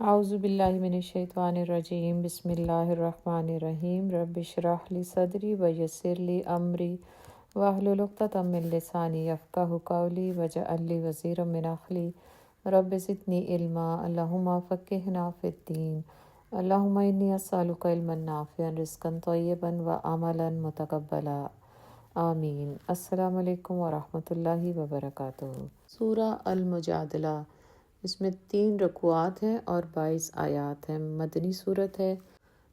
اعوذ باللہ من الشیطان الرجیم، بسم اللہ الرحمن الرحیم۔ رب اشرح لی صدری ویسر لی امری واحلل عقدۃ من لسانی یفقہوا قولی واجعل لی وزیرا من اہلی رب زدنی علما اللہم فقہنا فی الدین اللہم انی اسألک علما نافعا رزقا طیبا وعملا متقبلا آمین۔ السلام علیکم ورحمۃ اللہ وبرکاتہ۔ سورہ المجادلہ، اس میں 3 رکوعات ہیں اور 22 آیات ہیں۔ مدنی صورت ہے۔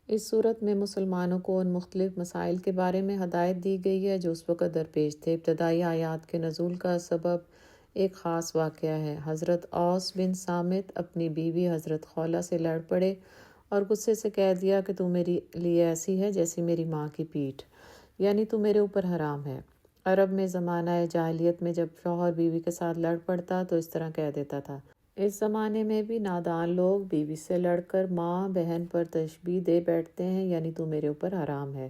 اس صورت میں مسلمانوں کو ان مختلف مسائل کے بارے میں ہدایت دی گئی ہے جو اس وقت درپیش تھے۔ ابتدائی آیات کے نزول کا سبب ایک خاص واقعہ ہے۔ حضرت اوس بن صامت اپنی بیوی حضرت خولہ سے لڑ پڑے اور غصے سے کہہ دیا کہ تو میرے لیے ایسی ہے جیسی میری ماں کی پیٹھ، یعنی تو میرے اوپر حرام ہے۔ عرب میں زمانہ جاہلیت میں جب شوہر بیوی کے ساتھ لڑ پڑتا تو اس طرح کہہ دیتا تھا۔ اس زمانے میں بھی نادان لوگ بیوی سے لڑ کر ماں بہن پر تشبیہ دے بیٹھتے ہیں، یعنی تو میرے اوپر حرام ہے۔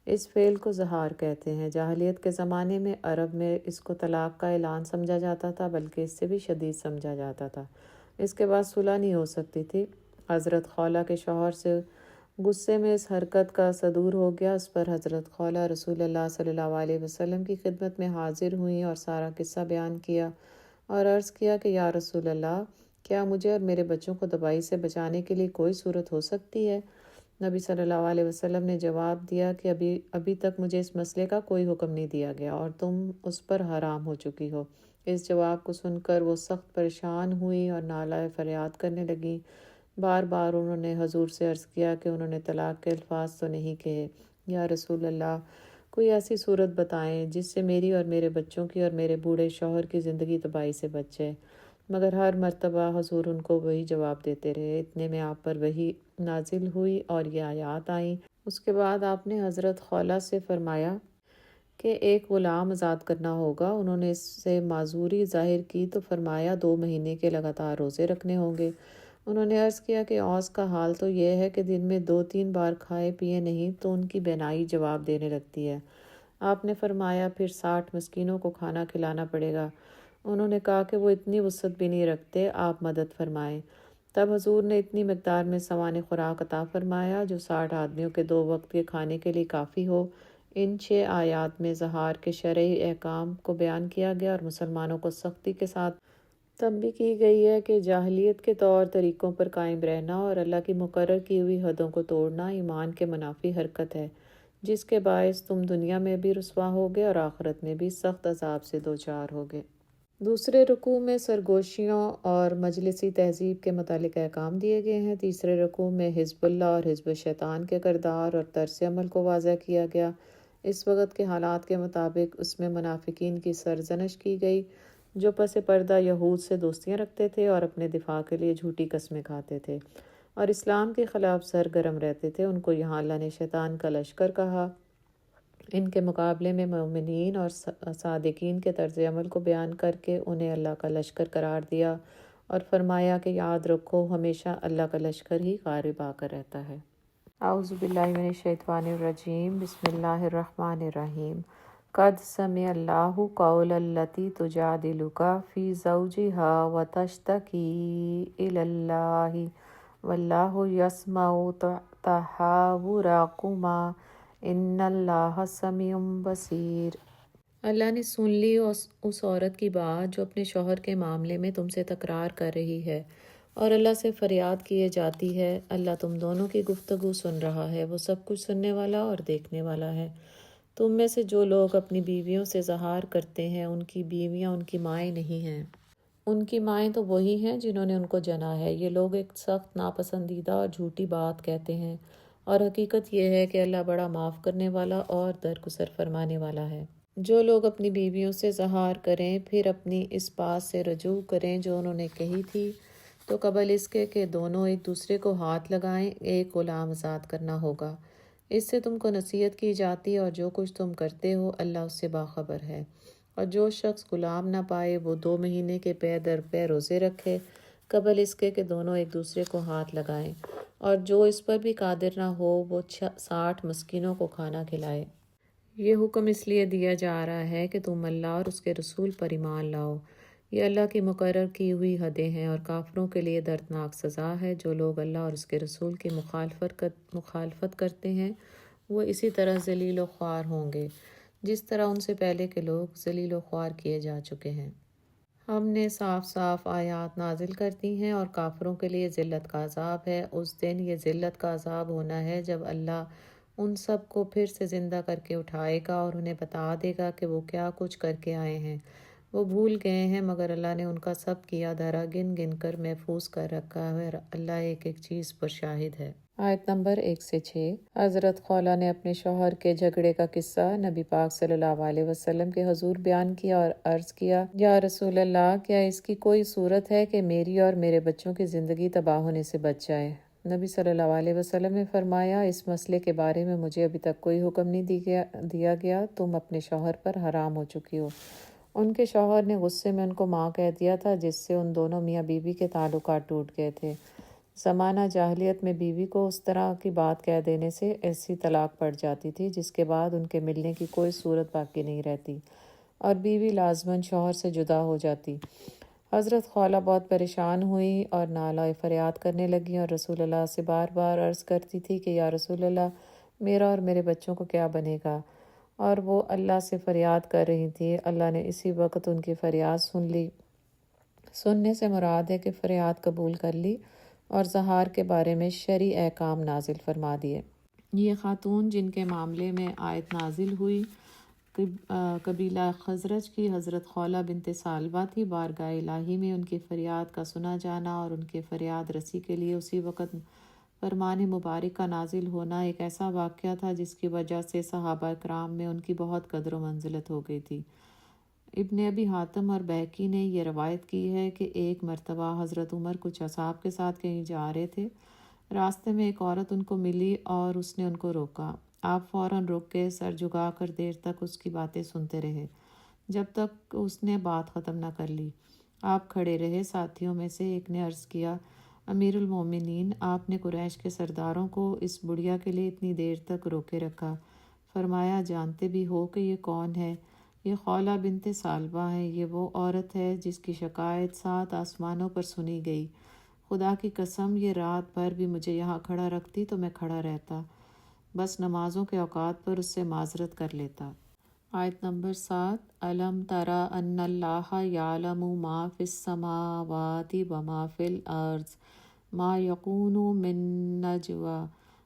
اس فعل کو زہار کہتے ہیں۔ جاہلیت کے زمانے میں عرب میں اس کو طلاق کا اعلان سمجھا جاتا تھا، بلکہ اس سے بھی شدید سمجھا جاتا تھا۔ اس کے بعد صلح نہیں ہو سکتی تھی۔ حضرت خولہ کے شوہر سے غصے میں اس حرکت کا صدور ہو گیا۔ اس پر حضرت خولہ رسول اللہ صلی اللہ علیہ وسلم کی خدمت میں حاضر ہوئیں اور سارا قصہ بیان کیا اور عرض کیا کہ یا رسول اللہ، کیا مجھے اور میرے بچوں کو تباہی سے بچانے کے لیے کوئی صورت ہو سکتی ہے؟ نبی صلی اللہ علیہ وسلم نے جواب دیا کہ ابھی تک مجھے اس مسئلے کا کوئی حکم نہیں دیا گیا اور تم اس پر حرام ہو چکی ہو۔ اس جواب کو سن کر وہ سخت پریشان ہوئی اور نالہ فریاد کرنے لگیں۔ بار بار انہوں نے حضور سے عرض کیا کہ انہوں نے طلاق کے الفاظ تو نہیں کہے۔ یا رسول اللہ، کوئی ایسی صورت بتائیں جس سے میری اور میرے بچوں کی اور میرے بوڑھے شوہر کی زندگی تباہی سے بچ جائے۔ مگر ہر مرتبہ حضور ان کو وہی جواب دیتے رہے۔ اتنے میں آپ پر وحی نازل ہوئی اور یہ آیات آئیں۔ اس کے بعد آپ نے حضرت خولہ سے فرمایا کہ ایک غلام آزاد کرنا ہوگا۔ انہوں نے اس سے معذوری ظاہر کی تو فرمایا 2 مہینے کے لگاتار روزے رکھنے ہوں گے۔ انہوں نے عرض کیا کہ اوس کا حال تو یہ ہے کہ دن میں 2-3 بار کھائے پیے نہیں تو ان کی بینائی جواب دینے لگتی ہے۔ آپ نے فرمایا پھر 60 مسکینوں کو کھانا کھلانا پڑے گا۔ انہوں نے کہا کہ وہ اتنی وسعت بھی نہیں رکھتے، آپ مدد فرمائیں۔ تب حضور نے اتنی مقدار میں سوانح خوراک عطا فرمایا جو 60 آدمیوں کے 2 وقت کے کھانے کے لیے کافی ہو۔ ان 6 آیات میں زہار کے شرعی احکام کو بیان کیا گیا اور مسلمانوں کو سختی کے ساتھ تنبیہ کی گئی ہے کہ جاہلیت کے طور طریقوں پر قائم رہنا اور اللہ کی مقرر کی ہوئی حدوں کو توڑنا ایمان کے منافی حرکت ہے، جس کے باعث تم دنیا میں بھی رسوا ہوگے اور آخرت میں بھی سخت عذاب سے دوچار ہوگے۔ دوسرے رکوع میں سرگوشیوں اور مجلسی تہذیب کے متعلق احکام دیے گئے ہیں۔ تیسرے رکوع میں حزب اللہ اور حزب شیطان کے کردار اور طرز عمل کو واضح کیا گیا۔ اس وقت کے حالات کے مطابق اس میں منافقین کی سرزنش کی گئی جو پس پردہ یہود سے دوستیاں رکھتے تھے اور اپنے دفاع کے لیے جھوٹی قسمیں کھاتے تھے اور اسلام کے خلاف سرگرم رہتے تھے۔ ان کو یہاں اللہ نے شیطان کا لشکر کہا۔ ان کے مقابلے میں مومنین اور صادقین کے طرز عمل کو بیان کر کے انہیں اللہ کا لشکر قرار دیا اور فرمایا کہ یاد رکھو ہمیشہ اللہ کا لشکر ہی غالب آ کر رہتا ہے۔ اعوذ باللہ من الشیطان الرجیم، بسم اللہ الرحمن الرحیم۔ قد سمع اللہ قول التی تجادلک فی زوجہا وتشتکی الی اللہ واللہ یسمع تحاورکما ان اللہ سمیع بصیر۔ اللہ نے سن لی اس عورت کی بات جو اپنے شوہر کے معاملے میں تم سے تکرار کر رہی ہے اور اللہ سے فریاد کیے جاتی ہے۔ اللہ تم دونوں کی گفتگو سن رہا ہے، وہ سب کچھ سننے والا اور دیکھنے والا ہے۔ تم میں سے جو لوگ اپنی بیویوں سے زہار کرتے ہیں ان کی بیویاں ان کی مائیں نہیں ہیں، ان کی مائیں تو وہی ہیں جنہوں نے ان کو جنا ہے۔ یہ لوگ ایک سخت ناپسندیدہ اور جھوٹی بات کہتے ہیں اور حقیقت یہ ہے کہ اللہ بڑا معاف کرنے والا اور درگزر فرمانے والا ہے۔ جو لوگ اپنی بیویوں سے زہار کریں پھر اپنی اس بات سے رجوع کریں جو انہوں نے کہی تھی تو قبل اس کے کہ دونوں ایک دوسرے کو ہاتھ لگائیں ایک غلام آزاد کرنا ہوگا۔ اس سے تم کو نصیحت کی جاتی ہے اور جو کچھ تم کرتے ہو اللہ اس سے باخبر ہے۔ اور جو شخص غلام نہ پائے وہ 2 مہینے کے پے در پے روزے رکھے قبل اس کے کہ دونوں ایک دوسرے کو ہاتھ لگائیں، اور جو اس پر بھی قادر نہ ہو وہ 60 مسکینوں کو کھانا کھلائے۔ یہ حکم اس لیے دیا جا رہا ہے کہ تم اللہ اور اس کے رسول پر ایمان لاؤ۔ یہ اللہ کی مقرر کی ہوئی حدیں ہیں اور کافروں کے لیے دردناک سزا ہے۔ جو لوگ اللہ اور اس کے رسول کی مخالفت کرتے ہیں وہ اسی طرح ذلیل و خوار ہوں گے جس طرح ان سے پہلے کے لوگ ذلیل و خوار کیے جا چکے ہیں۔ ہم نے صاف صاف آیات نازل کر دی ہیں اور کافروں کے لیے ذلت کا عذاب ہے۔ اس دن یہ ذلت کا عذاب ہونا ہے جب اللہ ان سب کو پھر سے زندہ کر کے اٹھائے گا اور انہیں بتا دے گا کہ وہ کیا کچھ کر کے آئے ہیں۔ وہ بھول گئے ہیں مگر اللہ نے ان کا سب کیا دھرا گن گن کر محفوظ کر رکھا ہے۔ اللہ ایک ایک چیز پر شاہد ہے۔ آیت نمبر 1 سے 6۔ حضرت خولہ نے اپنے شوہر کے جھگڑے کا قصہ نبی پاک صلی اللہ علیہ وسلم کے حضور بیان کیا اور عرض کیا، یا رسول اللہ، کیا اس کی کوئی صورت ہے کہ میری اور میرے بچوں کی زندگی تباہ ہونے سے بچ جائے؟ نبی صلی اللہ علیہ وسلم نے فرمایا، اس مسئلے کے بارے میں مجھے ابھی تک کوئی حکم نہیں دیا گیا، تم اپنے شوہر پر حرام ہو چکی ہو۔ ان کے شوہر نے غصے میں ان کو ماں کہہ دیا تھا، جس سے ان دونوں میاں بیوی کے تعلقات ٹوٹ گئے تھے۔ زمانہ جاہلیت میں بیوی کو اس طرح کی بات کہہ دینے سے ایسی طلاق پڑ جاتی تھی جس کے بعد ان کے ملنے کی کوئی صورت باقی نہیں رہتی اور بیوی لازماً شوہر سے جدا ہو جاتی۔ حضرت خولہ بہت پریشان ہوئی اور نالہ فریاد کرنے لگیں اور رسول اللہ سے بار بار عرض کرتی تھی کہ یا رسول اللہ، میرا اور میرے بچوں کو کیا بنے گا؟ اور وہ اللہ سے فریاد کر رہی تھی۔ اللہ نے اسی وقت ان کی فریاد سن لی۔ سننے سے مراد ہے کہ فریاد قبول کر لی اور زہار کے بارے میں شرعی احکام نازل فرما دیے۔ یہ خاتون جن کے معاملے میں آیت نازل ہوئی قبیلہ خزرج کی حضرت خولہ بنت ثعلبہ تھی۔ بارگاہ الہی میں ان کی فریاد کا سنا جانا اور ان کے فریاد رسی کے لیے اسی وقت فرمان مبارک کا نازل ہونا ایک ایسا واقعہ تھا جس کی وجہ سے صحابہ کرام میں ان کی بہت قدر و منزلت ہو گئی تھی۔ ابن ابی حاتم اور بہقی نے یہ روایت کی ہے کہ ایک مرتبہ حضرت عمر کچھ اصحاب کے ساتھ کہیں جا رہے تھے۔ راستے میں ایک عورت ان کو ملی اور اس نے ان کو روکا۔ آپ فوراً رک کے سر جھکا کر دیر تک اس کی باتیں سنتے رہے جب تک اس نے بات ختم نہ کر لی۔ آپ کھڑے رہے۔ ساتھیوں میں سے ایک نے عرض کیا، امیر المومنین، آپ نے قریش کے سرداروں کو اس بڑھیا کے لیے اتنی دیر تک روکے رکھا۔ فرمایا، جانتے بھی ہو کہ یہ کون ہے؟ یہ خولہ بنت ثعلبہ ہے۔ یہ وہ عورت ہے جس کی شکایت 7 آسمانوں پر سنی گئی۔ خدا کی قسم، یہ رات بھر بھی مجھے یہاں کھڑا رکھتی تو میں کھڑا رہتا، بس نمازوں کے اوقات پر اس سے معذرت کر لیتا۔ آیت نمبر 7۔ الم تری ان اللہ یعلم ما فی السماوات وما فی الارض ما یکون من نجوی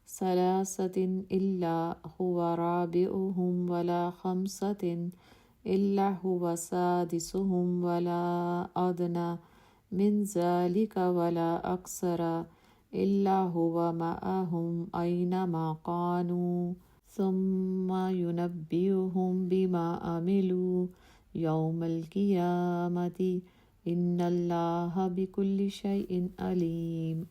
ثلاثۃ الا هو رابعهم ولا خمسۃ الا هو سادسهم ولا ادنی من ذلك ولا اکثر الا هو معهم اینما كانوا ثم ينبئهم بما عملوا یوم القیامۃ ان اللہ بکل شیء علیم۔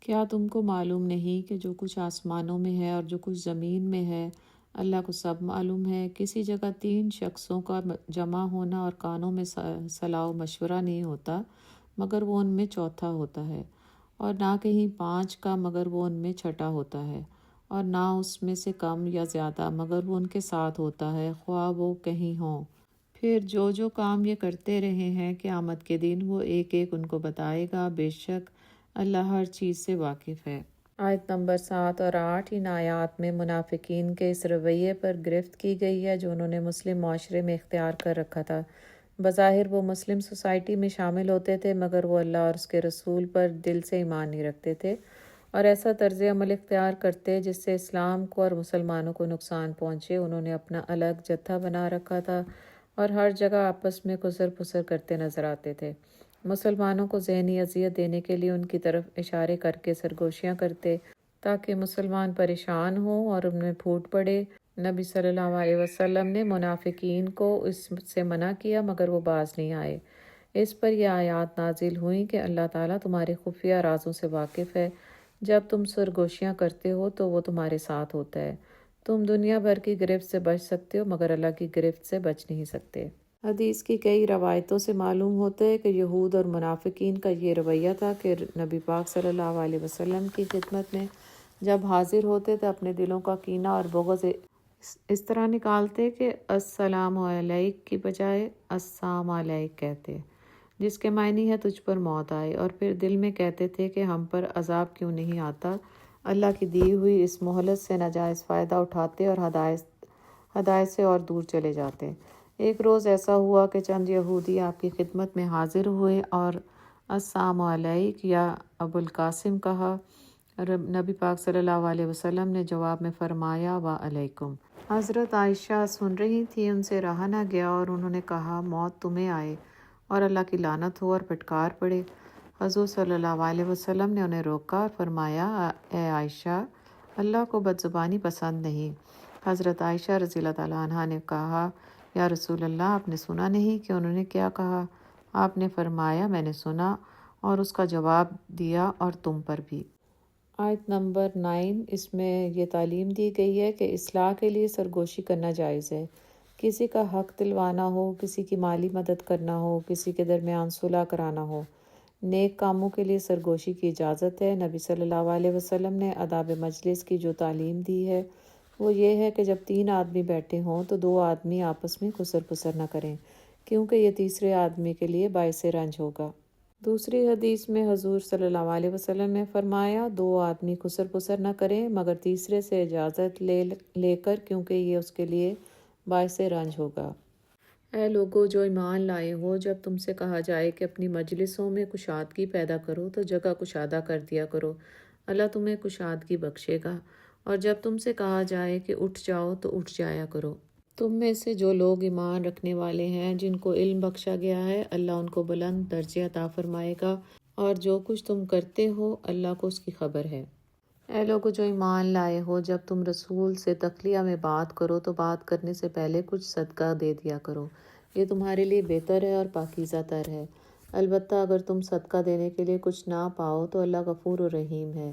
کیا تم کو معلوم نہیں کہ جو کچھ آسمانوں میں ہے اور جو کچھ زمین میں ہے، اللہ کو سب معلوم ہے؟ کسی جگہ 3 شخصوں کا جمع ہونا اور کانوں میں صلاح و مشورہ نہیں ہوتا مگر وہ ان میں چوتھا ہوتا ہے، اور نہ کہیں 5 کا مگر وہ ان میں چھٹا ہوتا ہے، اور نہ اس میں سے کم یا زیادہ مگر وہ ان کے ساتھ ہوتا ہے، خواہ وہ کہیں ہوں۔ پھر جو کام یہ کرتے رہے ہیں قیامت کے دن وہ ایک ایک ان کو بتائے گا۔ بے شک اللہ ہر چیز سے واقف ہے۔ آیت نمبر 7 اور 8۔ ان آیات میں منافقین کے اس رویے پر گرفت کی گئی ہے جو انہوں نے مسلم معاشرے میں اختیار کر رکھا تھا۔ بظاہر وہ مسلم سوسائٹی میں شامل ہوتے تھے مگر وہ اللہ اور اس کے رسول پر دل سے ایمان نہیں رکھتے تھے اور ایسا طرز عمل اختیار کرتے جس سے اسلام کو اور مسلمانوں کو نقصان پہنچے۔ انہوں نے اپنا الگ جتھا بنا رکھا تھا اور ہر جگہ آپس میں خسر پھسر کرتے نظر آتے تھے۔ مسلمانوں کو ذہنی اذیت دینے کے لیے ان کی طرف اشارے کر کے سرگوشیاں کرتے تاکہ مسلمان پریشان ہوں اور ان میں پھوٹ پڑے۔ نبی صلی اللہ علیہ وسلم نے منافقین کو اس سے منع کیا مگر وہ باز نہیں آئے۔ اس پر یہ آیات نازل ہوئیں کہ اللہ تعالیٰ تمہارے خفیہ رازوں سے واقف ہے۔ جب تم سرگوشیاں کرتے ہو تو وہ تمہارے ساتھ ہوتا ہے۔ تم دنیا بھر کی گرفت سے بچ سکتے ہو مگر اللہ کی گرفت سے بچ نہیں سکتے۔ حدیث کی کئی روایتوں سے معلوم ہوتا ہے کہ یہود اور منافقین کا یہ رویہ تھا کہ نبی پاک صلی اللہ علیہ وسلم کی خدمت میں جب حاضر ہوتے تو اپنے دلوں کا کینہ اور بغض اس طرح نکالتے کہ السلام علیک کی بجائے السلام علیک کہتے۔ جس کے معنی ہے تجھ پر موت آئے، اور پھر دل میں کہتے تھے کہ ہم پر عذاب کیوں نہیں آتا۔ اللہ کی دی ہوئی اس مہلت سے ناجائز فائدہ اٹھاتے اور ہدایت سے اور دور چلے جاتے۔ ایک روز ایسا ہوا کہ چند یہودی آپ کی خدمت میں حاضر ہوئے اور السلام علیک یا ابو القاسم کہا۔ نبی پاک صلی اللہ علیہ وسلم نے جواب میں فرمایا وعلیکم۔ حضرت عائشہ سن رہی تھی، ان سے رہا نہ گیا اور انہوں نے کہا موت تمہیں آئے اور اللہ کی لعنت ہو، اور پھٹکار پڑے۔ حضور صلی اللہ علیہ وسلم نے انہیں روکا اور فرمایا اے عائشہ، اللہ کو بدزبانی پسند نہیں۔ حضرت عائشہ رضی اللہ تعالیٰ عنہا نے کہا یا رسول اللہ، آپ نے سنا نہیں کہ انہوں نے کیا کہا؟ آپ نے فرمایا میں نے سنا اور اس کا جواب دیا اور تم پر بھی۔ آیت نمبر 9، اس میں یہ تعلیم دی گئی ہے کہ اصلاح کے لیے سرگوشی کرنا جائز ہے۔ کسی کا حق دلوانا ہو، کسی کی مالی مدد کرنا ہو، کسی کے درمیان صلح کرانا ہو، نیک کاموں کے لیے سرگوشی کی اجازت ہے۔ نبی صلی اللہ علیہ وسلم نے آداب مجلس کی جو تعلیم دی ہے وہ یہ ہے کہ جب 3 آدمی بیٹھے ہوں تو 2 آدمی آپس میں خسر پسر نہ کریں، کیونکہ یہ تیسرے آدمی کے لیے باعث رنج ہوگا۔ دوسری حدیث میں حضور صلی اللہ علیہ وسلم نے فرمایا 2 آدمی خسر پسر نہ کریں مگر تیسرے سے اجازت لے کر، کیونکہ یہ اس کے لیے باعث رنج ہوگا۔ اے لوگو جو ایمان لائے ہو، جب تم سے کہا جائے کہ اپنی مجلسوں میں کشادگی پیدا کرو تو جگہ کشادہ کر دیا کرو، اللہ تمہیں کشادگی بخشے گا۔ اور جب تم سے کہا جائے کہ اٹھ جاؤ تو اٹھ جایا کرو۔ تم میں سے جو لوگ ایمان رکھنے والے ہیں، جن کو علم بخشا گیا ہے، اللہ ان کو بلند درجے عطا فرمائے گا، اور جو کچھ تم کرتے ہو اللہ کو اس کی خبر ہے۔ اے لوگو جو ایمان لائے ہو، جب تم رسول سے تخلیہ میں بات کرو تو بات کرنے سے پہلے کچھ صدقہ دے دیا کرو، یہ تمہارے لیے بہتر ہے اور پاکیزہ تر ہے۔ البتہ اگر تم صدقہ دینے کے لیے کچھ نہ پاؤ تو اللہ غفور و رحیم ہے۔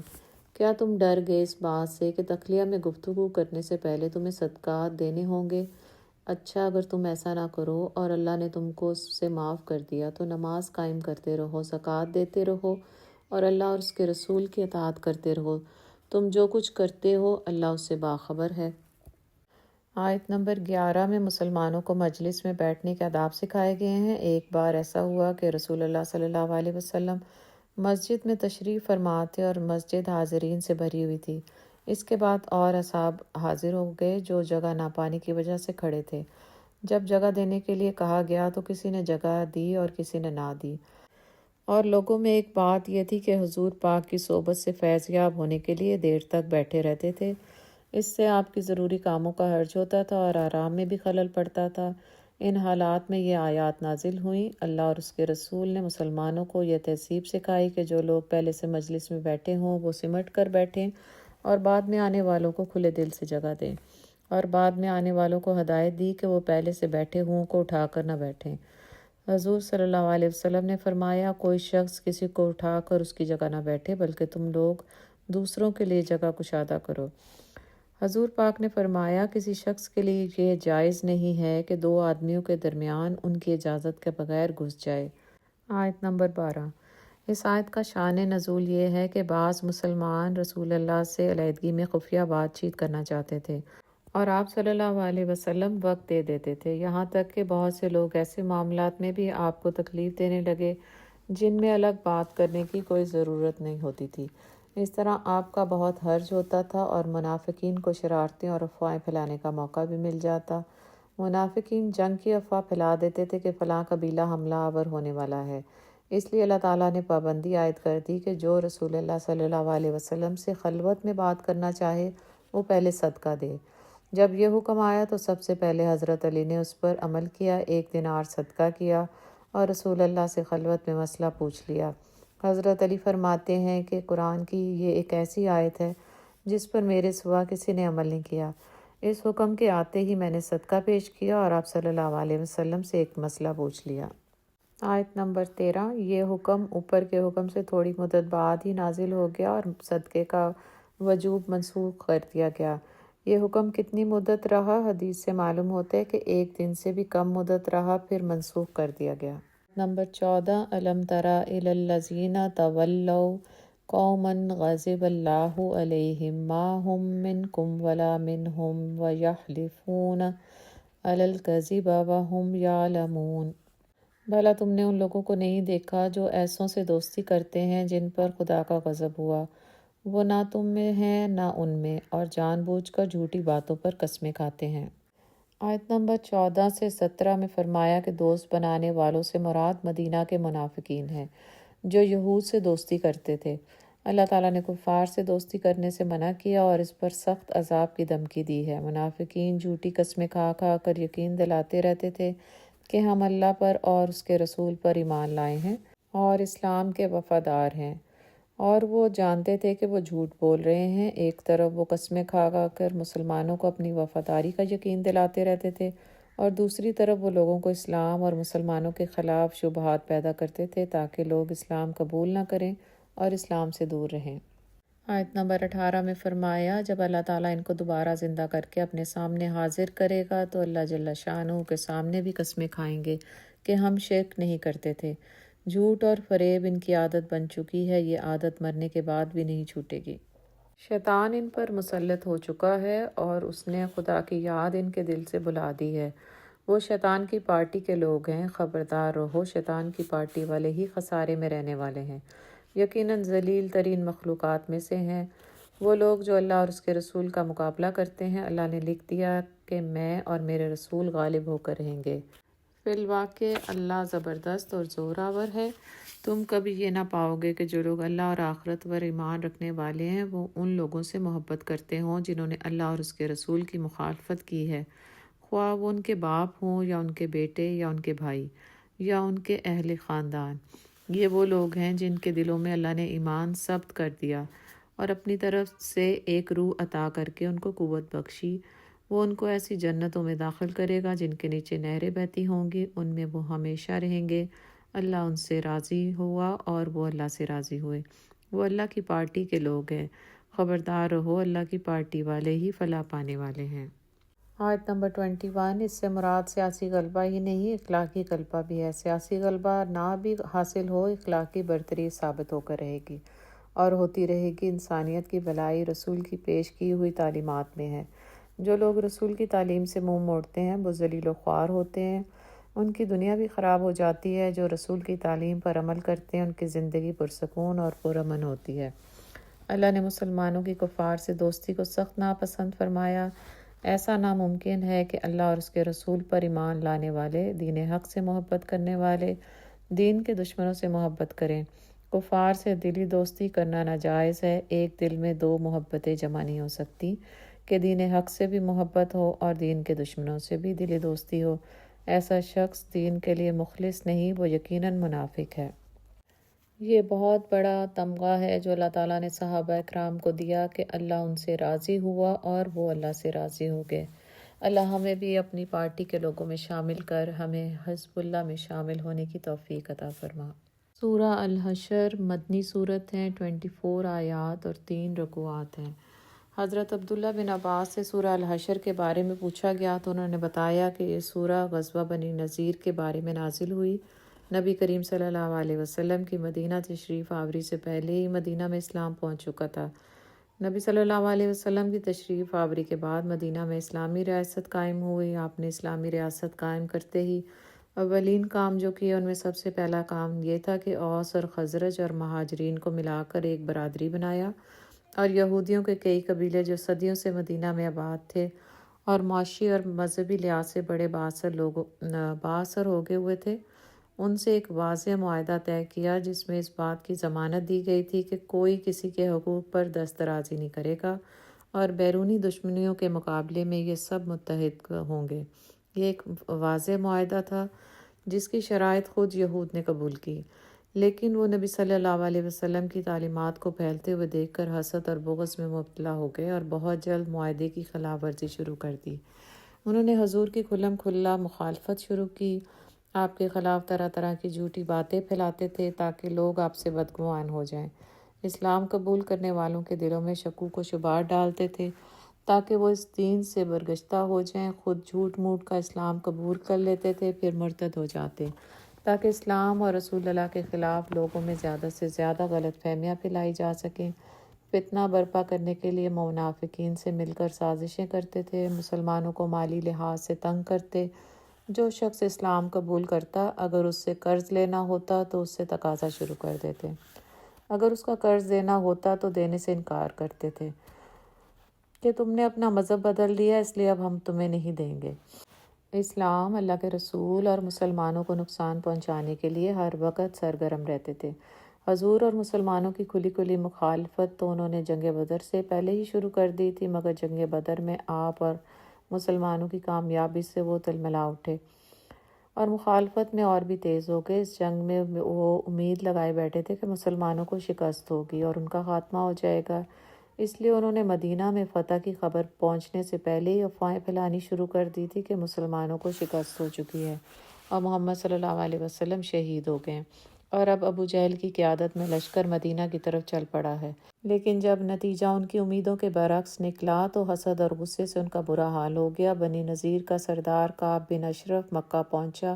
کیا تم ڈر گئے اس بات سے کہ تخلیہ میں گفتگو کرنے سے پہلے تمہیں صدقات دینے ہوں گے؟ اچھا، اگر تم ایسا نہ کرو اور اللہ نے تم کو اس سے معاف کر دیا تو نماز قائم کرتے رہو، زکوٰۃ دیتے رہو، اور اللہ اور اس کے رسول کی اطاعت کرتے رہو۔ تم جو کچھ کرتے ہو اللہ اس سے باخبر ہے۔ آیت نمبر 11 میں مسلمانوں کو مجلس میں بیٹھنے کے آداب سکھائے گئے ہیں۔ ایک بار ایسا ہوا کہ رسول اللہ صلی اللہ علیہ وسلم مسجد میں تشریف فرما تھے اور مسجد حاضرین سے بھری ہوئی تھی۔ اس کے بعد اور اصحاب حاضر ہو گئے جو جگہ نہ پانے کی وجہ سے کھڑے تھے۔ جب جگہ دینے کے لیے کہا گیا تو کسی نے جگہ دی اور کسی نے نہ دی، اور لوگوں میں ایک بات یہ تھی کہ حضور پاک کی صحبت سے فیض یاب ہونے کے لیے دیر تک بیٹھے رہتے تھے۔ اس سے آپ کی ضروری کاموں کا حرج ہوتا تھا اور آرام میں بھی خلل پڑتا تھا۔ ان حالات میں یہ آیات نازل ہوئیں۔ اللہ اور اس کے رسول نے مسلمانوں کو یہ تہذیب سکھائی کہ جو لوگ پہلے سے مجلس میں بیٹھے ہوں وہ سمٹ کر بیٹھیں اور بعد میں آنے والوں کو کھلے دل سے جگہ دیں، اور بعد میں آنے والوں کو ہدایت دی کہ وہ پہلے سے بیٹھے ہوں کو اٹھا کر نہ بیٹھیں۔ حضور صلی اللہ علیہ وسلم نے فرمایا کوئی شخص کسی کو اٹھا کر اس کی جگہ نہ بیٹھے، بلکہ تم لوگ دوسروں کے لیے جگہ کشادہ کرو۔ حضور پاک نے فرمایا کسی شخص کے لیے یہ جائز نہیں ہے کہ 2 آدمیوں کے درمیان ان کی اجازت کے بغیر گھس جائے۔ آیت نمبر 12، اس آیت کا شان نزول یہ ہے کہ بعض مسلمان رسول اللہ سے علیحدگی میں خفیہ بات چیت کرنا چاہتے تھے اور آپ صلی اللہ علیہ وسلم وقت دے دیتے تھے، یہاں تک کہ بہت سے لوگ ایسے معاملات میں بھی آپ کو تکلیف دینے لگے جن میں الگ بات کرنے کی کوئی ضرورت نہیں ہوتی تھی۔ اس طرح آپ کا بہت حرج ہوتا تھا اور منافقین کو شرارتیں اور افواہیں پھیلانے کا موقع بھی مل جاتا۔ منافقین جنگ کی افواہ پھیلا دیتے تھے کہ فلاں قبیلہ حملہ آور ہونے والا ہے، اس لیے اللہ تعالیٰ نے پابندی عائد کر دی کہ جو رسول اللہ صلی اللہ علیہ وسلم سے خلوت میں بات کرنا چاہے وہ پہلے صدقہ دے۔ جب یہ حکم آیا تو سب سے پہلے حضرت علی نے اس پر عمل کیا، 1 دینار صدقہ کیا اور رسول اللہ سے خلوت میں مسئلہ پوچھ لیا۔ حضرت علی فرماتے ہیں کہ قرآن کی یہ ایک ایسی آیت ہے جس پر میرے سوا کسی نے عمل نہیں کیا۔ اس حکم کے آتے ہی میں نے صدقہ پیش کیا اور آپ صلی اللہ علیہ وسلم سے ایک مسئلہ پوچھ لیا۔ آیت نمبر 13، یہ حکم اوپر کے حکم سے تھوڑی مدت بعد ہی نازل ہو گیا اور صدقے کا وجوب منسوخ کر دیا گیا۔ یہ حکم کتنی مدت رہا؟ حدیث سے معلوم ہوتا ہے کہ 1 دن سے بھی کم مدت رہا، پھر منسوخ کر دیا گیا۔ نمبر 14، الم تر الی الذین تولوا قوما غضب اللہ علیہم ما هم منکم ولا منہم ویحلفون علی الکذب وهم یعلمون۔ بھلا تم نے ان لوگوں کو نہیں دیکھا جو ایسوں سے دوستی کرتے ہیں جن پر خدا کا غضب ہوا؟ وہ نہ تم میں ہیں نہ ان میں، اور جان بوجھ کر جھوٹی باتوں پر قسمیں کھاتے ہیں۔ آیت نمبر 14 سے 17 میں فرمایا کہ دوست بنانے والوں سے مراد مدینہ کے منافقین ہیں جو یہود سے دوستی کرتے تھے۔ اللہ تعالیٰ نے کفار سے دوستی کرنے سے منع کیا اور اس پر سخت عذاب کی دھمکی دی ہے۔ منافقین جھوٹی قسمیں کھا کھا کر یقین دلاتے رہتے تھے کہ ہم اللہ پر اور اس کے رسول پر ایمان لائے ہیں اور اسلام کے وفادار ہیں، اور وہ جانتے تھے کہ وہ جھوٹ بول رہے ہیں۔ ایک طرف وہ قسمیں کھا کھا کر مسلمانوں کو اپنی وفاداری کا یقین دلاتے رہتے تھے، اور دوسری طرف وہ لوگوں کو اسلام اور مسلمانوں کے خلاف شبہات پیدا کرتے تھے تاکہ لوگ اسلام قبول نہ کریں اور اسلام سے دور رہیں۔ آیت نمبر 18 میں فرمایا جب اللہ تعالیٰ ان کو دوبارہ زندہ کر کے اپنے سامنے حاضر کرے گا تو اللہ جل شانہ کے سامنے بھی قسمیں کھائیں گے کہ ہم شرک نہیں کرتے تھے۔ جھوٹ اور فریب ان کی عادت بن چکی ہے، یہ عادت مرنے کے بعد بھی نہیں چھوٹے گی۔ شیطان ان پر مسلط ہو چکا ہے اور اس نے خدا کی یاد ان کے دل سے بلا دی ہے۔ وہ شیطان کی پارٹی کے لوگ ہیں، خبردار رہو، شیطان کی پارٹی والے ہی خسارے میں رہنے والے ہیں۔ یقیناً ذلیل ترین مخلوقات میں سے ہیں وہ لوگ جو اللہ اور اس کے رسول کا مقابلہ کرتے ہیں۔ اللہ نے لکھ دیا کہ میں اور میرے رسول غالب ہو کر رہیں گے۔ فی الواقع اللہ زبردست اور زوراور ہے۔ تم کبھی یہ نہ پاؤ گے کہ جو لوگ اللہ اور آخرت پر ایمان رکھنے والے ہیں وہ ان لوگوں سے محبت کرتے ہوں جنہوں نے اللہ اور اس کے رسول کی مخالفت کی ہے، خواہ وہ ان کے باپ ہوں یا ان کے بیٹے یا ان کے بھائی یا ان کے اہل خاندان۔ یہ وہ لوگ ہیں جن کے دلوں میں اللہ نے ایمان ثبت کر دیا اور اپنی طرف سے ایک روح عطا کر کے ان کو قوت بخشی۔ وہ ان کو ایسی جنتوں میں داخل کرے گا جن کے نیچے نہریں بہتی ہوں گی، ان میں وہ ہمیشہ رہیں گے۔ اللہ ان سے راضی ہوا اور وہ اللہ سے راضی ہوئے۔ وہ اللہ کی پارٹی کے لوگ ہیں، خبردار رہو، اللہ کی پارٹی والے ہی فلاح پانے والے ہیں۔ آیت نمبر 21، اس سے مراد سیاسی غلبہ ہی نہیں، اخلاقی غلبہ بھی ہے۔ سیاسی غلبہ نہ بھی حاصل ہو، اخلاقی برتری ثابت ہو کر رہے گی اور ہوتی رہے گی۔ انسانیت کی بھلائی رسول کی پیش کی ہوئی تعلیمات میں ہے۔ جو لوگ رسول کی تعلیم سے منہ موڑتے ہیں وہ ذلیل و خوار ہوتے ہیں، ان کی دنیا بھی خراب ہو جاتی ہے۔ جو رسول کی تعلیم پر عمل کرتے ہیں ان کی زندگی پرسکون اور پرامن ہوتی ہے۔ اللہ نے مسلمانوں کی کفار سے دوستی کو سخت ناپسند فرمایا۔ ایسا ناممکن ہے کہ اللہ اور اس کے رسول پر ایمان لانے والے دین حق سے محبت کرنے والے دین کے دشمنوں سے محبت کریں۔ کفار سے دلی دوستی کرنا ناجائز ہے۔ ایک دل میں دو محبتیں جمع نہیں ہو سکتی کہ دین حق سے بھی محبت ہو اور دین کے دشمنوں سے بھی دلی دوستی ہو۔ ایسا شخص دین کے لیے مخلص نہیں، وہ یقیناً منافق ہے۔ یہ بہت بڑا تمغہ ہے جو اللہ تعالیٰ نے صحابہ اکرام کو دیا کہ اللہ ان سے راضی ہوا اور وہ اللہ سے راضی ہو گئے۔ اللہ ہمیں بھی اپنی پارٹی کے لوگوں میں شامل کر ہمیں حزب اللہ میں شامل ہونے کی توفیق عطا فرما۔ سورہ الحشر مدنی صورت ہے، 24 آیات اور 3 رکوعات ہیں۔ حضرت عبداللہ بن عباس سے سورہ الحشر کے بارے میں پوچھا گیا تو انہوں نے بتایا کہ یہ سورہ غزوہ بنی نذیر کے بارے میں نازل ہوئی۔ نبی کریم صلی اللہ علیہ وسلم کی مدینہ تشریف آوری سے پہلے ہی مدینہ میں اسلام پہنچ چکا تھا۔ نبی صلی اللہ علیہ وسلم کی تشریف آوری کے بعد مدینہ میں اسلامی ریاست قائم ہوئی۔ آپ نے اسلامی ریاست قائم کرتے ہی اولین کام جو کیا ان میں سب سے پہلا کام یہ تھا کہ اوس اور خزرج اور مہاجرین کو ملا کر ایک برادری بنایا، اور یہودیوں کے کئی قبیلے جو صدیوں سے مدینہ میں آباد تھے اور معاشی اور مذہبی لحاظ سے بڑے بااثر ہو گئے ہوئے تھے، ان سے ایک واضح معاہدہ طے کیا جس میں اس بات کی ضمانت دی گئی تھی کہ کوئی کسی کے حقوق پر دست درازی نہیں کرے گا اور بیرونی دشمنیوں کے مقابلے میں یہ سب متحد ہوں گے۔ یہ ایک واضح معاہدہ تھا جس کی شرائط خود یہود نے قبول کی، لیکن وہ نبی صلی اللہ علیہ وسلم کی تعلیمات کو پھیلتے ہوئے دیکھ کر حسد اور بغض میں مبتلا ہو گئے اور بہت جلد معاہدے کی خلاف ورزی شروع کر دی۔ انہوں نے حضور کی کھلم کھلا مخالفت شروع کی، آپ کے خلاف طرح طرح کی جھوٹی باتیں پھیلاتے تھے تاکہ لوگ آپ سے بدگمان ہو جائیں۔ اسلام قبول کرنے والوں کے دلوں میں شکوک و شبہات ڈالتے تھے تاکہ وہ اس دین سے برگشتہ ہو جائیں۔ خود جھوٹ موٹ کا اسلام قبول کر لیتے تھے پھر مرتد ہو جاتے تاکہ اسلام اور رسول اللہ کے خلاف لوگوں میں زیادہ سے زیادہ غلط فہمیاں پھیلائی جا سکیں۔ فتنہ برپا کرنے کے لیے منافقین سے مل کر سازشیں کرتے تھے، مسلمانوں کو مالی لحاظ سے تنگ کرتے جو شخص اسلام قبول کرتا اگر اس سے قرض لینا ہوتا تو اس سے تقاضا شروع کر دیتے، اگر اس کا قرض دینا ہوتا تو دینے سے انکار کرتے تھے کہ تم نے اپنا مذہب بدل دیا اس لیے اب ہم تمہیں نہیں دیں گے۔ اسلام، اللہ کے رسول اور مسلمانوں کو نقصان پہنچانے کے لیے ہر وقت سرگرم رہتے تھے۔ حضور اور مسلمانوں کی کھلی کھلی مخالفت تو انہوں نے جنگ بدر سے پہلے ہی شروع کر دی تھی، مگر جنگ بدر میں آپ اور مسلمانوں کی کامیابی سے وہ تلملا اٹھے اور مخالفت میں اور بھی تیز ہو گئے۔ اس جنگ میں وہ امید لگائے بیٹھے تھے کہ مسلمانوں کو شکست ہوگی اور ان کا خاتمہ ہو جائے گا، اس لیے انہوں نے مدینہ میں فتح کی خبر پہنچنے سے پہلے ہی افواہیں پھیلانی شروع کر دی تھی کہ مسلمانوں کو شکست ہو چکی ہے اور محمد صلی اللہ علیہ وسلم شہید ہو گئے اور اب ابو جہل کی قیادت میں لشکر مدینہ کی طرف چل پڑا ہے۔ لیکن جب نتیجہ ان کی امیدوں کے برعکس نکلا تو حسد اور غصے سے ان کا برا حال ہو گیا۔ بنی نذیر کا سردار کعب بن اشرف مکہ پہنچا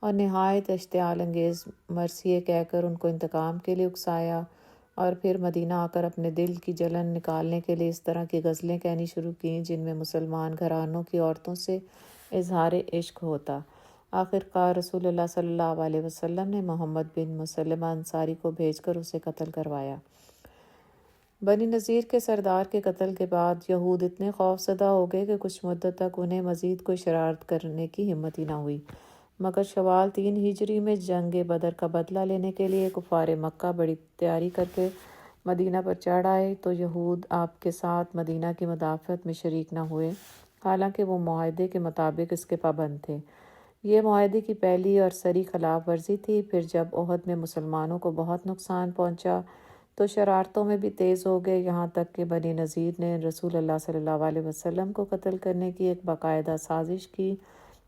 اور نہایت اشتعال انگیز مرثیے کہہ کر ان کو انتقام کے لیے اکسایا، اور پھر مدینہ آ کر اپنے دل کی جلن نکالنے کے لیے اس طرح کی غزلیں کہنی شروع کیں جن میں مسلمان گھرانوں کی عورتوں سے اظہار عشق ہوتا۔ آخرکار رسول اللہ صلی اللہ علیہ وسلم نے محمد بن مسلمہ انصاری کو بھیج کر اسے قتل کروایا۔ بنی نذیر کے سردار کے قتل کے بعد یہود اتنے خوف زدہ ہو گئے کہ کچھ مدت تک انہیں مزید کوئی شرارت کرنے کی ہمت ہی نہ ہوئی، مگر شوال 3 ہجری میں جنگ بدر کا بدلہ لینے کے لیے کفار مکہ بڑی تیاری کر کے مدینہ پر چڑھ آئے تو یہود آپ کے ساتھ مدینہ کی مدافعت میں شریک نہ ہوئے، حالانکہ وہ معاہدے کے مطابق اس کے پابند تھے۔ یہ معاہدے کی پہلی اور سری خلاف ورزی تھی۔ پھر جب احد میں مسلمانوں کو بہت نقصان پہنچا تو شرارتوں میں بھی تیز ہو گئے، یہاں تک کہ بنی نذیر نے رسول اللہ صلی اللہ علیہ وسلم کو قتل کرنے کی ایک باقاعدہ سازش کی،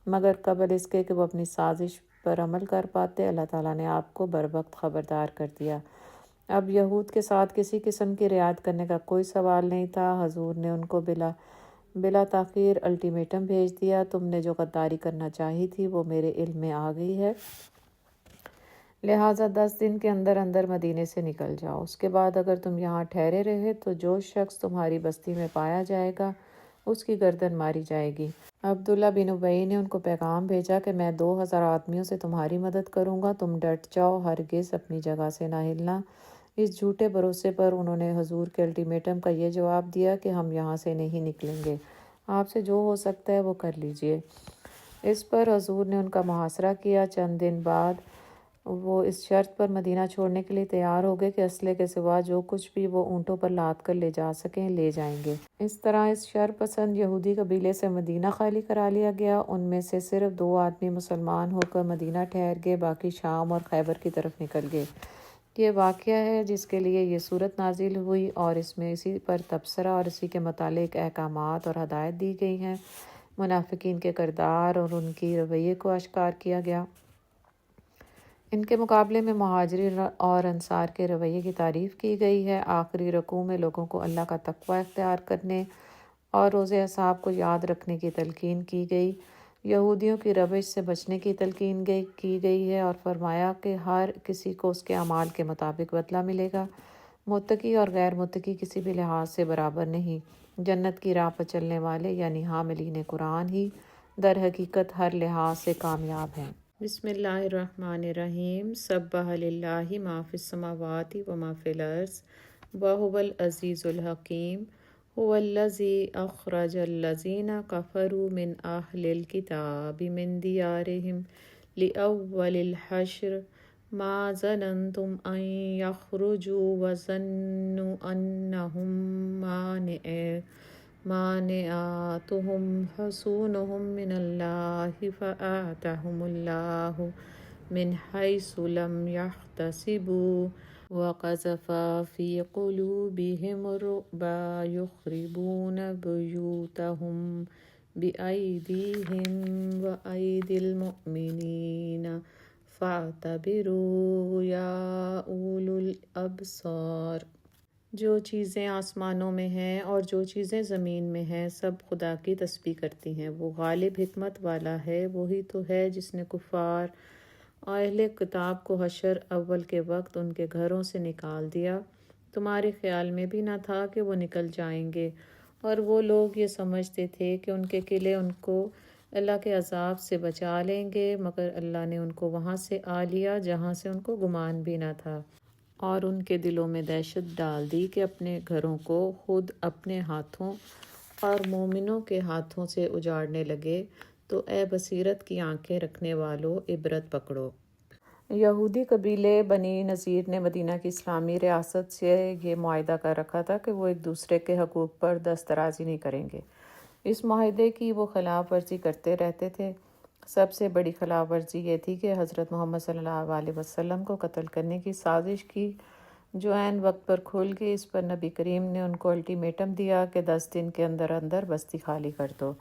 مگر قبل اس کے کہ وہ اپنی سازش پر عمل کر پاتے اللہ تعالیٰ نے آپ کو بروقت خبردار کر دیا۔ اب یہود کے ساتھ کسی قسم کی رعایت کرنے کا کوئی سوال نہیں تھا۔ حضور نے ان کو بلا تاخیر الٹیمیٹم بھیج دیا، تم نے جو غداری کرنا چاہی تھی وہ میرے علم میں آ گئی ہے، لہٰذا 10 دن کے اندر اندر مدینے سے نکل جاؤ، اس کے بعد اگر تم یہاں ٹھہرے رہے تو جو شخص تمہاری بستی میں پایا جائے گا اس کی گردن ماری جائے گی۔ عبداللہ بن ابی نے ان کو پیغام بھیجا کہ میں 2000 آدمیوں سے تمہاری مدد کروں گا، تم ڈٹ جاؤ، ہرگز اپنی جگہ سے نہ ہلنا۔ اس جھوٹے بھروسے پر انہوں نے حضور کے الٹیمیٹم کا یہ جواب دیا کہ ہم یہاں سے نہیں نکلیں گے، آپ سے جو ہو سکتا ہے وہ کر لیجئے۔ اس پر حضور نے ان کا محاصرہ کیا۔ چند دن بعد وہ اس شرط پر مدینہ چھوڑنے کے لیے تیار ہو گئے کہ اسلحے کے سوا جو کچھ بھی وہ اونٹوں پر لاد کر لے جا سکیں لے جائیں گے۔ اس طرح اس شر پسند یہودی قبیلے سے مدینہ خالی کرا لیا گیا۔ ان میں سے صرف 2 آدمی مسلمان ہو کر مدینہ ٹھہر گئے، باقی شام اور خیبر کی طرف نکل گئے۔ یہ واقعہ ہے جس کے لیے یہ صورت نازل ہوئی اور اس میں اسی پر تبصرہ اور اسی کے متعلق احکامات اور ہدایت دی گئی ہیں۔ منافقین کے کردار اور ان کی رویے کو اشکار کیا گیا۔ ان کے مقابلے میں مہاجرین اور انصار کے رویے کی تعریف کی گئی ہے۔ آخری رکوع میں لوگوں کو اللہ کا تقوی اختیار کرنے اور روزہ اصحاب کو یاد رکھنے کی تلقین کی گئی، یہودیوں کی روش سے بچنے کی تلقین کی گئی ہے اور فرمایا کہ ہر کسی کو اس کے اعمال کے مطابق بدلہ ملے گا، متقی اور غیر متقی کسی بھی لحاظ سے برابر نہیں۔ جنت کی راہ پر چلنے والے یعنی حاملین قرآن ہی در حقیقت ہر لحاظ سے کامیاب ہیں۔ بسم اللہ الرحمن الرحیم۔ سبح للہ ما فی السماوات و ما فی الارض وہو العزیز الحکیم۔ هو الذی اخرج الذین کفروا من اہل الکتاب من دیارہم لأول الحشر ما ظننتم ان یخرجوا وظنوا انہم مانعتہم حصونہم من اللہ فآتاہم اللہ من حیث لم یحتسبوا وقذف فی قلوبہم الرعب یخربون بیوتہم بأیدیہم وأیدی المؤمنین فاعتبروا یا اولو الابصار۔ جو چیزیں آسمانوں میں ہیں اور جو چیزیں زمین میں ہیں سب خدا کی تسبیح کرتی ہیں، وہ غالب حکمت والا ہے۔ وہی تو ہے جس نے کفار اہل کتاب کو حشر اول کے وقت ان کے گھروں سے نکال دیا، تمہارے خیال میں بھی نہ تھا کہ وہ نکل جائیں گے، اور وہ لوگ یہ سمجھتے تھے کہ ان کے قلعے ان کو اللہ کے عذاب سے بچا لیں گے، مگر اللہ نے ان کو وہاں سے آ لیا جہاں سے ان کو گمان بھی نہ تھا، اور ان کے دلوں میں دہشت ڈال دی کہ اپنے گھروں کو خود اپنے ہاتھوں اور مومنوں کے ہاتھوں سے اجاڑنے لگے۔ تو اے بصیرت کی آنکھیں رکھنے والو، عبرت پکڑو۔ یہودی قبیلے بنی نذیر نے مدینہ کی اسلامی ریاست سے یہ معاہدہ کر رکھا تھا کہ وہ ایک دوسرے کے حقوق پر دست درازی نہیں کریں گے۔ اس معاہدے کی وہ خلاف ورزی کرتے رہتے تھے۔ سب سے بڑی خلاف ورزی یہ تھی کہ حضرت محمد صلی اللہ علیہ وسلم کو قتل کرنے کی سازش کی، جو عین وقت پر کھل گئی۔ اس پر نبی کریم نے ان کو الٹیمیٹم دیا کہ 10 دن کے اندر اندر بستی خالی کر دو،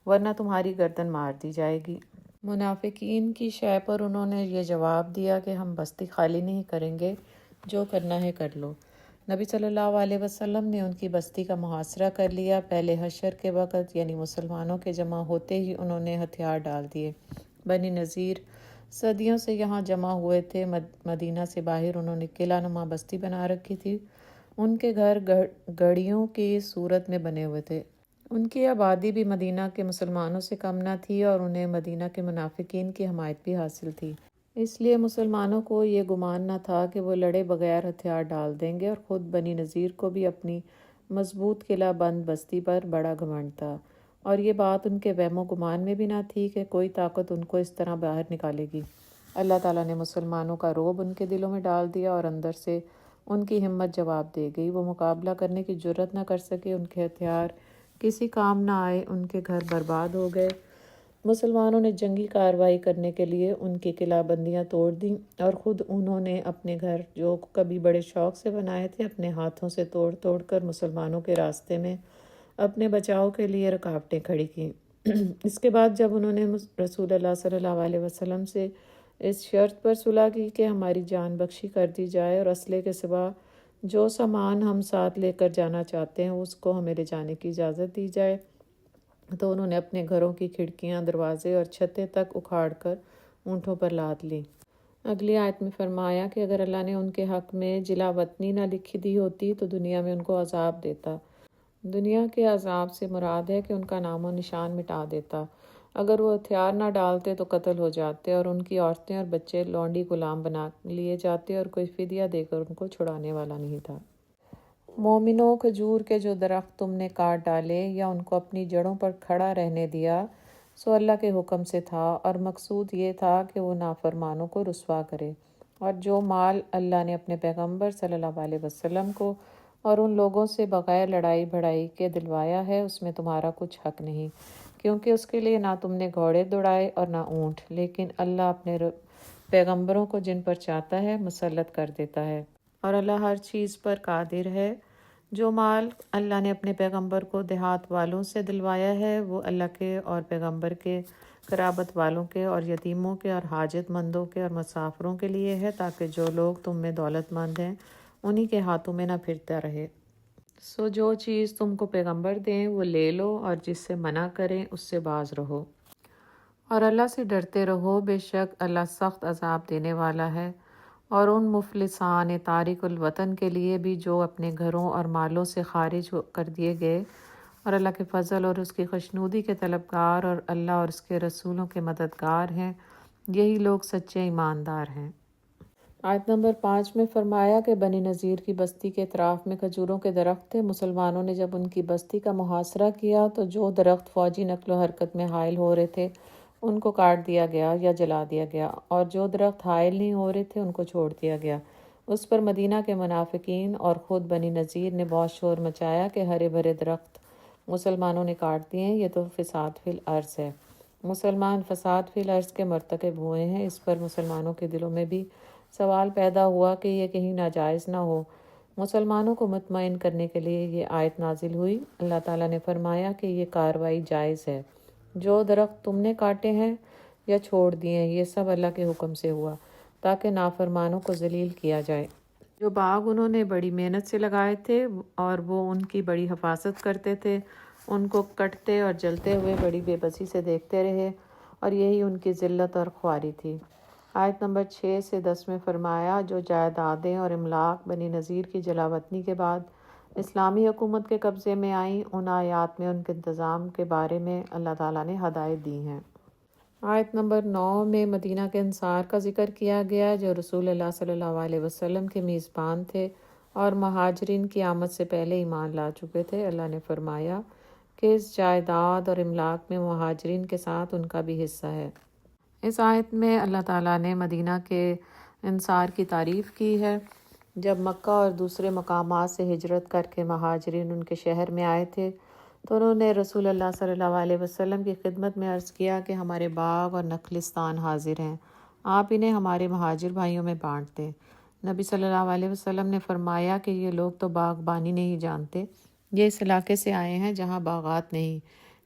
ورنہ تمہاری گردن مار دی جائے گی۔ منافقین کی شے پر انہوں نے یہ جواب دیا کہ ہم بستی خالی نہیں کریں گے، جو کرنا ہے کر لو۔ نبی صلی اللہ علیہ وسلم نے ان کی بستی کا محاصرہ کر لیا۔ پہلے حشر کے وقت یعنی مسلمانوں کے جمع ہوتے ہی انہوں نے ہتھیار ڈال دیے۔ بنی نذیر صدیوں سے یہاں جمع ہوئے تھے۔ مدینہ سے باہر انہوں نے قلعہ نما بستی بنا رکھی تھی۔ ان کے گھر گڑیوں کی صورت میں بنے ہوئے تھے۔ ان کی آبادی بھی مدینہ کے مسلمانوں سے کم نہ تھی، اور انہیں مدینہ کے منافقین کی حمایت بھی حاصل تھی۔ اس لیے مسلمانوں کو یہ گمان نہ تھا کہ وہ لڑے بغیر ہتھیار ڈال دیں گے، اور خود بنی نذیر کو بھی اپنی مضبوط قلعہ بند بستی پر بڑا گھمنڈ تھا، اور یہ بات ان کے وہم و گمان میں بھی نہ تھی کہ کوئی طاقت ان کو اس طرح باہر نکالے گی۔ اللہ تعالیٰ نے مسلمانوں کا رعب ان کے دلوں میں ڈال دیا، اور اندر سے ان کی ہمت جواب دے گئی۔ وہ مقابلہ کرنے کی جرت نہ کر سکے، ان کے ہتھیار کسی کام نہ آئے، ان کے گھر برباد ہو گئے۔ مسلمانوں نے جنگی کارروائی کرنے کے لیے ان کی قلعہ بندیاں توڑ دیں، اور خود انہوں نے اپنے گھر جو کبھی بڑے شوق سے بنائے تھے اپنے ہاتھوں سے توڑ توڑ کر مسلمانوں کے راستے میں اپنے بچاؤ کے لیے رکاوٹیں کھڑی کیں۔ اس کے بعد جب انہوں نے رسول اللہ صلی اللہ علیہ وسلم سے اس شرط پر صلح کی کہ ہماری جان بخشی کر دی جائے، اور اسلحے کے سوا جو سامان ہم ساتھ لے کر جانا چاہتے ہیں اس کو ہمیں لے جانے کی اجازت دی جائے، تو انہوں نے اپنے گھروں کی کھڑکیاں، دروازے اور چھتیں تک اکھاڑ کر اونٹوں پر لاد لیں۔ اگلی آیت میں فرمایا کہ اگر اللہ نے ان کے حق میں جلا وطنی نہ لکھی دی ہوتی تو دنیا میں ان کو عذاب دیتا۔ دنیا کے عذاب سے مراد ہے کہ ان کا نام و نشان مٹا دیتا۔ اگر وہ ہتھیار نہ ڈالتے تو قتل ہو جاتے، اور ان کی عورتیں اور بچے لونڈی غلام بنا لیے جاتے، اور کوئی فدیہ دے کر ان کو چھڑانے والا نہیں تھا۔ مومنوں، کھجور کے جو درخت تم نے کاٹ ڈالے یا ان کو اپنی جڑوں پر کھڑا رہنے دیا، سو اللہ کے حکم سے تھا، اور مقصود یہ تھا کہ وہ نافرمانوں کو رسوا کرے۔ اور جو مال اللہ نے اپنے پیغمبر صلی اللہ علیہ وسلم کو اور ان لوگوں سے بغیر لڑائی بھڑائی کے دلوایا ہے، اس میں تمہارا کچھ حق نہیں، کیونکہ اس کے لیے نہ تم نے گھوڑے دوڑائے اور نہ اونٹ، لیکن اللہ اپنے پیغمبروں کو جن پر چاہتا ہے مسلط کر دیتا ہے، اور اللہ ہر چیز پر قادر ہے۔ جو مال اللہ نے اپنے پیغمبر کو دیہات والوں سے دلوایا ہے، وہ اللہ کے اور پیغمبر کے، قرابت والوں کے اور یتیموں کے اور حاجت مندوں کے اور مسافروں کے لیے ہے، تاکہ جو لوگ تم میں دولت مند ہیں انہی کے ہاتھوں میں نہ پھرتا رہے۔ سو جو چیز تم کو پیغمبر دیں وہ لے لو، اور جس سے منع کریں اس سے باز رہو، اور اللہ سے ڈرتے رہو، بے شک اللہ سخت عذاب دینے والا ہے۔ اور ان مفلسان تارک الوطن کے لیے بھی جو اپنے گھروں اور مالوں سے خارج کر دیے گئے، اور اللہ کے فضل اور اس کی خوشنودی کے طلبگار اور اللہ اور اس کے رسولوں کے مددگار ہیں، یہی لوگ سچے ایماندار ہیں۔ آیت نمبر 5 میں فرمایا کہ بنی نذیر کی بستی کے اطراف میں کھجوروں کے درخت تھے۔ مسلمانوں نے جب ان کی بستی کا محاصرہ کیا تو جو درخت فوجی نقل و حرکت میں حائل ہو رہے تھے ان کو کاٹ دیا گیا یا جلا دیا گیا، اور جو درخت حائل نہیں ہو رہے تھے ان کو چھوڑ دیا گیا۔ اس پر مدینہ کے منافقین اور خود بنی نذیر نے بہت شور مچایا کہ ہرے بھرے درخت مسلمانوں نے کاٹ دیے ہیں، یہ تو فساد فی الارض ہے۔ مسلمان فساد فی الارض کے مرتکب ہوئے ہیں۔ اس پر مسلمانوں کے دلوں میں بھی سوال پیدا ہوا کہ یہ کہیں ناجائز نہ ہو۔ مسلمانوں کو مطمئن کرنے کے لیے یہ آیت نازل ہوئی۔ اللہ تعالیٰ نے فرمایا کہ یہ کارروائی جائز ہے۔ جو درخت تم نے کاٹے ہیں یا چھوڑ دیے ہیں، یہ سب اللہ کے حکم سے ہوا تاکہ نافرمانوں کو ذلیل کیا جائے۔ جو باغ انہوں نے بڑی محنت سے لگائے تھے اور وہ ان کی بڑی حفاظت کرتے تھے، ان کو کٹتے اور جلتے ہوئے بڑی بے بسی سے دیکھتے رہے، اور یہی ان کی ذلت اور خواری تھی۔ آیت نمبر 6 سے 10 میں فرمایا جو جائیدادیں اور املاک بنی نذیر کی جلا وطنی کے بعد اسلامی حکومت کے قبضے میں آئیں، ان آیات میں ان کے انتظام کے بارے میں اللہ تعالیٰ نے ہدایت دی ہیں۔ آیت نمبر 9 میں مدینہ کے انصار کا ذکر کیا گیا جو رسول اللہ صلی اللہ علیہ وسلم کے میزبان تھے اور مہاجرین کی آمد سے پہلے ایمان لا چکے تھے۔ اللہ نے فرمایا کہ اس جائیداد اور املاک میں مہاجرین کے ساتھ ان کا بھی حصہ ہے۔ اس آیت میں اللہ تعالیٰ نے مدینہ کے انصار کی تعریف کی ہے۔ جب مکہ اور دوسرے مقامات سے ہجرت کر کے مہاجرین ان کے شہر میں آئے تھے تو انہوں نے رسول اللہ صلی اللہ علیہ وسلم کی خدمت میں عرض کیا کہ ہمارے باغ اور نخلستان حاضر ہیں، آپ انہیں ہمارے مہاجر بھائیوں میں بانٹ دیں۔ نبی صلی اللہ علیہ وسلم نے فرمایا کہ یہ لوگ تو باغبانی نہیں جانتے، یہ اس علاقے سے آئے ہیں جہاں باغات نہیں،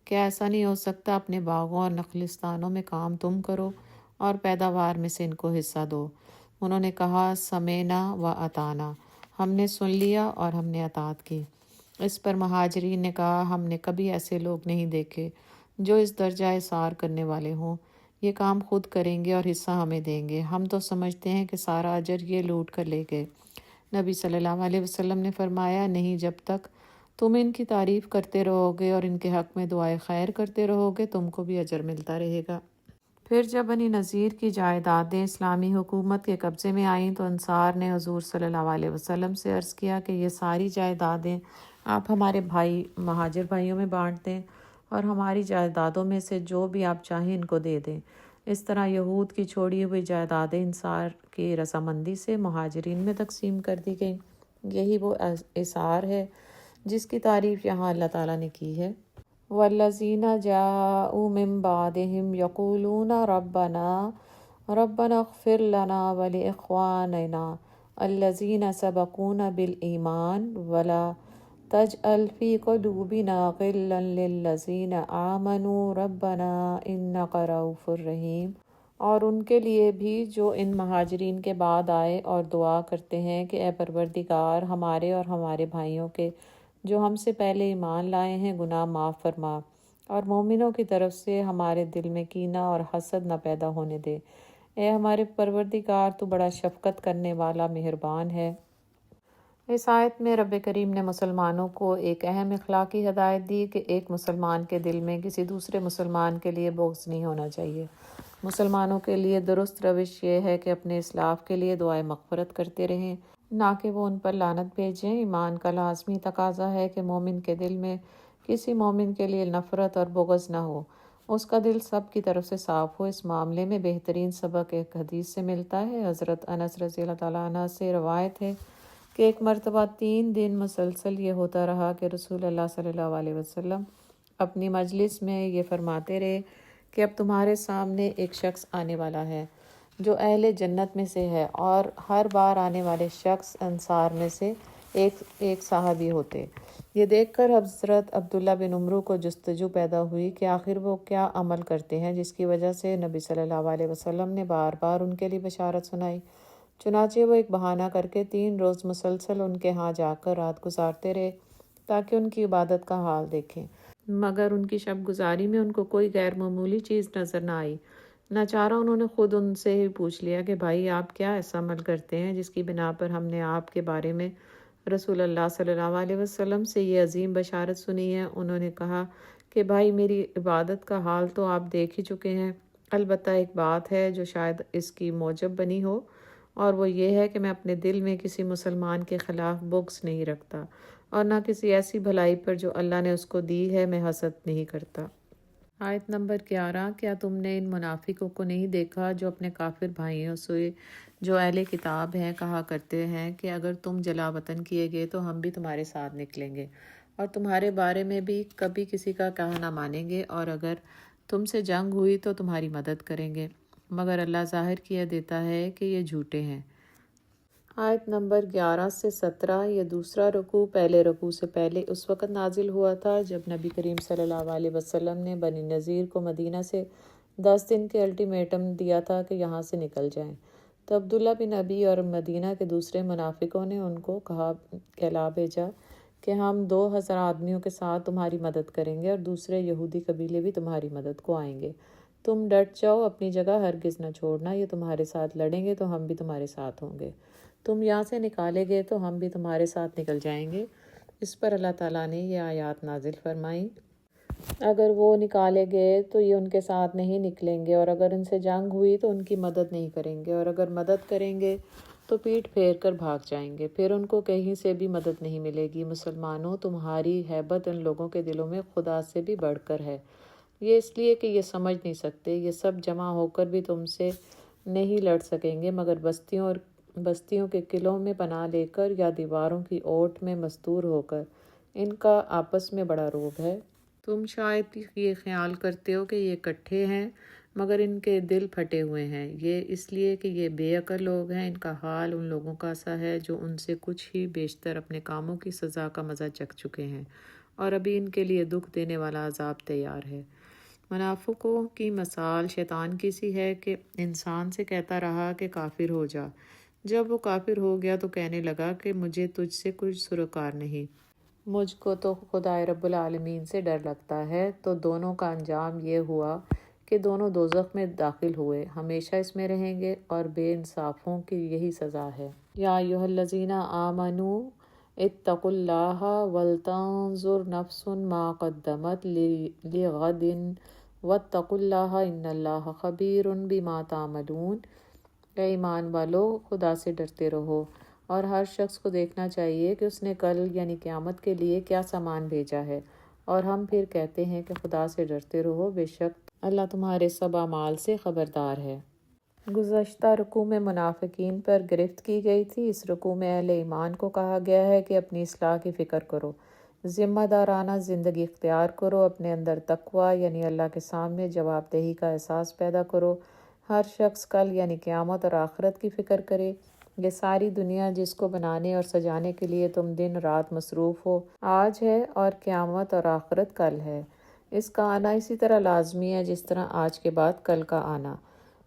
کیا ایسا نہیں ہو سکتا اپنے باغوں اور نخلستانوں میں کام تم کرو اور پیداوار میں سے ان کو حصہ دو؟ انہوں نے کہا سمینا و اطانا، ہم نے سن لیا اور ہم نے اطاعت کی۔ اس پر مہاجرین نے کہا ہم نے کبھی ایسے لوگ نہیں دیکھے جو اس درجہ اثار کرنے والے ہوں، یہ کام خود کریں گے اور حصہ ہمیں دیں گے، ہم تو سمجھتے ہیں کہ سارا اجر یہ لوٹ کر لے گئے۔ نبی صلی اللہ علیہ وسلم نے فرمایا نہیں، جب تک تم ان کی تعریف کرتے رہو گے اور ان کے حق میں دعائے خیر کرتے رہو گے تم کو بھی اجر ملتا رہے گا۔ پھر جب بنی نذیر کی جائیدادیں اسلامی حکومت کے قبضے میں آئیں تو انصار نے حضور صلی اللہ علیہ وسلم سے عرض کیا کہ یہ ساری جائیدادیں آپ ہمارے بھائی مہاجر بھائیوں میں بانٹ دیں اور ہماری جائیدادوں میں سے جو بھی آپ چاہیں ان کو دے دیں۔ اس طرح یہود کی چھوڑی ہوئی جائیدادیں انصار کی رضامندی سے مہاجرین میں تقسیم کر دی گئیں۔ یہی وہ اثار ہے جس کی تعریف یہاں اللہ تعالیٰ نے کی ہے۔ والذین جاءوا من بعدهم یقولون ربنا اغفر لنا ولاخواننا الذین سبقونا بالایمان ولا تجعل فی قلوبنا غلا للذین آمنوا ربنا انک رؤوف رحیم۔ اور ان کے لیے بھی جو ان مہاجرین کے بعد آئے اور دعا کرتے ہیں کہ اے پروردگار ہمارے اور ہمارے بھائیوں کے جو ہم سے پہلے ایمان لائے ہیں گناہ معاف فرما، اور مومنوں کی طرف سے ہمارے دل میں کینہ اور حسد نہ پیدا ہونے دے۔ اے ہمارے پروردگار تو بڑا شفقت کرنے والا مہربان ہے۔ اس آیت میں رب کریم نے مسلمانوں کو ایک اہم اخلاقی ہدایت دی کہ ایک مسلمان کے دل میں کسی دوسرے مسلمان کے لیے بغض نہیں ہونا چاہیے۔ مسلمانوں کے لیے درست روش یہ ہے کہ اپنے اسلاف کے لیے دعائے مغفرت کرتے رہیں، نہ کہ وہ ان پر لعنت بھیجیں۔ ایمان کا لازمی تقاضا ہے کہ مومن کے دل میں کسی مومن کے لیے نفرت اور بغض نہ ہو، اس کا دل سب کی طرف سے صاف ہو۔ اس معاملے میں بہترین سبق ایک حدیث سے ملتا ہے۔ حضرت انس رضی اللہ تعالیٰ عنہ سے روایت ہے کہ ایک مرتبہ 3 دن مسلسل یہ ہوتا رہا کہ رسول اللہ صلی اللہ علیہ وسلم اپنی مجلس میں یہ فرماتے رہے کہ اب تمہارے سامنے ایک شخص آنے والا ہے جو اہل جنت میں سے ہے، اور ہر بار آنے والے شخص انصار میں سے ایک صحابی ہوتے۔ یہ دیکھ کر حضرت عبداللہ بن عمرو کو جستجو پیدا ہوئی کہ آخر وہ کیا عمل کرتے ہیں جس کی وجہ سے نبی صلی اللہ علیہ وسلم نے بار بار ان کے لیے بشارت سنائی۔ چنانچہ وہ ایک بہانہ کر کے 3 روز مسلسل ان کے ہاں جا کر رات گزارتے رہے تاکہ ان کی عبادت کا حال دیکھیں، مگر ان کی شب گزاری میں ان کو کوئی غیر معمولی چیز نظر نہ آئی۔ ناچارہ انہوں نے خود ان سے ہی پوچھ لیا کہ بھائی آپ کیا ایسا عمل کرتے ہیں جس کی بنا پر ہم نے آپ کے بارے میں رسول اللہ صلی اللہ علیہ وسلم سے یہ عظیم بشارت سنی ہے؟ انہوں نے کہا کہ بھائی میری عبادت کا حال تو آپ دیکھ ہی چکے ہیں، البتہ ایک بات ہے جو شاید اس کی موجب بنی ہو، اور وہ یہ ہے کہ میں اپنے دل میں کسی مسلمان کے خلاف بغض نہیں رکھتا، اور نہ کسی ایسی بھلائی پر جو اللہ نے اس کو دی ہے میں حسد نہیں کرتا۔ آیت نمبر 11 کیا تم نے ان منافقوں کو نہیں دیکھا جو اپنے کافر بھائیوں سے جو اہل کتاب ہیں کہا کرتے ہیں کہ اگر تم جلا وطن کیے گئے تو ہم بھی تمہارے ساتھ نکلیں گے اور تمہارے بارے میں بھی کبھی کسی کا کہا نہ مانیں گے، اور اگر تم سے جنگ ہوئی تو تمہاری مدد کریں گے، مگر اللہ ظاہر کیا دیتا ہے کہ یہ جھوٹے ہیں۔ آیت نمبر 11 سے 17 یہ دوسرا رکوع پہلے رکوع سے پہلے اس وقت نازل ہوا تھا جب نبی کریم صلی اللہ علیہ وسلم نے بنی نذیر کو مدینہ سے 10 دن کے الٹیمیٹم دیا تھا کہ یہاں سے نکل جائیں، تو عبداللہ بن ابی اور مدینہ کے دوسرے منافقوں نے ان کو کہلا بھیجا کہ ہم 2000 آدمیوں کے ساتھ تمہاری مدد کریں گے اور دوسرے یہودی قبیلے بھی تمہاری مدد کو آئیں گے، تم ڈٹ جاؤ، اپنی جگہ ہرگز نہ چھوڑنا، یہ تمہارے ساتھ لڑیں گے تو ہم بھی تمہارے ساتھ ہوں گے، تم یہاں سے نکالے گئے تو ہم بھی تمہارے ساتھ نکل جائیں گے، اس پر اللہ تعالیٰ نے یہ آیات نازل فرمائیں، اگر وہ نکالے گئے تو یہ ان کے ساتھ نہیں نکلیں گے، اور اگر ان سے جنگ ہوئی تو ان کی مدد نہیں کریں گے، اور اگر مدد کریں گے تو پیٹھ پھیر کر بھاگ جائیں گے، پھر ان کو کہیں سے بھی مدد نہیں ملے گی۔ مسلمانوں، تمہاری ہیبت ان لوگوں کے دلوں میں خدا سے بھی بڑھ کر ہے، یہ اس لیے کہ یہ سمجھ نہیں سکتے، یہ سب جمع ہو کر بھی تم سے نہیں لڑ سکیں گے مگر بستیوں کے قلعوں میں پناہ لے کر یا دیواروں کی اوٹ میں مستور ہو کر۔ ان کا آپس میں بڑا روب ہے۔ تم شاید یہ خیال کرتے ہو کہ یہ اکٹھے ہیں مگر ان کے دل پھٹے ہوئے ہیں، یہ اس لیے کہ یہ بے عقل لوگ ہیں۔ ان کا حال ان لوگوں کا سا ہے جو ان سے کچھ ہی بیشتر اپنے کاموں کی سزا کا مزہ چکھ چکے ہیں، اور ابھی ان کے لیے دکھ دینے والا عذاب تیار ہے۔ منافقوں کی مثال شیطان کی سی ہے کہ انسان سے کہتا رہا کہ کافر ہو جا، جب وہ کافر ہو گیا تو کہنے لگا کہ مجھے تجھ سے کچھ سروکار نہیں، مجھ کو تو خدائے رب العالمین سے ڈر لگتا ہے۔ تو دونوں کا انجام یہ ہوا کہ دونوں دوزخ میں داخل ہوئے، ہمیشہ اس میں رہیں گے، اور بے انصافوں کی یہی سزا ہے۔ یا ایھا الذین آمنوا اتقوا اللہ ولتنظر نفس ما قدمت لغد واتقوا اللہ ان اللہ خبیر بما تعملون۔ اے ایمان والو، خدا سے ڈرتے رہو، اور ہر شخص کو دیکھنا چاہیے کہ اس نے کل یعنی قیامت کے لیے کیا سامان بھیجا ہے، اور ہم پھر کہتے ہیں کہ خدا سے ڈرتے رہو، بے شک اللہ تمہارے سب اعمال سے خبردار ہے۔ گزشتہ رکوع میں منافقین پر گرفت کی گئی تھی، اس رکوع میں اہل ایمان کو کہا گیا ہے کہ اپنی اصلاح کی فکر کرو، ذمہ دارانہ زندگی اختیار کرو، اپنے اندر تقویٰ یعنی اللہ کے سامنے جواب دہی کا احساس پیدا کرو، ہر شخص کل یعنی قیامت اور آخرت کی فکر کرے۔ یہ ساری دنیا جس کو بنانے اور سجانے کے لیے تم دن رات مصروف ہو، آج ہے، اور قیامت اور آخرت کل ہے۔ اس کا آنا اسی طرح لازمی ہے جس طرح آج کے بعد کل کا آنا۔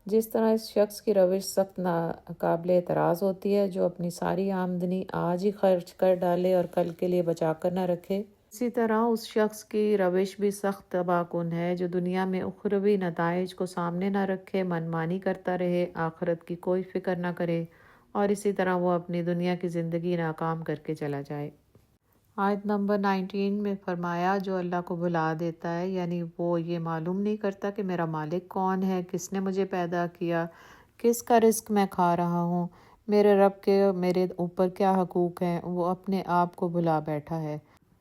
جس طرح اس شخص کی روش سخت ناقابل اعتراض ہوتی ہے جو اپنی ساری آمدنی آج ہی خرچ کر ڈالے اور کل کے لیے بچا کر نہ رکھے، اسی طرح اس شخص کی روش بھی سخت تباہ کن ہے جو دنیا میں اخروی نتائج کو سامنے نہ رکھے، من مانی کرتا رہے، آخرت کی کوئی فکر نہ کرے، اور اسی طرح وہ اپنی دنیا کی زندگی ناکام کر کے چلا جائے۔ آیت نمبر 19 میں فرمایا جو اللہ کو بھلا دیتا ہے، یعنی وہ یہ معلوم نہیں کرتا کہ میرا مالک کون ہے، کس نے مجھے پیدا کیا، کس کا رزق میں کھا رہا ہوں، میرے رب کے میرے اوپر کیا حقوق ہیں، وہ اپنے آپ کو بھلا بیٹھا ہے،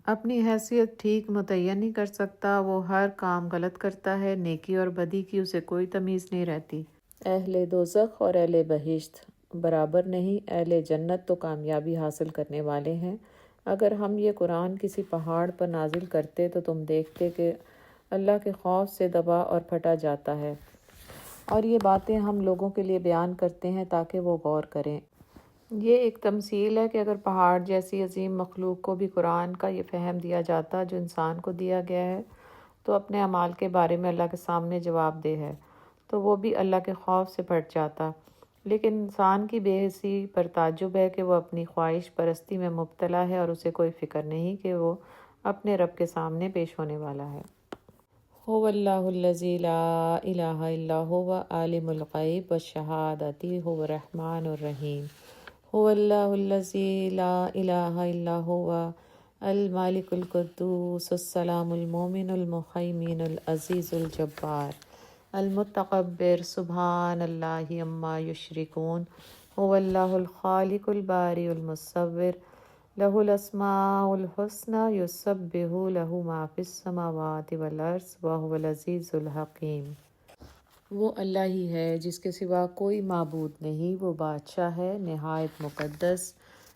اپنی حیثیت ٹھیک متعین نہیں کر سکتا، وہ ہر کام غلط کرتا ہے، نیکی اور بدی کی اسے کوئی تمیز نہیں رہتی۔ اہل دوزخ اور اہل بہشت برابر نہیں، اہل جنت تو کامیابی حاصل کرنے والے ہیں۔ اگر ہم یہ قرآن کسی پہاڑ پر نازل کرتے تو تم دیکھتے کہ اللہ کے خوف سے دبا اور پھٹا جاتا ہے، اور یہ باتیں ہم لوگوں کے لیے بیان کرتے ہیں تاکہ وہ غور کریں۔ یہ ایک تمثیل ہے کہ اگر پہاڑ جیسی عظیم مخلوق کو بھی قرآن کا یہ فہم دیا جاتا جو انسان کو دیا گیا ہے تو اپنے اعمال کے بارے میں اللہ کے سامنے جواب دہ ہے، تو وہ بھی اللہ کے خوف سے پھٹ جاتا۔ لیکن انسان کی بے حسی پر تعجب ہے کہ وہ اپنی خواہش پرستی میں مبتلا ہے اور اسے کوئی فکر نہیں کہ وہ اپنے رب کے سامنے پیش ہونے والا ہے۔ هو اللہ الذی لا الہ الا هو عالم الغیب والشہادۃ هو الرحمن الرحیم۔ هو اللہ الذی لا الہ الا هو المالک القدوس السلام المؤمن المہیمن العزیز الجبار المتکبر سبحان اللہ عما یشرکون۔ هو اللہ الخالق الباری المصور لہ الاسماء الحسنی یسبح لہ ما فی السماوات والارض وہو العزیز الحکیم۔ وہ اللہ ہی ہے جس کے سوا کوئی معبود نہیں، وہ بادشاہ ہے نہایت مقدس،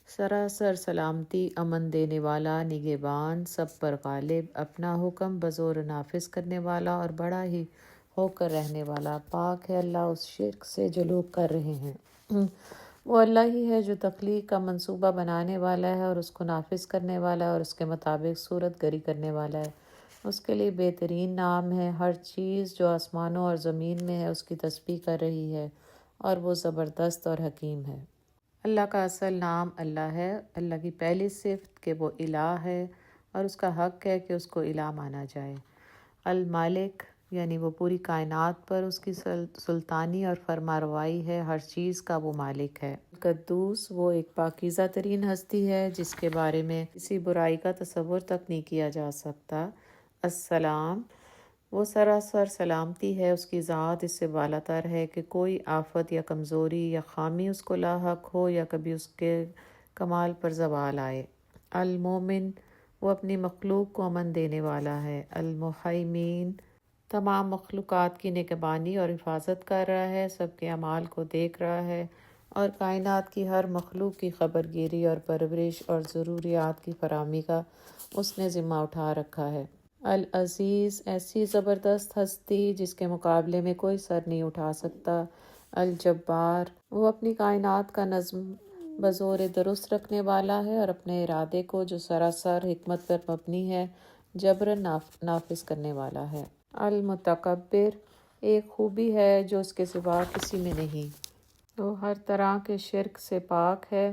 سراسر سلامتی، امن دینے والا، نگہبان، سب پر غالب، اپنا حکم بزور نافذ کرنے والا اور بڑا ہی ہو کر رہنے والا۔ پاک ہے اللہ اس شرک سے جو لوگ کر رہے ہیں۔ وہ اللہ ہی ہے جو تخلیق کا منصوبہ بنانے والا ہے اور اس کو نافذ کرنے والا ہے اور اس کے مطابق صورت گری کرنے والا ہے۔ اس کے لیے بہترین نام ہے، ہر چیز جو آسمانوں اور زمین میں ہے اس کی تسبیح کر رہی ہے، اور وہ زبردست اور حکیم ہے۔ اللہ کا اصل نام اللہ ہے، اللہ کی پہلی صفت کہ وہ الہ ہے اور اس کا حق ہے کہ اس کو الہ مانا جائے۔ المالک یعنی وہ پوری کائنات پر اس کی سلطانی اور فرماروائی ہے، ہر چیز کا وہ مالک ہے۔ قدوس وہ ایک پاکیزہ ترین ہستی ہے جس کے بارے میں کسی برائی کا تصور تک نہیں کیا جا سکتا۔ السلام وہ سراسر سلامتی ہے، اس کی ذات اس سے بالا تر ہے کہ کوئی آفت یا کمزوری یا خامی اس کو لاحق ہو یا کبھی اس کے کمال پر زوال آئے۔ المومن وہ اپنی مخلوق کو امن دینے والا ہے۔ المحیمین تمام مخلوقات کی نگہبانی اور حفاظت کر رہا ہے، سب کے اعمال کو دیکھ رہا ہے اور کائنات کی ہر مخلوق کی خبر گیری اور پرورش اور ضروریات کی فراہمی کا اس نے ذمہ اٹھا رکھا ہے۔ العزیز ایسی زبردست ہستی جس کے مقابلے میں کوئی سر نہیں اٹھا سکتا۔ الجبار وہ اپنی کائنات کا نظم بزور درست رکھنے والا ہے اور اپنے ارادے کو جو سراسر حکمت پر مبنی ہے جبراً نافذ کرنے والا ہے۔ المتکبر ایک خوبی ہے جو اس کے سوا کسی میں نہیں، وہ ہر طرح کے شرک سے پاک ہے،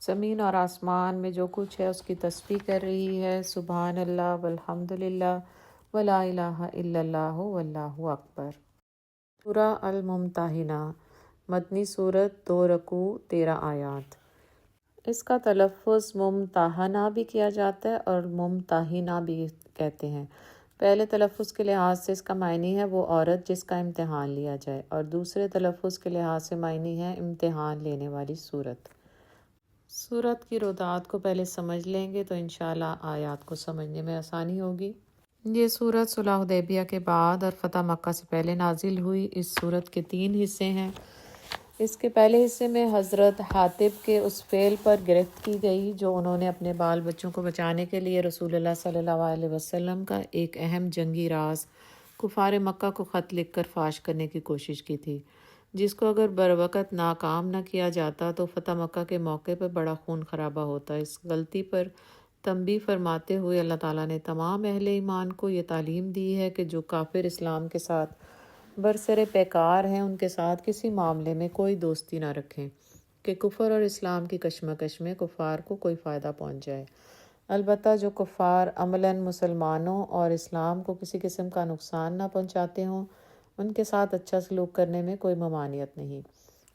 زمین اور آسمان میں جو کچھ ہے اس کی تسبیح کر رہی ہے، سبحان اللہ والحمد للہ ولا الہ الا اللہ واللہ اکبر۔ سورہ الممتحنہ مدنی سورت، 2 رکوع 13 آیات۔ اس کا تلفظ ممتحنہ بھی کیا جاتا ہے اور ممتحنہ بھی کہتے ہیں۔ پہلے تلفظ کے لحاظ سے اس کا معنی ہے وہ عورت جس کا امتحان لیا جائے، اور دوسرے تلفظ کے لحاظ سے معنی ہے امتحان لینے والی صورت۔ صورت کی روایات کو پہلے سمجھ لیں گے تو انشاءاللہ آیات کو سمجھنے میں آسانی ہوگی۔ یہ صورت صلح حدیبیہ کے بعد اور فتح مکہ سے پہلے نازل ہوئی۔ اس صورت کے 3 حصے ہیں۔ اس کے پہلے حصے میں حضرت حاطب کے اس فعل پر گرفت کی گئی جو انہوں نے اپنے بال بچوں کو بچانے کے لیے رسول اللہ صلی اللہ علیہ وسلم کا ایک اہم جنگی راز کفار مکہ کو خط لکھ کر فاش کرنے کی کوشش کی تھی، جس کو اگر بروقت ناکام نہ کیا جاتا تو فتح مکہ کے موقع پر بڑا خون خرابہ ہوتا۔ اس غلطی پر تنبیہ فرماتے ہوئے اللہ تعالیٰ نے تمام اہل ایمان کو یہ تعلیم دی ہے کہ جو کافر اسلام کے ساتھ برسر پیکار ہیں ان کے ساتھ کسی معاملے میں کوئی دوستی نہ رکھیں کہ کفر اور اسلام کی کشمکش میں کفار کو کوئی فائدہ پہنچ جائے۔ البتہ جو کفار عملاً مسلمانوں اور اسلام کو کسی قسم کا نقصان نہ پہنچاتے ہوں ان کے ساتھ اچھا سلوک کرنے میں کوئی ممانعت نہیں۔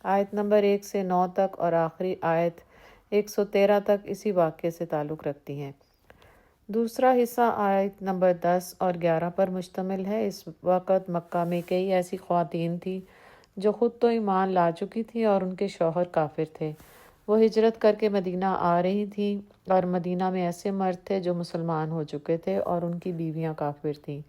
آیت نمبر 1 سے 9 تک اور آخری آیت 113 تک اسی واقعے سے تعلق رکھتی ہیں۔ دوسرا حصہ آیت نمبر 10 اور 11 پر مشتمل ہے۔ اس وقت مکہ میں کئی ایسی خواتین تھیں جو خود تو ایمان لا چکی تھیں اور ان کے شوہر کافر تھے۔ وہ ہجرت کر کے مدینہ آ رہی تھیں اور مدینہ میں ایسے مرد تھے جو مسلمان ہو چکے تھے اور ان کی بیویاں کافر تھیں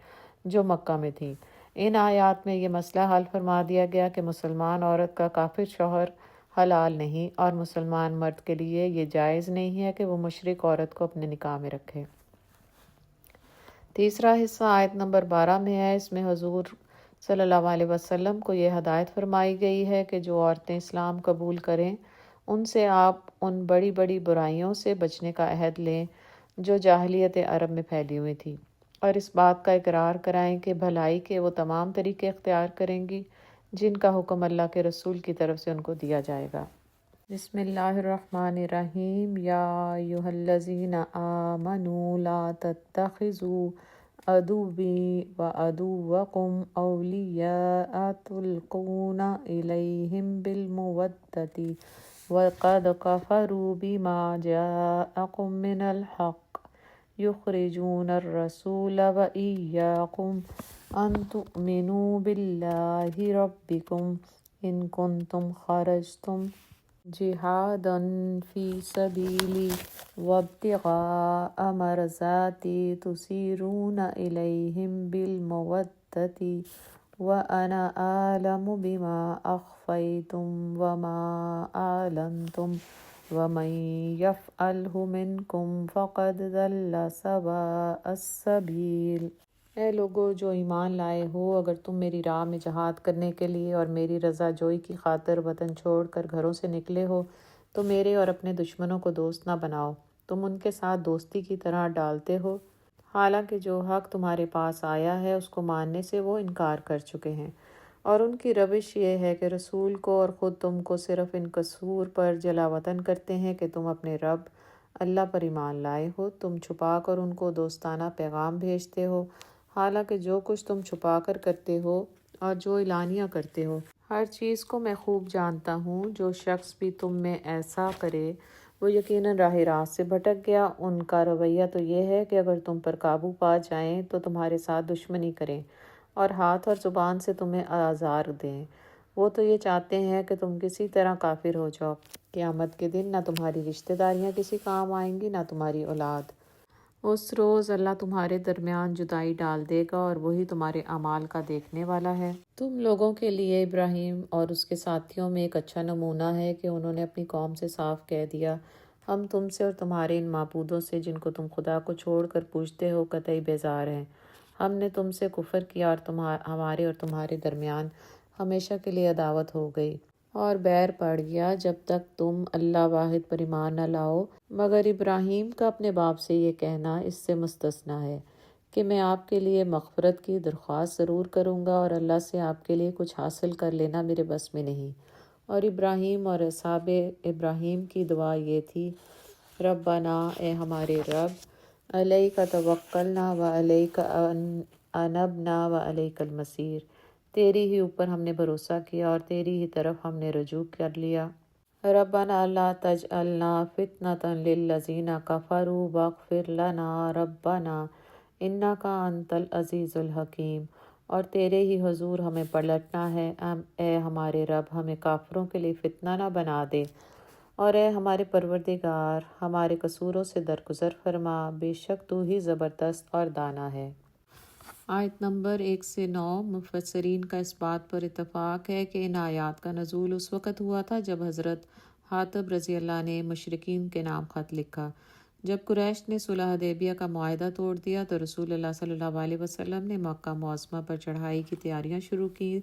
جو مکہ میں تھیں۔ ان آیات میں یہ مسئلہ حل فرما دیا گیا کہ مسلمان عورت کا کافر شوہر حلال نہیں اور مسلمان مرد کے لیے یہ جائز نہیں ہے کہ وہ مشرک عورت کو اپنے نکاح میں رکھے۔ تیسرا حصہ آیت نمبر 12 میں ہے۔ اس میں حضور صلی اللہ علیہ وسلم کو یہ ہدایت فرمائی گئی ہے کہ جو عورتیں اسلام قبول کریں ان سے آپ ان بڑی بڑی برائیوں سے بچنے کا عہد لیں جو جاہلیت عرب میں پھیلی ہوئی تھی، اور اس بات کا اقرار کرائیں کہ بھلائی کے وہ تمام طریقے اختیار کریں گی جن کا حکم اللہ کے رسول کی طرف سے ان کو دیا جائے گا۔ بسم اللہ الرحمن الرحیم۔ یا ایھا الذین آمنوا لا تتخذوا عدوی وعدوکم اولیاء تلقون الیہم بالمودۃ وقد کفروا بما جاءکم من الحق یخرجون الرسول وإیاکم ان تؤمنوا باللہ ربکم ان کنتم خرجتم جہادا فی سبیلی وابتغاء مرضاتی تسیرون الیہم بالمودۃ وانا اعلم بما اخفیتم وما اعلنتم ومن یفعلہ منکم فقد ضل سواء السبیل۔ اے لوگو جو ایمان لائے ہو، اگر تم میری راہ میں جہاد کرنے کے لیے اور میری رضا جوئی کی خاطر وطن چھوڑ کر گھروں سے نکلے ہو تو میرے اور اپنے دشمنوں کو دوست نہ بناؤ۔ تم ان کے ساتھ دوستی کی طرح ڈالتے ہو، حالانکہ جو حق تمہارے پاس آیا ہے اس کو ماننے سے وہ انکار کر چکے ہیں، اور ان کی روش یہ ہے کہ رسول کو اور خود تم کو صرف ان قصور پر جلا وطن کرتے ہیں کہ تم اپنے رب اللہ پر ایمان لائے ہو۔ تم چھپا کر ان کو دوستانہ پیغام بھیجتے ہو، حالانکہ جو کچھ تم چھپا کر کرتے ہو اور جو اعلانیہ کرتے ہو، ہر چیز کو میں خوب جانتا ہوں۔ جو شخص بھی تم میں ایسا کرے وہ یقیناً راہ راست سے بھٹک گیا۔ ان کا رویہ تو یہ ہے کہ اگر تم پر قابو پا جائیں تو تمہارے ساتھ دشمنی کریں اور ہاتھ اور زبان سے تمہیں آزار دیں۔ وہ تو یہ چاہتے ہیں کہ تم کسی طرح کافر ہو جاؤ۔ قیامت کے دن نہ تمہاری رشتہ داریاں کسی کام آئیں گی، نہ تمہاری اولاد۔ اس روز اللہ تمہارے درمیان جدائی ڈال دے گا اور وہی تمہارے اعمال کا دیکھنے والا ہے۔ تم لوگوں کے لیے ابراہیم اور اس کے ساتھیوں میں ایک اچھا نمونہ ہے کہ انہوں نے اپنی قوم سے صاف کہہ دیا، ہم تم سے اور تمہارے ان معبودوں سے جن کو تم خدا کو چھوڑ کر پوجتے ہو قطعی بیزار ہیں۔ ہم نے تم سے کفر کیا اور ہمارے اور تمہارے درمیان ہمیشہ کے لیے عداوت ہو گئی اور بیر پڑ گیا جب تک تم اللہ واحد پر ایمان نہ لاؤ۔ مگر ابراہیم کا اپنے باپ سے یہ کہنا اس سے مستثنیٰ ہے کہ میں آپ کے لیے مغفرت کی درخواست ضرور کروں گا اور اللہ سے آپ کے لیے کچھ حاصل کر لینا میرے بس میں نہیں۔ اور ابراہیم اور اصحاب ابراہیم کی دعا یہ تھی، ربنا، اے ہمارے رب، علیک توکلنا و علیک انبنا و علیک المصیر، تیری ہی اوپر ہم نے بھروسہ کیا اور تیری ہی طرف ہم نے رجوع کر لیا۔ ربنا لا تجعلنا فتنة للذین کفروا واغفر لنا ربنا انک انت العزیز الحکیم، اور تیرے ہی حضور ہمیں پلٹنا ہے۔ اے ہمارے رب، ہمیں کافروں کے لیے فتنہ نہ بنا دے، اور اے ہمارے پروردگار، ہمارے قصوروں سے درگزر فرما، بے شک تو ہی زبردست اور دانا ہے۔ آیت نمبر 1 سے 9۔ مفسرین کا اس بات پر اتفاق ہے کہ ان آیات کا نزول اس وقت ہوا تھا جب حضرت حاطب رضی اللہ نے مشرکین کے نام خط لکھا۔ جب قریش نے صلح حدیبیہ کا معاہدہ توڑ دیا تو رسول اللہ صلی اللہ علیہ وسلم نے مکہ معظمہ پر چڑھائی کی تیاریاں شروع کیں،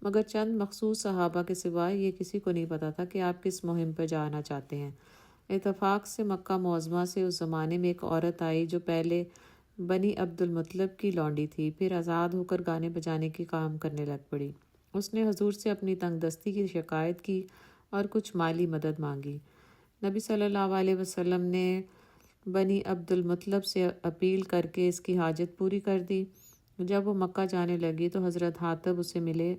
مگر چند مخصوص صحابہ کے سوائے یہ کسی کو نہیں پتہ تھا کہ آپ کس مہم پر جانا چاہتے ہیں۔ اتفاق سے مکہ معظمہ سے اس زمانے میں ایک عورت آئی جو پہلے بنی عبد المطلب کی لونڈی تھی، پھر آزاد ہو کر گانے بجانے کی کام کرنے لگ پڑی۔ اس نے حضور سے اپنی تنگ دستی کی شکایت کی اور کچھ مالی مدد مانگی۔ نبی صلی اللہ علیہ وسلم نے بنی عبد المطلب سے اپیل کر کے اس کی حاجت پوری کر دی۔ جب وہ مکہ جانے لگی تو حضرت حاطب اسے ملے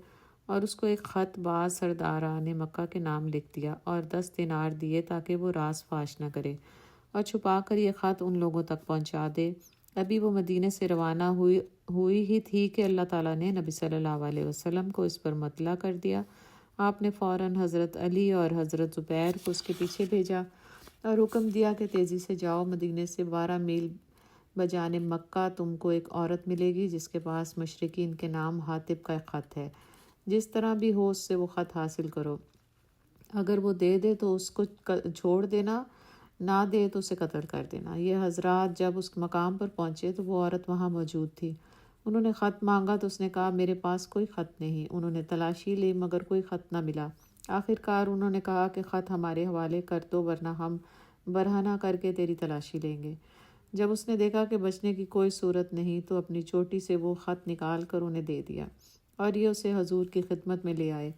اور اس کو ایک خط بعض سرداران مکہ کے نام لکھ دیا اور 10 دینار دیے تاکہ وہ راز فاش نہ کرے اور چھپا کر یہ خط ان لوگوں تک پہنچا دے۔ ابھی وہ مدینے سے روانہ ہوئی ہی تھی کہ اللہ تعالیٰ نے نبی صلی اللہ علیہ وسلم کو اس پر مطلع کر دیا۔ آپ نے فوراً حضرت علی اور حضرت زبیر کو اس کے پیچھے بھیجا اور حکم دیا کہ تیزی سے جاؤ، مدینے سے 12 میل بجانب مکہ تم کو ایک عورت ملے گی جس کے پاس مشرکین کے نام حاطب کا ایک خط ہے۔ جس طرح بھی ہو اس سے وہ خط حاصل کرو، اگر وہ دے دے تو اس کو چھوڑ دینا، نہ دے تو اسے قتل کر دینا۔ یہ حضرات جب اس مقام پر پہنچے تو وہ عورت وہاں موجود تھی۔ انہوں نے خط مانگا تو اس نے کہا میرے پاس کوئی خط نہیں۔ انہوں نے تلاشی لی مگر کوئی خط نہ ملا۔ آخر کار انہوں نے کہا کہ خط ہمارے حوالے کر دو ورنہ ہم برہنہ کر کے تیری تلاشی لیں گے۔ جب اس نے دیکھا کہ بچنے کی کوئی صورت نہیں تو اپنی چوٹی سے وہ خط نکال کر انہیں دے دیا اور یہ اسے حضور کی خدمت میں لے آئے۔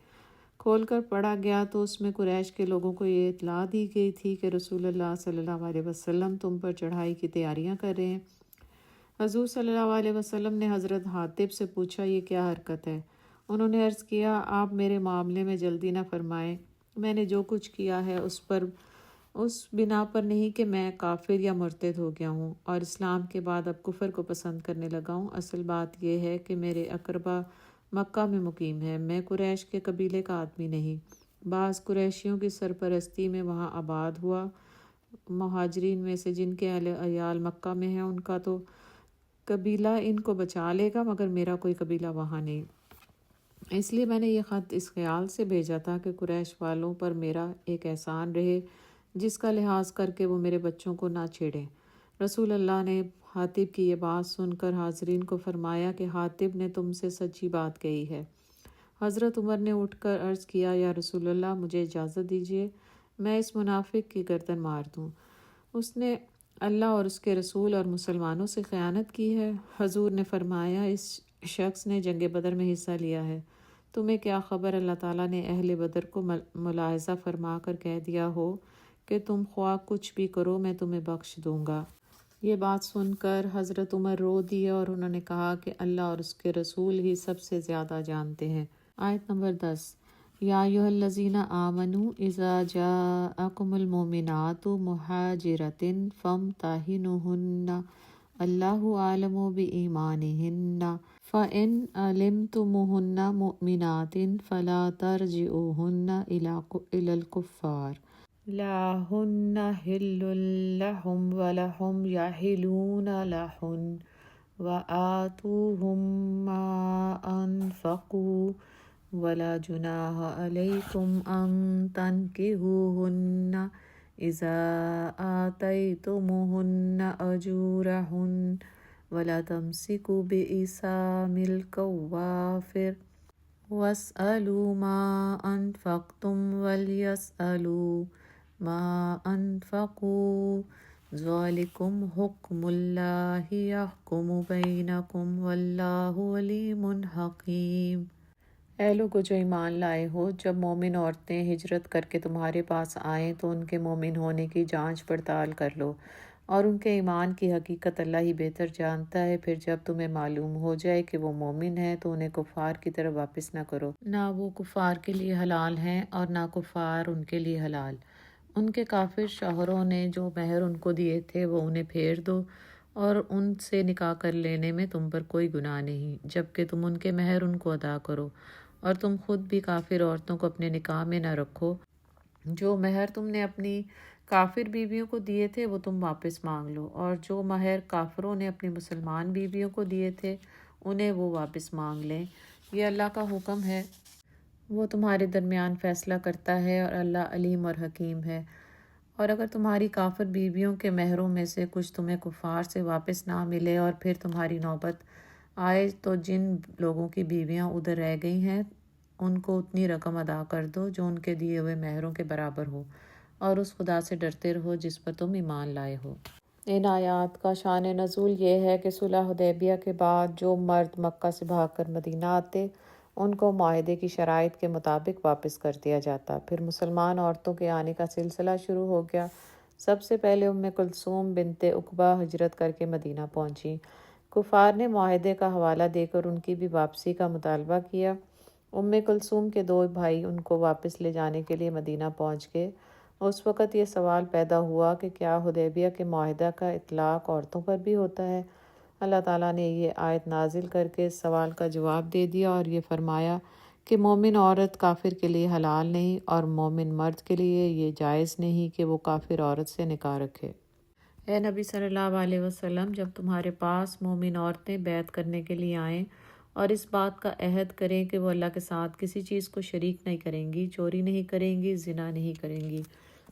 کھول کر پڑھا گیا تو اس میں قریش کے لوگوں کو یہ اطلاع دی گئی تھی کہ رسول اللہ صلی اللہ علیہ وسلم تم پر چڑھائی کی تیاریاں کر رہے ہیں۔ حضور صلی اللہ علیہ وسلم نے حضرت حاطب سے پوچھا یہ کیا حرکت ہے؟ انہوں نے عرض کیا آپ میرے معاملے میں جلدی نہ فرمائیں، میں نے جو کچھ کیا ہے اس بنا پر نہیں کہ میں کافر یا مرتد ہو گیا ہوں اور اسلام کے بعد اب کفر کو پسند کرنے لگا ہوں۔ اصل بات یہ ہے کہ میرے اقربا مکہ میں مقیم ہے، میں قریش کے قبیلے کا آدمی نہیں۔ بعض قریشیوں کی سرپرستی میں وہاں آباد ہوا، مہاجرین میں سے جن کے اہل عیال مکہ میں ہیں ان کا تو قبیلہ ان کو بچا لے گا مگر میرا کوئی قبیلہ وہاں نہیں۔ اس لیے میں نے یہ خط اس خیال سے بھیجا تھا کہ قریش والوں پر میرا ایک احسان رہے جس کا لحاظ کر کے وہ میرے بچوں کو نہ چھیڑیں۔ رسول اللہ نے حاطب کی یہ بات سن کر حاضرین کو فرمایا کہ حاطب نے تم سے سچی بات کہی ہے۔ حضرت عمر نے اٹھ کر عرض کیا یا رسول اللہ مجھے اجازت دیجیے میں اس منافق کی گردن مار دوں، اس نے اللہ اور اس کے رسول اور مسلمانوں سے خیانت کی ہے۔ حضور نے فرمایا اس شخص نے جنگ بدر میں حصہ لیا ہے، تمہیں کیا خبر اللہ تعالیٰ نے اہل بدر کو ملاحظہ فرما کر کہہ دیا ہو کہ تم خواہ کچھ بھی کرو میں تمہیں بخش دوں گا۔ یہ بات سن کر حضرت عمر رو دیے اور انہوں نے کہا کہ اللہ اور اس کے رسول ہی سب سے زیادہ جانتے ہیں۔ آیت نمبر 10۔ یا ایھا الذین آمنوا اذا جاءکم المؤمنات مہاجرات فامتحنوہن اللہ اعلم بایمانہن فإن علمتموہن مؤمنات فلا ترجعوہن الی الکفار لا ہن حل لہم ولہم یحلون لہن وآتوہم ما انفقوا ولا جناح علیکم ان تنکحوہن اذا آتیتموہن اجورہن ولا تمسکوا بعصام الکوافر واسألوا ما انفقتم وليسألوا ما انفقوا ذلکم حکم اللہ یحکم بینکم واللہ علیم حکیم۔ اے لوگو جو ایمان لائے ہو، جب مومن عورتیں ہجرت کر کے تمہارے پاس آئیں تو ان کے مومن ہونے کی جانچ پڑتال کر لو، اور ان کے ایمان کی حقیقت اللہ ہی بہتر جانتا ہے۔ پھر جب تمہیں معلوم ہو جائے کہ وہ مومن ہیں تو انہیں کفار کی طرف واپس نہ کرو، نہ وہ کفار کے لیے حلال ہیں اور نہ کفار ان کے لیے حلال۔ ان کے کافر شوہروں نے جو مہر ان کو دیے تھے وہ انہیں پھیر دو، اور ان سے نکاح کر لینے میں تم پر کوئی گناہ نہیں، جبکہ تم ان کے مہر ان کو ادا کرو، اور تم خود بھی کافر عورتوں کو اپنے نکاح میں نہ رکھو۔ جو مہر تم نے اپنی کافر بیویوں کو دیے تھے وہ تم واپس مانگ لو، اور جو مہر کافروں نے اپنی مسلمان بیویوں کو دیے تھے انہیں وہ واپس مانگ لیں۔ یہ اللہ کا حکم ہے، وہ تمہارے درمیان فیصلہ کرتا ہے، اور اللہ علیم اور حکیم ہے۔ اور اگر تمہاری کافر بیویوں کے مہروں میں سے کچھ تمہیں کفار سے واپس نہ ملے اور پھر تمہاری نوبت آئے تو جن لوگوں کی بیویاں ادھر رہ گئی ہیں ان کو اتنی رقم ادا کر دو جو ان کے دیے ہوئے مہروں کے برابر ہو، اور اس خدا سے ڈرتے رہو جس پر تم ایمان لائے ہو۔ ان آیات کا شان نزول یہ ہے کہ صلح حدیبیہ کے بعد جو مرد مکہ سے بھاگ کر مدینہ آتے ان کو معاہدے کی شرائط کے مطابق واپس کر دیا جاتا۔ پھر مسلمان عورتوں کے آنے کا سلسلہ شروع ہو گیا۔ سب سے پہلے کلثوم بنت عقبہ ہجرت کر کے مدینہ پہنچی۔ کفار نے معاہدے کا حوالہ دے کر ان کی بھی واپسی کا مطالبہ کیا۔ کلثوم کے دو بھائی ان کو واپس لے جانے کے لیے مدینہ پہنچ گئے۔ اس وقت یہ سوال پیدا ہوا کہ کیا حدیبیہ کے معاہدہ کا اطلاق عورتوں پر بھی ہوتا ہے؟ اللہ تعالیٰ نے یہ آیت نازل کر کے اس سوال کا جواب دے دیا اور یہ فرمایا کہ مومن عورت کافر کے لیے حلال نہیں، اور مومن مرد کے لیے یہ جائز نہیں کہ وہ کافر عورت سے نکاح رکھے۔ اے نبی صلی اللہ علیہ وسلم، جب تمہارے پاس مومن عورتیں بیعت کرنے کے لیے آئیں اور اس بات کا عہد کریں کہ وہ اللہ کے ساتھ کسی چیز کو شریک نہیں کریں گی، چوری نہیں کریں گی، زنا نہیں کریں گی،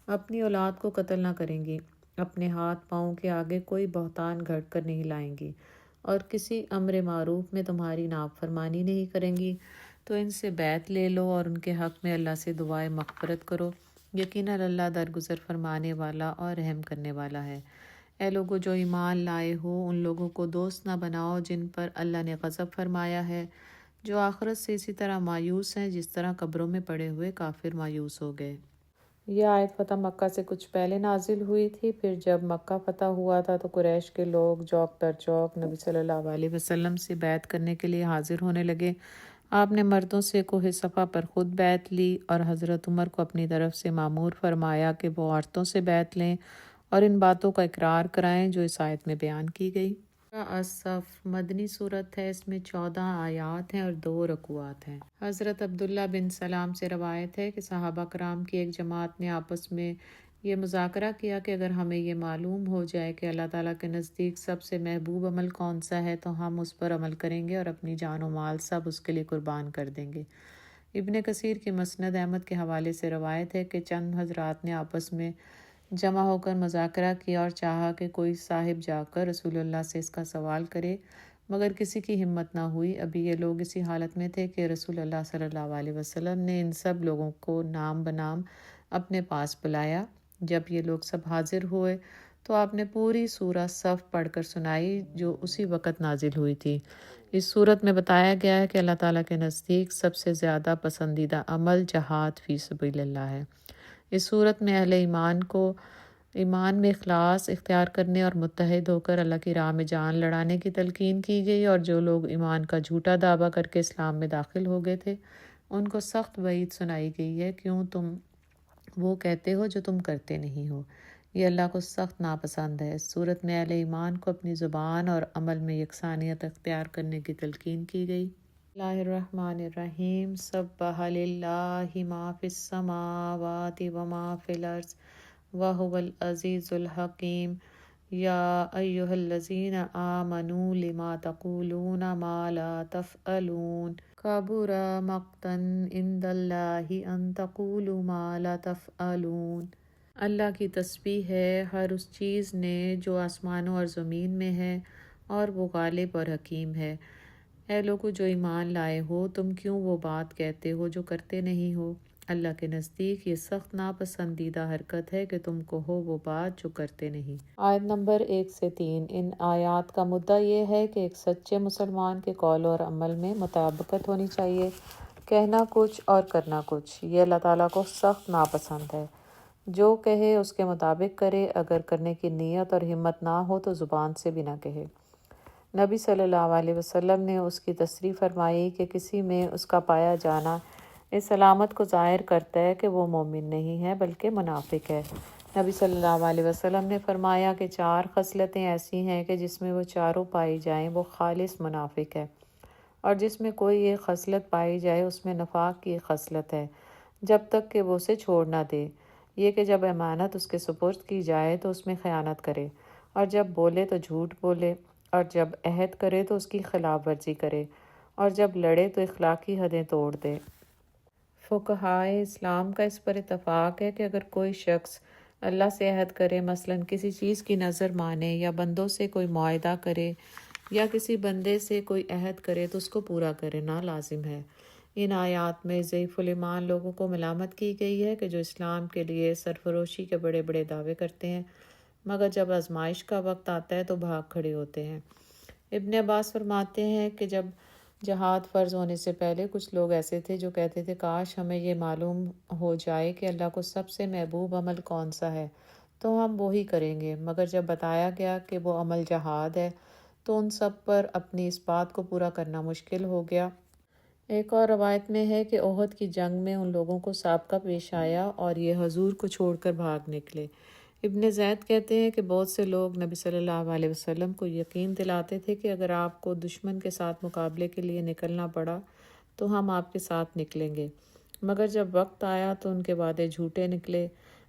اپنی اولاد کو قتل نہ کریں گی، اپنے ہاتھ پاؤں کے آگے کوئی بہتان گھڑ کر نہیں لائیں گی، اور کسی امر معروف میں تمہاری نافرمانی نہیں کریں گی، تو ان سے بیعت لے لو اور ان کے حق میں اللہ سے دعائے مغفرت کرو۔ یقیناً اللہ درگزر فرمانے والا اور رحم کرنے والا ہے۔ اے لوگو جو ایمان لائے ہو، ان لوگوں کو دوست نہ بناؤ جن پر اللہ نے غضب فرمایا ہے، جو آخرت سے اسی طرح مایوس ہیں جس طرح قبروں میں پڑے ہوئے کافر مایوس ہو گئے۔ یہ آیت فتح مکہ سے کچھ پہلے نازل ہوئی تھی۔ پھر جب مکہ فتح ہوا تھا تو قریش کے لوگ چوک در چوک نبی صلی اللہ علیہ وسلم سے بیعت کرنے کے لیے حاضر ہونے لگے۔ آپ نے مردوں سے کوہ صفا پر خود بیعت لی اور حضرت عمر کو اپنی طرف سے مامور فرمایا کہ وہ عورتوں سے بیعت لیں اور ان باتوں کا اقرار کرائیں جو اس آیت میں بیان کی گئی۔ الصف مدنی صورت ہے، اس میں 14 آیات ہیں اور 2 رکوعات ہیں۔ حضرت عبداللہ بن سلام سے روایت ہے کہ صحابہ کرام کی ایک جماعت نے آپس میں یہ مذاکرہ کیا کہ اگر ہمیں یہ معلوم ہو جائے کہ اللہ تعالیٰ کے نزدیک سب سے محبوب عمل کون سا ہے تو ہم اس پر عمل کریں گے اور اپنی جان و مال سب اس کے لیے قربان کر دیں گے۔ ابن کثیر کی مسند احمد کے حوالے سے روایت ہے کہ چند حضرات نے آپس میں جمع ہو کر مذاکرہ کیا اور چاہا کہ کوئی صاحب جا کر رسول اللہ سے اس کا سوال کرے، مگر کسی کی ہمت نہ ہوئی۔ ابھی یہ لوگ اسی حالت میں تھے کہ رسول اللہ صلی اللہ علیہ وسلم نے ان سب لوگوں کو نام بنام اپنے پاس بلایا۔ جب یہ لوگ سب حاضر ہوئے تو آپ نے پوری سورہ صف پڑھ کر سنائی جو اسی وقت نازل ہوئی تھی۔ اس سورت میں بتایا گیا ہے کہ اللہ تعالیٰ کے نزدیک سب سے زیادہ پسندیدہ عمل جہاد فی سبیل اللہ ہے۔ اس سورت میں اہل ایمان کو ایمان میں اخلاص اختیار کرنے اور متحد ہو کر اللہ کی راہ میں جان لڑانے کی تلقین کی گئی، اور جو لوگ ایمان کا جھوٹا دعویٰ کر کے اسلام میں داخل ہو گئے تھے ان کو سخت وعید سنائی گئی ہے، کیوں تم وہ کہتے ہو جو تم کرتے نہیں ہو، یہ اللہ کو سخت ناپسند ہے۔ اس صورت میں اہل ایمان کو اپنی زبان اور عمل میں یکسانیت اختیار کرنے کی تلقین کی گئی۔ اللہ الرحمن الرحیم۔ سبح للہ ما فی السماوات وما فی الارض وَهُوَ الْعَزِيزُ الْحَكِيمُ۔ يَا أَيُّهَا الَّذِينَ آمَنُوا لِمَ تَقُولُونَ مَا لَا تَفْعَلُونَ كَبُرَ مَقْتًا عِندَ اللَّهِ أَن تَقُولُوا مَا لَا تَفْعَلُونَ۔ اللہ کی تسبیح ہے ہر اس چیز نے جو آسمانوں اور زمین میں ہے، اور وہ غالب اور حکیم ہے۔ اے لوگو جو ایمان لائے ہو، تم کیوں وہ بات کہتے ہو جو کرتے نہیں ہو؟ اللہ کے نزدیک یہ سخت ناپسندیدہ حرکت ہے کہ تم کہو وہ بات جو کرتے نہیں۔ آیت نمبر 1 سے 3۔ ان آیات کا مدعا یہ ہے کہ ایک سچے مسلمان کے قول اور عمل میں مطابقت ہونی چاہیے، کہنا کچھ اور کرنا کچھ۔ یہ اللہ تعالیٰ کو سخت ناپسند ہے۔ جو کہے اس کے مطابق کرے، اگر کرنے کی نیت اور ہمت نہ ہو تو زبان سے بھی نہ کہے۔ نبی صلی اللہ علیہ وسلم نے اس کی تصریح فرمائی کہ کسی میں اس کا پایا جانا اس علامت کو ظاہر کرتا ہے کہ وہ مومن نہیں ہے بلکہ منافق ہے۔ نبی صلی اللہ علیہ وسلم نے فرمایا کہ 4 خصلتیں ایسی ہیں کہ جس میں وہ چاروں پائی جائیں وہ خالص منافق ہے، اور جس میں کوئی ایک خصلت پائی جائے اس میں نفاق کی ایک خصلت ہے، جب تک کہ وہ اسے چھوڑ نہ دے۔ یہ کہ جب امانت اس کے سپرد کی جائے تو اس میں خیانت کرے، اور جب بولے تو جھوٹ بولے، اور جب عہد کرے تو اس کی خلاف ورزی کرے، اور جب لڑے تو اخلاقی حدیں توڑ دے۔ فقہائے اسلام کا اس پر اتفاق ہے کہ اگر کوئی شخص اللہ سے عہد کرے، مثلاً کسی چیز کی نظر مانے، یا بندوں سے کوئی معاہدہ کرے، یا کسی بندے سے کوئی عہد کرے تو اس کو پورا کرنا لازم ہے۔ ان آیات میں ضعیف الایمان لوگوں کو ملامت کی گئی ہے کہ جو اسلام کے لیے سرفروشی کے بڑے بڑے دعوے کرتے ہیں، مگر جب آزمائش کا وقت آتا ہے تو بھاگ کھڑے ہوتے ہیں۔ ابن عباس فرماتے ہیں کہ جب جہاد فرض ہونے سے پہلے کچھ لوگ ایسے تھے جو کہتے تھے کاش ہمیں یہ معلوم ہو جائے کہ اللہ کو سب سے محبوب عمل کون سا ہے تو ہم وہی کریں گے، مگر جب بتایا گیا کہ وہ عمل جہاد ہے تو ان سب پر اپنی اس بات کو پورا کرنا مشکل ہو گیا۔ ایک اور روایت میں ہے کہ احد کی جنگ میں ان لوگوں کو سابقہ پیش آیا اور یہ حضور کو چھوڑ کر بھاگ نکلے۔ ابن زید کہتے ہیں کہ بہت سے لوگ نبی صلی اللہ علیہ وسلم کو یقین دلاتے تھے کہ اگر آپ کو دشمن کے ساتھ مقابلے کے لیے نکلنا پڑا تو ہم آپ کے ساتھ نکلیں گے، مگر جب وقت آیا تو ان کے وعدے جھوٹے نکلے۔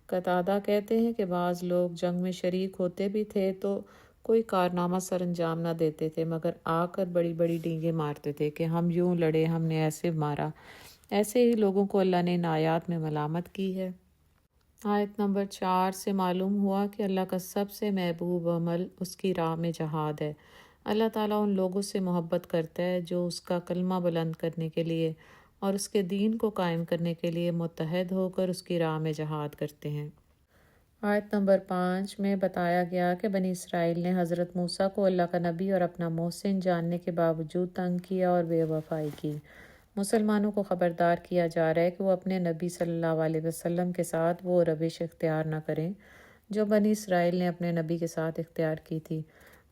قتادہ کہتے ہیں کہ بعض لوگ جنگ میں شریک ہوتے بھی تھے تو کوئی کارنامہ سر انجام نہ دیتے تھے، مگر آ کر بڑی بڑی ڈینگیں مارتے تھے کہ ہم یوں لڑے، ہم نے ایسے مارا۔ ایسے ہی لوگوں کو اللہ نے ان آیات میں ملامت کی ہے۔ آیت نمبر 4 سے معلوم ہوا کہ اللہ کا سب سے محبوب عمل اس کی راہ میں جہاد ہے۔ اللہ تعالیٰ ان لوگوں سے محبت کرتا ہے جو اس کا کلمہ بلند کرنے کے لیے اور اس کے دین کو قائم کرنے کے لیے متحد ہو کر اس کی راہ میں جہاد کرتے ہیں۔ آیت نمبر 5 میں بتایا گیا کہ بنی اسرائیل نے حضرت موسیٰ کو اللہ کا نبی اور اپنا محسن جاننے کے باوجود تنگ کیا اور بے وفائی کی۔ مسلمانوں کو خبردار کیا جا رہا ہے کہ وہ اپنے نبی صلی اللہ علیہ وسلم کے ساتھ وہ روش اختیار نہ کریں جو بنی اسرائیل نے اپنے نبی کے ساتھ اختیار کی تھی،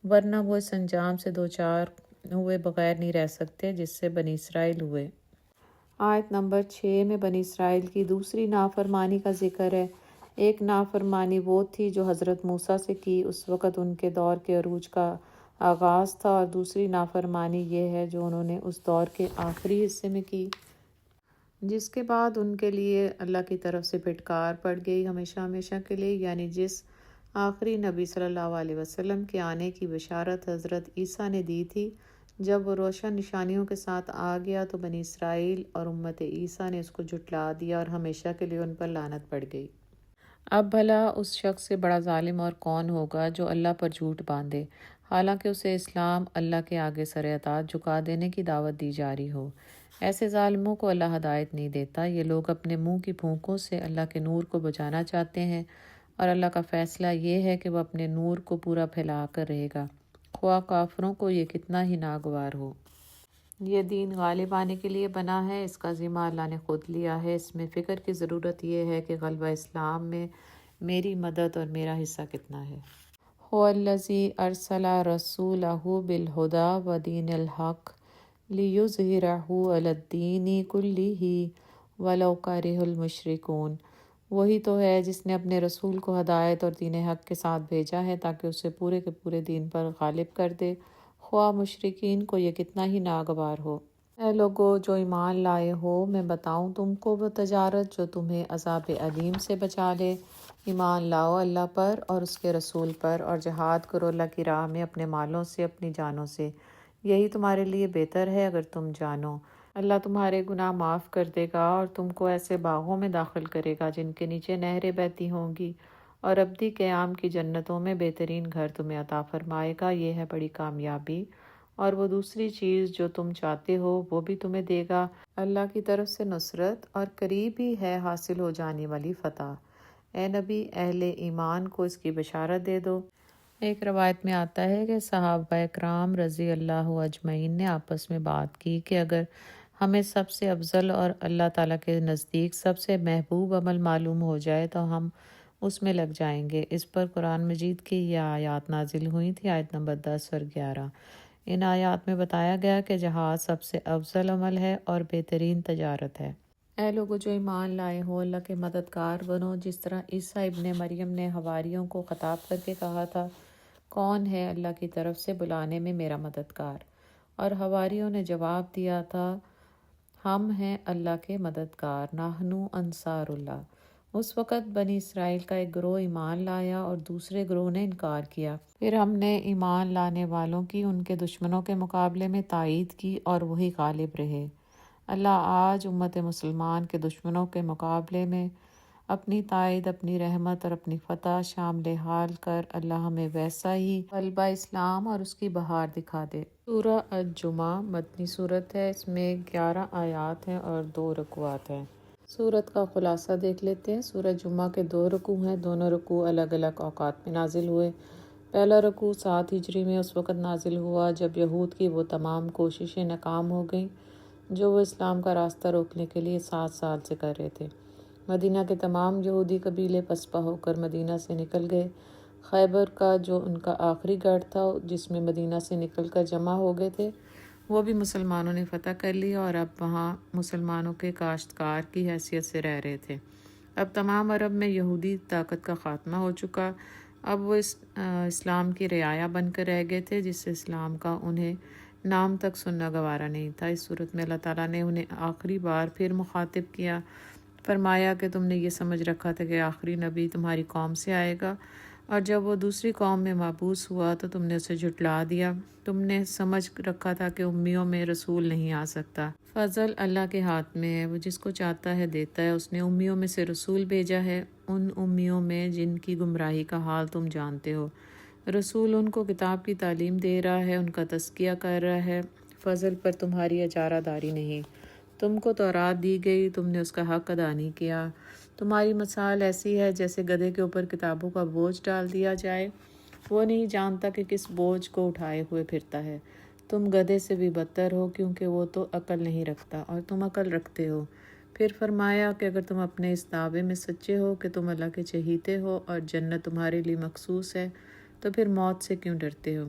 ورنہ وہ اس انجام سے دوچار ہوئے بغیر نہیں رہ سکتے جس سے بنی اسرائیل ہوئے۔ آیت نمبر 6 میں بنی اسرائیل کی دوسری نافرمانی کا ذکر ہے۔ ایک نافرمانی وہ تھی جو حضرت موسیٰ سے کی، اس وقت ان کے دور کے عروج کا آغاز تھا، اور دوسری نافرمانی یہ ہے جو انہوں نے اس دور کے آخری حصے میں کی، جس کے بعد ان کے لیے اللہ کی طرف سے پھٹکار پڑ گئی ہمیشہ ہمیشہ کے لیے، یعنی جس آخری نبی صلی اللہ علیہ وسلم کے آنے کی بشارت حضرت عیسیٰ نے دی تھی۔ جب وہ روشن نشانیوں کے ساتھ آ گیا تو بنی اسرائیل اور امت عیسیٰ نے اس کو جھٹلا دیا اور ہمیشہ کے لیے ان پر لعنت پڑ گئی۔ اب بھلا اس شخص سے بڑا ظالم اور کون ہوگا جو اللہ پر جھوٹ باندھے، حالانکہ اسے اسلام اللہ کے آگے سر اطاعت جھکا دینے کی دعوت دی جا رہی ہو۔ ایسے ظالموں کو اللہ ہدایت نہیں دیتا۔ یہ لوگ اپنے منہ کی پھونکوں سے اللہ کے نور کو بجھانا چاہتے ہیں، اور اللہ کا فیصلہ یہ ہے کہ وہ اپنے نور کو پورا پھیلا کر رہے گا، خواہ کافروں کو یہ کتنا ہی ناگوار ہو۔ یہ دین غالب آنے کے لیے بنا ہے، اس کا ذمہ اللہ نے خود لیا ہے۔ اس میں فکر کی ضرورت یہ ہے کہ غلبہ اسلام میں میری مدد اور میرا حصہ کتنا ہے۔ هو الذی ارسل رسولہ بالہدی ودین الحق لیظہرہ علی الدین کلہ ولو کرہ المشرکون۔ وہی تو ہے جس نے اپنے رسول کو ہدایت اور دین حق کے ساتھ بھیجا ہے تاکہ اسے پورے کے پورے دین پر غالب کر دے، خواہ مشرکین کو یہ کتنا ہی ناگوار ہو۔ اے لوگو جو ایمان لائے ہو، میں بتاؤں تم کو وہ تجارت جو تمہیں عذاب علیم سے بچا لے۔ ایمان لاؤ اللہ پر اور اس کے رسول پر، اور جہاد کرو اللہ کی راہ میں اپنے مالوں سے، اپنی جانوں سے، یہی تمہارے لیے بہتر ہے اگر تم جانو۔ اللہ تمہارے گناہ معاف کر دے گا اور تم کو ایسے باغوں میں داخل کرے گا جن کے نیچے نہریں بہتی ہوں گی، اور ابدی قیام کی جنتوں میں بہترین گھر تمہیں عطا فرمائے گا۔ یہ ہے بڑی کامیابی، اور وہ دوسری چیز جو تم چاہتے ہو وہ بھی تمہیں دے گا، اللہ کی طرف سے نصرت، اور قریب ہی ہے حاصل ہو جانے والی فتح۔ اے نبی، اہل ایمان کو اس کی بشارت دے دو۔ ایک روایت میں آتا ہے کہ صحابہ کرام رضی اللہ اجمعین نے آپس میں بات کی کہ اگر ہمیں سب سے افضل اور اللہ تعالیٰ کے نزدیک سب سے محبوب عمل معلوم ہو جائے تو ہم اس میں لگ جائیں گے۔ اس پر قرآن مجید کی یہ آیات نازل ہوئی تھی، آیت نمبر 10 اور 11۔ ان آیات میں بتایا گیا کہ جہاد سب سے افضل عمل ہے اور بہترین تجارت ہے۔ اے لوگو جو ایمان لائے ہو، اللہ کے مددگار بنو، جس طرح عیسیٰ ابن مریم نے حواریوں کو خطاب کر کے کہا تھا، کون ہے اللہ کی طرف سے بلانے میں میرا مددگار؟ اور حواریوں نے جواب دیا تھا، ہم ہیں اللہ کے مددگار، نحنو انصار اللہ۔ اس وقت بنی اسرائیل کا ایک گروہ ایمان لایا اور دوسرے گروہ نے انکار کیا۔ پھر ہم نے ایمان لانے والوں کی ان کے دشمنوں کے مقابلے میں تائید کی اور وہی غالب رہے۔ اللہ آج امت مسلمان کے دشمنوں کے مقابلے میں اپنی تائید، اپنی رحمت اور اپنی فتح شامل حال کر اللہ ہمیں ویسا ہی غلبہ اسلام اور اس کی بہار دکھا دے۔ سورہ الجمعہ مدنی صورت ہے، اس میں 11 آیات ہیں اور 2 رکوعات ہیں۔ سورت کا خلاصہ دیکھ لیتے ہیں۔ سورہ جمعہ کے 2 رکوع ہیں، دونوں رکوع الگ الگ اوقات میں نازل ہوئے۔ پہلا رکوع 7 ہجری میں اس وقت نازل ہوا جب یہود کی وہ تمام کوششیں ناکام ہو گئیں جو وہ اسلام کا راستہ روکنے کے لیے 7 سال سے کر رہے تھے۔ مدینہ کے تمام یہودی قبیلے پسپا ہو کر مدینہ سے نکل گئے۔ خیبر کا جو ان کا آخری گڑھ تھا جس میں مدینہ سے نکل کر جمع ہو گئے تھے، وہ بھی مسلمانوں نے فتح کر لیا اور اب وہاں مسلمانوں کے کاشتکار کی حیثیت سے رہ رہے تھے۔ اب تمام عرب میں یہودی طاقت کا خاتمہ ہو چکا، اب وہ اسلام کی رعایا بن کر رہ گئے تھے جس سے اسلام کا انہیں نام تک سننا گوارا نہیں تھا۔ اس صورت میں اللہ تعالیٰ نے انہیں آخری بار پھر مخاطب کیا، فرمایا کہ تم نے یہ سمجھ رکھا تھا کہ آخری نبی تمہاری قوم سے آئے گا، اور جب وہ دوسری قوم میں مبعوث ہوا تو تم نے اسے جھٹلا دیا۔ تم نے سمجھ رکھا تھا کہ امیوں میں رسول نہیں آ سکتا۔ فضل اللہ کے ہاتھ میں ہے، وہ جس کو چاہتا ہے دیتا ہے۔ اس نے امیوں میں سے رسول بھیجا ہے، ان امیوں میں جن کی گمراہی کا حال تم جانتے ہو۔ رسول ان کو کتاب کی تعلیم دے رہا ہے، ان کا تزکیہ کر رہا ہے۔ فضل پر تمہاری اجارہ داری نہیں۔ تم کو تورات دی گئی، تم نے اس کا حق ادا نہیں کیا۔ تمہاری مثال ایسی ہے جیسے گدھے کے اوپر کتابوں کا بوجھ ڈال دیا جائے، وہ نہیں جانتا کہ کس بوجھ کو اٹھائے ہوئے پھرتا ہے۔ تم گدھے سے بھی بدتر ہو کیونکہ وہ تو عقل نہیں رکھتا اور تم عقل رکھتے ہو۔ پھر فرمایا کہ اگر تم اپنے اس دعوے میں سچے ہو کہ تم اللہ کے چہیتے ہو اور جنت تمہارے لیے مخصوص ہے تو پھر موت سے کیوں ڈرتے ہو؟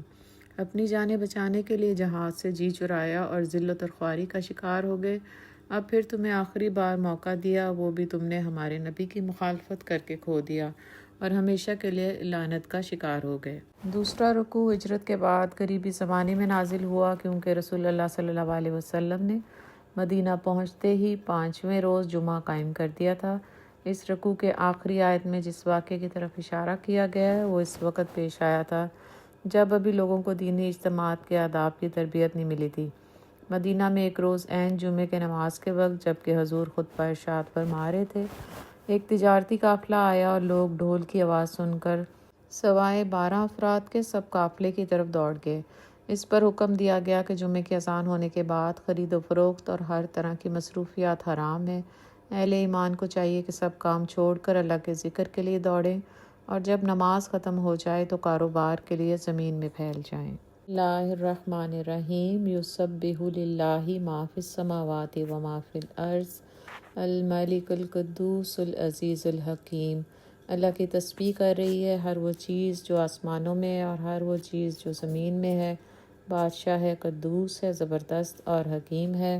اپنی جانیں بچانے کے لیے جہاد سے جی چرایا اور ذلت اور خواری کا شکار ہو گئے۔ اب پھر تمہیں آخری بار موقع دیا، وہ بھی تم نے ہمارے نبی کی مخالفت کر کے کھو دیا اور ہمیشہ کے لیے لعنت کا شکار ہو گئے۔ دوسرا رکوع ہجرت کے بعد قریبی زمانے میں نازل ہوا کیونکہ رسول اللہ صلی اللہ علیہ وسلم نے مدینہ پہنچتے ہی 5ویں روز جمعہ قائم کر دیا تھا۔ اس رکوع کے آخری آیت میں جس واقعے کی طرف اشارہ کیا گیا ہے وہ اس وقت پیش آیا تھا جب ابھی لوگوں کو دینی اجتماعات کے آداب کی تربیت نہیں ملی تھی۔ مدینہ میں ایک روز عین جمعے کے نماز کے وقت جبکہ حضور خطبہ ارشاد فرما رہے تھے، ایک تجارتی قافلہ آیا اور لوگ ڈھول کی آواز سن کر سوائے 12 افراد کے سب قافلے کی طرف دوڑ گئے۔ اس پر حکم دیا گیا کہ جمعے کی اذان ہونے کے بعد خرید و فروخت اور ہر طرح کی مصروفیات حرام ہیں۔ اہل ایمان کو چاہیے کہ سب کام چھوڑ کر اللہ کے ذکر کے لیے دوڑیں اور جب نماز ختم ہو جائے تو کاروبار کے لیے زمین میں پھیل جائیں۔ اللہ الرحمن الرحیم، یسبح للہ ما فی السماوات و ما فی الارض، الملک القدوس العزیز الحکیم، اللہ کی تسبیح کر رہی ہے، ہر وہ چیز جو آسمانوں میں ہے اور ہر وہ چیز جو زمین میں ہے۔ بادشاہ ہے، قدوس ہے، زبردست اور حکیم ہے۔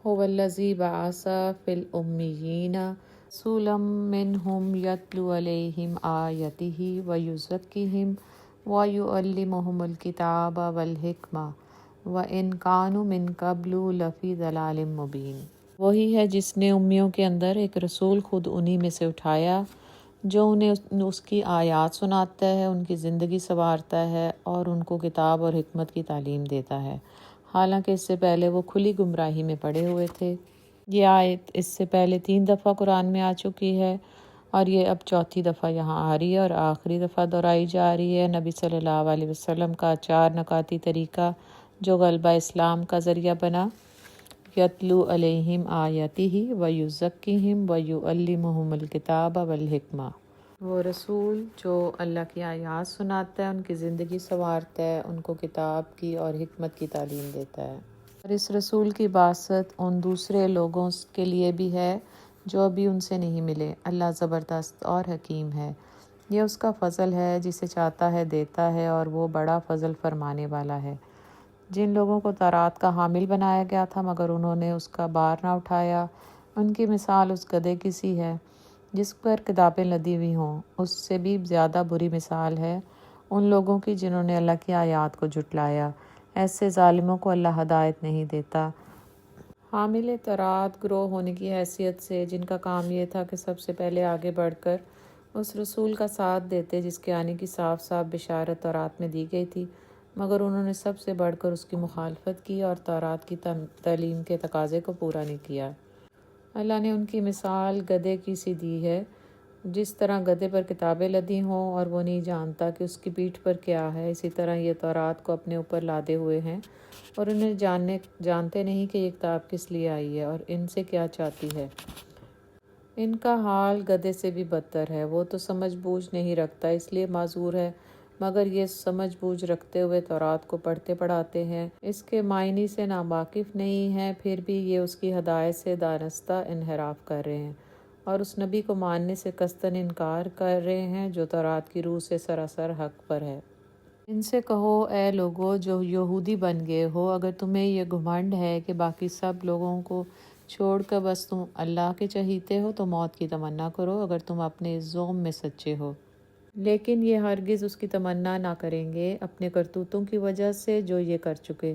هو الذی بعث فی الامیین رسولا منہم یتلو علیہم آیاتہ ویزکیہم ویعلمہم الکتاب والحکمہ وَإِن كَانُوا مِن قَبْلُ لَفِي ضَلَالٍ مُبِينٍ۔ وہی ہے جس نے امیوں کے اندر ایک رسول خود انہی میں سے اٹھایا جو انہیں اس کی آیات سناتا ہے، ان کی زندگی سنوارتا ہے اور ان کو کتاب اور حکمت کی تعلیم دیتا ہے، حالانکہ اس سے پہلے وہ کھلی گمراہی میں پڑے ہوئے تھے۔ یہ آیت اس سے پہلے 3 دفعہ قرآن میں آ چکی ہے اور یہ اب 4تھی دفعہ یہاں آ رہی ہے اور آخری دفعہ دہرائی جا رہی ہے۔ نبی صلی اللہ علیہ وسلم کا 4 نکاتی طریقہ جو غلبہ اسلام کا ذریعہ بنا، یتلو علیہم آیاتہ ویزکیہم ویعلمہم الکتاب والحکمہ۔ وہ رسول جو اللہ کی آیات سناتا ہے، ان کی زندگی سنوارتا ہے، ان کو کتاب کی اور حکمت کی تعلیم دیتا ہے۔ اور اس رسول کی بعثت ان دوسرے لوگوں کے لیے بھی ہے جو ابھی ان سے نہیں ملے۔ اللہ زبردست اور حکیم ہے، یہ اس کا فضل ہے، جسے چاہتا ہے دیتا ہے، اور وہ بڑا فضل فرمانے والا ہے۔ جن لوگوں کو تورات کا حامل بنایا گیا تھا مگر انہوں نے اس کا بار نہ اٹھایا، ان کی مثال اس گدھے کی سی ہے جس پر کتابیں لدی ہوئی ہوں۔ اس سے بھی زیادہ بری مثال ہے ان لوگوں کی جنہوں نے اللہ کی آیات کو جھٹلایا۔ ایسے ظالموں کو اللہ ہدایت نہیں دیتا۔ حامل تورات گروہ ہونے کی حیثیت سے جن کا کام یہ تھا کہ سب سے پہلے آگے بڑھ کر اس رسول کا ساتھ دیتے جس کے آنے کی صاف صاف بشارت تورات میں دی گئی تھی، مگر انہوں نے سب سے بڑھ کر اس کی مخالفت کی اور تورات کی تعلیم کے تقاضے کو پورا نہیں کیا۔ اللہ نے ان کی مثال گدھے کی سی دی ہے، جس طرح گدھے پر کتابیں لدی ہوں اور وہ نہیں جانتا کہ اس کی پیٹھ پر کیا ہے، اسی طرح یہ تورات کو اپنے اوپر لادے ہوئے ہیں اور انہیں جانتے نہیں کہ یہ کتاب کس لیے آئی ہے اور ان سے کیا چاہتی ہے۔ ان کا حال گدھے سے بھی بدتر ہے، وہ تو سمجھ بوجھ نہیں رکھتا اس لیے معذور ہے، مگر یہ سمجھ بوجھ رکھتے ہوئے تورات کو پڑھتے پڑھاتے ہیں، اس کے معنی سے ناواقف نہیں ہیں، پھر بھی یہ اس کی ہدایت سے دانستہ انحراف کر رہے ہیں اور اس نبی کو ماننے سے قصداً انکار کر رہے ہیں جو تورات کی روح سے سراسر حق پر ہے۔ ان سے کہو اے لوگو جو یہودی بن گئے ہو، اگر تمہیں یہ گھمنڈ ہے کہ باقی سب لوگوں کو چھوڑ کر بس تم اللہ کے چہیتے ہو تو موت کی تمنا کرو اگر تم اپنے زوم میں سچے ہو۔ لیکن یہ ہرگز اس کی تمنا نہ کریں گے اپنے کرتوتوں کی وجہ سے جو یہ کر چکے،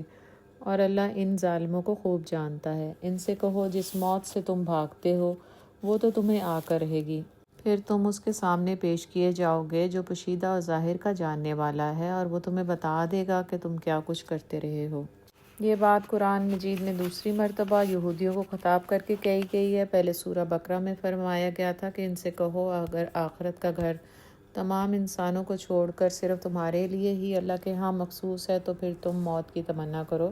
اور اللہ ان ظالموں کو خوب جانتا ہے۔ ان سے کہو جس موت سے تم بھاگتے ہو وہ تو تمہیں آ کر رہے گی، پھر تم اس کے سامنے پیش کیے جاؤ گے جو پوشیدہ اور ظاہر کا جاننے والا ہے، اور وہ تمہیں بتا دے گا کہ تم کیا کچھ کرتے رہے ہو۔ یہ بات قرآن مجید میں دوسری مرتبہ یہودیوں کو خطاب کر کے کہی گئی ہے۔ پہلے سورہ بقرہ میں فرمایا گیا تھا کہ ان سے کہو اگر آخرت کا گھر تمام انسانوں کو چھوڑ کر صرف تمہارے لیے ہی اللہ کے ہاں مخصوص ہے تو پھر تم موت کی تمنا کرو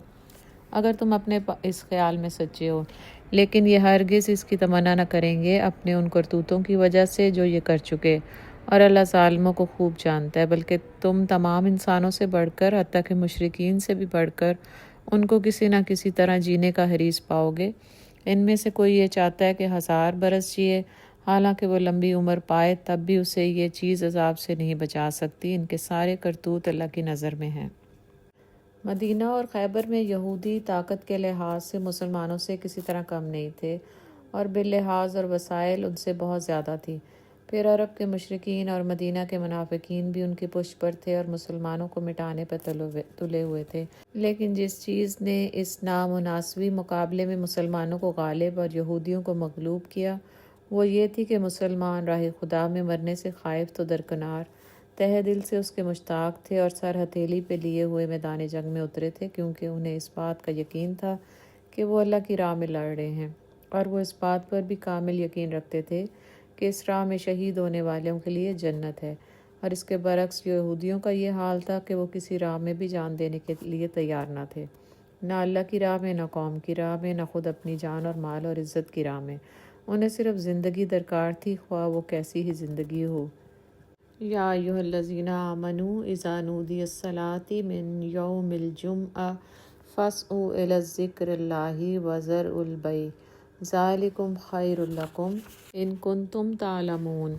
اگر تم اپنے اس خیال میں سچے ہو، لیکن یہ ہرگز اس کی تمنا نہ کریں گے اپنے ان کرتوتوں کی وجہ سے جو یہ کر چکے، اور اللہ ظالموں کو خوب جانتا ہے، بلکہ تم تمام انسانوں سے بڑھ کر حتیٰ کہ مشرکین سے بھی بڑھ کر ان کو کسی نہ کسی طرح جینے کا حریص پاؤ گے۔ ان میں سے کوئی یہ چاہتا ہے کہ 1000 برس جیے، حالانکہ وہ لمبی عمر پائے تب بھی اسے یہ چیز عذاب سے نہیں بچا سکتی۔ ان کے سارے کرتوت اللہ کی نظر میں ہیں۔ مدینہ اور خیبر میں یہودی طاقت کے لحاظ سے مسلمانوں سے کسی طرح کم نہیں تھے اور باللحاظ اور وسائل ان سے بہت زیادہ تھی۔ پھر عرب کے مشرکین اور مدینہ کے منافقین بھی ان کی پشت پر تھے اور مسلمانوں کو مٹانے پر تلے ہوئے تھے، لیکن جس چیز نے اس نامناسبی مقابلے میں مسلمانوں کو غالب اور یہودیوں کو مغلوب کیا وہ یہ تھی کہ مسلمان راہ خدا میں مرنے سے خائف تو درکنار تہہ دل سے اس کے مشتاق تھے اور سر ہتھیلی پہ لیے ہوئے میدان جنگ میں اترے تھے، کیونکہ انہیں اس بات کا یقین تھا کہ وہ اللہ کی راہ میں لڑ رہے ہیں، اور وہ اس بات پر بھی کامل یقین رکھتے تھے کہ اس راہ میں شہید ہونے والوں کے لیے جنت ہے، اور اس کے برعکس یہودیوں کا یہ حال تھا کہ وہ کسی راہ میں بھی جان دینے کے لیے تیار نہ تھے، نہ اللہ کی راہ میں، نہ قوم کی راہ میں، نہ خود اپنی جان اور مال اور عزت کی راہ میں۔ انہیں صرف زندگی درکار تھی، خواہ وہ کیسی ہی زندگی ہو۔ یا ایھا الذین آمنوا اذا نودی للصلاۃ من یوم الجمعۃ فاسعوا الی ذکر اللہ وذروا البیع ذلکم خیر لکم ان کنتم تعلمون۔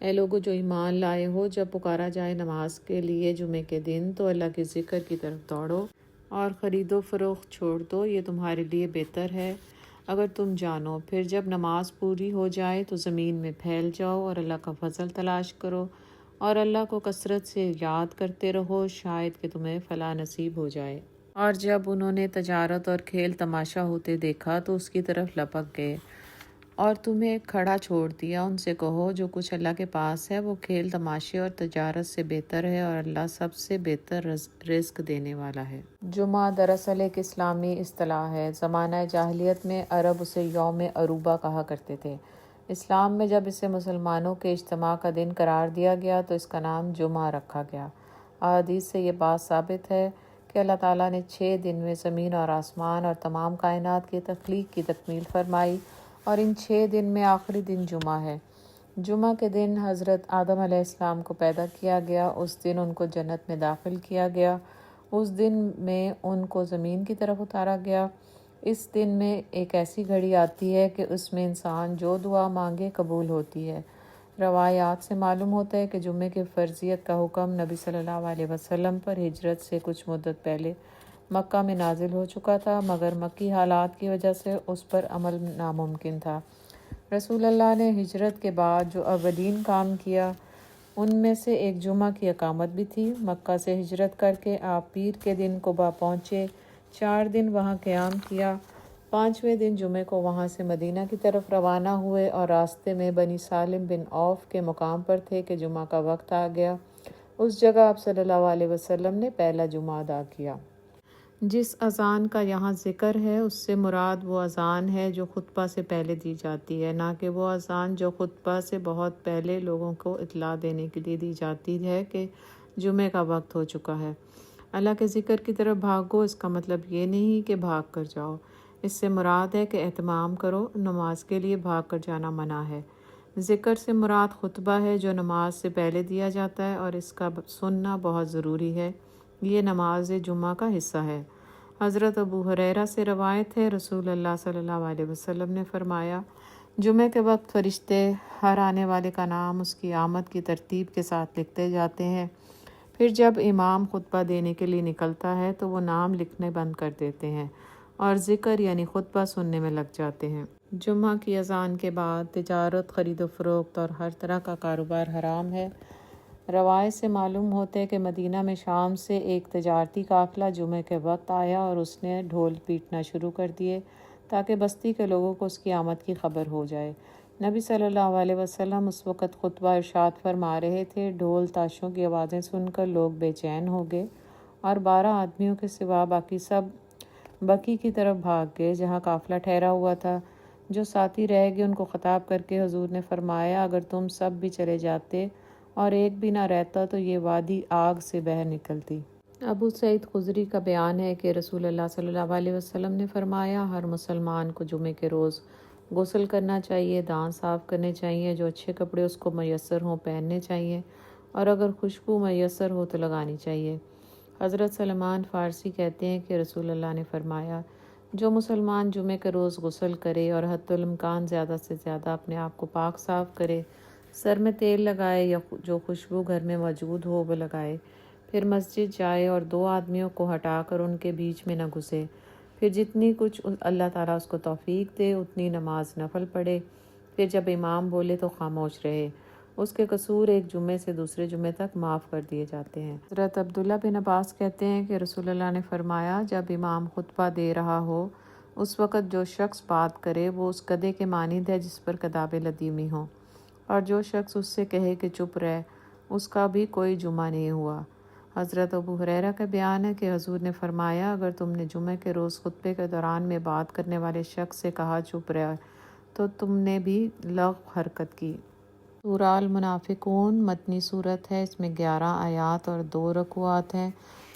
اے لوگو جو ایمان لائے ہو، جب پکارا جائے نماز کے لیے جمعے کے دن تو اللہ کے ذکر کی طرف دوڑو اور خرید و فروخت چھوڑ دو، یہ تمہارے لیے بہتر ہے اگر تم جانو۔ پھر جب نماز پوری ہو جائے تو زمین میں پھیل جاؤ اور اللہ کا فضل تلاش کرو اور اللہ کو کثرت سے یاد کرتے رہو، شاید کہ تمہیں فلاح نصیب ہو جائے۔ اور جب انہوں نے تجارت اور کھیل تماشا ہوتے دیکھا تو اس کی طرف لپک گئے اور تمہیں کھڑا چھوڑ دیا۔ ان سے کہو جو کچھ اللہ کے پاس ہے وہ کھیل تماشے اور تجارت سے بہتر ہے اور اللہ سب سے بہتر رزق دینے والا ہے۔ جمعہ دراصل ایک اسلامی اصطلاح ہے۔ زمانہ جاہلیت میں عرب اسے یوم عروبہ کہا کرتے تھے۔ اسلام میں جب اسے مسلمانوں کے اجتماع کا دن قرار دیا گیا تو اس کا نام جمعہ رکھا گیا۔ احادیث سے یہ بات ثابت ہے کہ اللہ تعالیٰ نے 6 دن میں زمین اور آسمان اور تمام کائنات کی تخلیق کی تکمیل فرمائی اور ان 6 دن میں آخری دن جمعہ ہے۔ جمعہ کے دن حضرت آدم علیہ السلام کو پیدا کیا گیا، اس دن ان کو جنت میں داخل کیا گیا، اس دن میں ان کو زمین کی طرف اتارا گیا۔ اس دن میں ایک ایسی گھڑی آتی ہے کہ اس میں انسان جو دعا مانگے قبول ہوتی ہے۔ روایات سے معلوم ہوتا ہے کہ جمعے کی فرضیت کا حکم نبی صلی اللہ علیہ وسلم پر ہجرت سے کچھ مدت پہلے مکہ میں نازل ہو چکا تھا، مگر مکی حالات کی وجہ سے اس پر عمل ناممکن تھا۔ رسول اللہ نے ہجرت کے بعد جو اولین کام کیا ان میں سے ایک جمعہ کی اقامت بھی تھی۔ مکہ سے ہجرت کر کے آپ پیر کے دن قبا پہنچے، 4 دن وہاں قیام کیا، 5ویں دن جمعے کو وہاں سے مدینہ کی طرف روانہ ہوئے اور راستے میں بنی سالم بن عوف کے مقام پر تھے کہ جمعہ کا وقت آ گیا۔ اس جگہ آپ صلی اللہ علیہ وسلم نے پہلا جمعہ ادا کیا۔ جس اذان کا یہاں ذکر ہے اس سے مراد وہ اذان ہے جو خطبہ سے پہلے دی جاتی ہے، نہ کہ وہ اذان جو خطبہ سے بہت پہلے لوگوں کو اطلاع دینے کے لیے دی جاتی ہے کہ جمعے کا وقت ہو چکا ہے۔ اللہ کے ذکر کی طرف بھاگو، اس کا مطلب یہ نہیں کہ بھاگ کر جاؤ، اس سے مراد ہے کہ اہتمام کرو، نماز کے لیے بھاگ کر جانا منع ہے۔ ذکر سے مراد خطبہ ہے جو نماز سے پہلے دیا جاتا ہے اور اس کا سننا بہت ضروری ہے، یہ نماز جمعہ کا حصہ ہے۔ حضرت ابو ہریرہ سے روایت ہے، رسول اللہ صلی اللہ علیہ وسلم نے فرمایا، جمعے کے وقت فرشتے ہر آنے والے کا نام اس کی آمد کی ترتیب کے ساتھ لکھتے جاتے ہیں، پھر جب امام خطبہ دینے کے لیے نکلتا ہے تو وہ نام لکھنے بند کر دیتے ہیں اور ذکر یعنی خطبہ سننے میں لگ جاتے ہیں۔ جمعہ کی اذان کے بعد تجارت، خرید و فروخت اور ہر طرح کا کاروبار حرام ہے۔ روایت سے معلوم ہوتا ہے کہ مدینہ میں شام سے ایک تجارتی قافلہ جمعے کے وقت آیا اور اس نے ڈھول پیٹنا شروع کر دیے تاکہ بستی کے لوگوں کو اس کی آمد کی خبر ہو جائے۔ نبی صلی اللہ علیہ وسلم اس وقت خطبہ ارشاد فرما رہے تھے، ڈھول تاشوں کی آوازیں سن کر لوگ بے چین ہو گئے اور 12 آدمیوں کے سوا باقی سب بقیع کی طرف بھاگ گئے جہاں قافلہ ٹھہرا ہوا تھا۔ جو ساتھی رہ گئے ان کو خطاب کر کے حضور نے فرمایا، اگر تم سب بھی چلے جاتے اور ایک بھی نہ رہتا تو یہ وادی آگ سے بہہ نکلتی۔ ابو سعید خدری کا بیان ہے کہ رسول اللہ صلی اللہ علیہ وسلم نے فرمایا، ہر مسلمان کو جمعے کے روز غسل کرنا چاہیے، دانت صاف کرنے چاہیے، جو اچھے کپڑے اس کو میسر ہوں پہننے چاہیے اور اگر خوشبو میسر ہو تو لگانی چاہیے۔ حضرت سلمان فارسی کہتے ہیں کہ رسول اللہ نے فرمایا، جو مسلمان جمعے کے روز غسل کرے اور حتی الامکان زیادہ سے زیادہ اپنے آپ کو پاک صاف کرے، سر میں تیل لگائے یا جو خوشبو گھر میں موجود ہو وہ لگائے، پھر مسجد جائے اور 2 آدمیوں کو ہٹا کر ان کے بیچ میں نہ گھسے، پھر جتنی کچھ اللہ تعالیٰ اس کو توفیق دے اتنی نماز نفل پڑھے، پھر جب امام بولے تو خاموش رہے، اس کے قصور ایک جمعے سے دوسرے جمعے تک معاف کر دیے جاتے ہیں۔ حضرت عبداللہ بن عباس کہتے ہیں کہ رسول اللہ نے فرمایا، جب امام خطبہ دے رہا ہو اس وقت جو شخص بات کرے وہ اس گدھے کے مانند ہے جس پر گداوے لدی ہوئی ہوں، اور جو شخص اس سے کہے کہ چپ رہ، اس کا بھی کوئی جمعہ نہیں ہوا۔ حضرت ابو ہریرہ کا بیان ہے کہ حضور نے فرمایا، اگر تم نے جمعے کے روز خطبے کے دوران میں بات کرنے والے شخص سے کہا چپ رہ تو تم نے بھی لغو حرکت کی۔ سورہ المنافقون مدنی صورت ہے، اس میں 11 آیات اور 2 رکوعات ہیں۔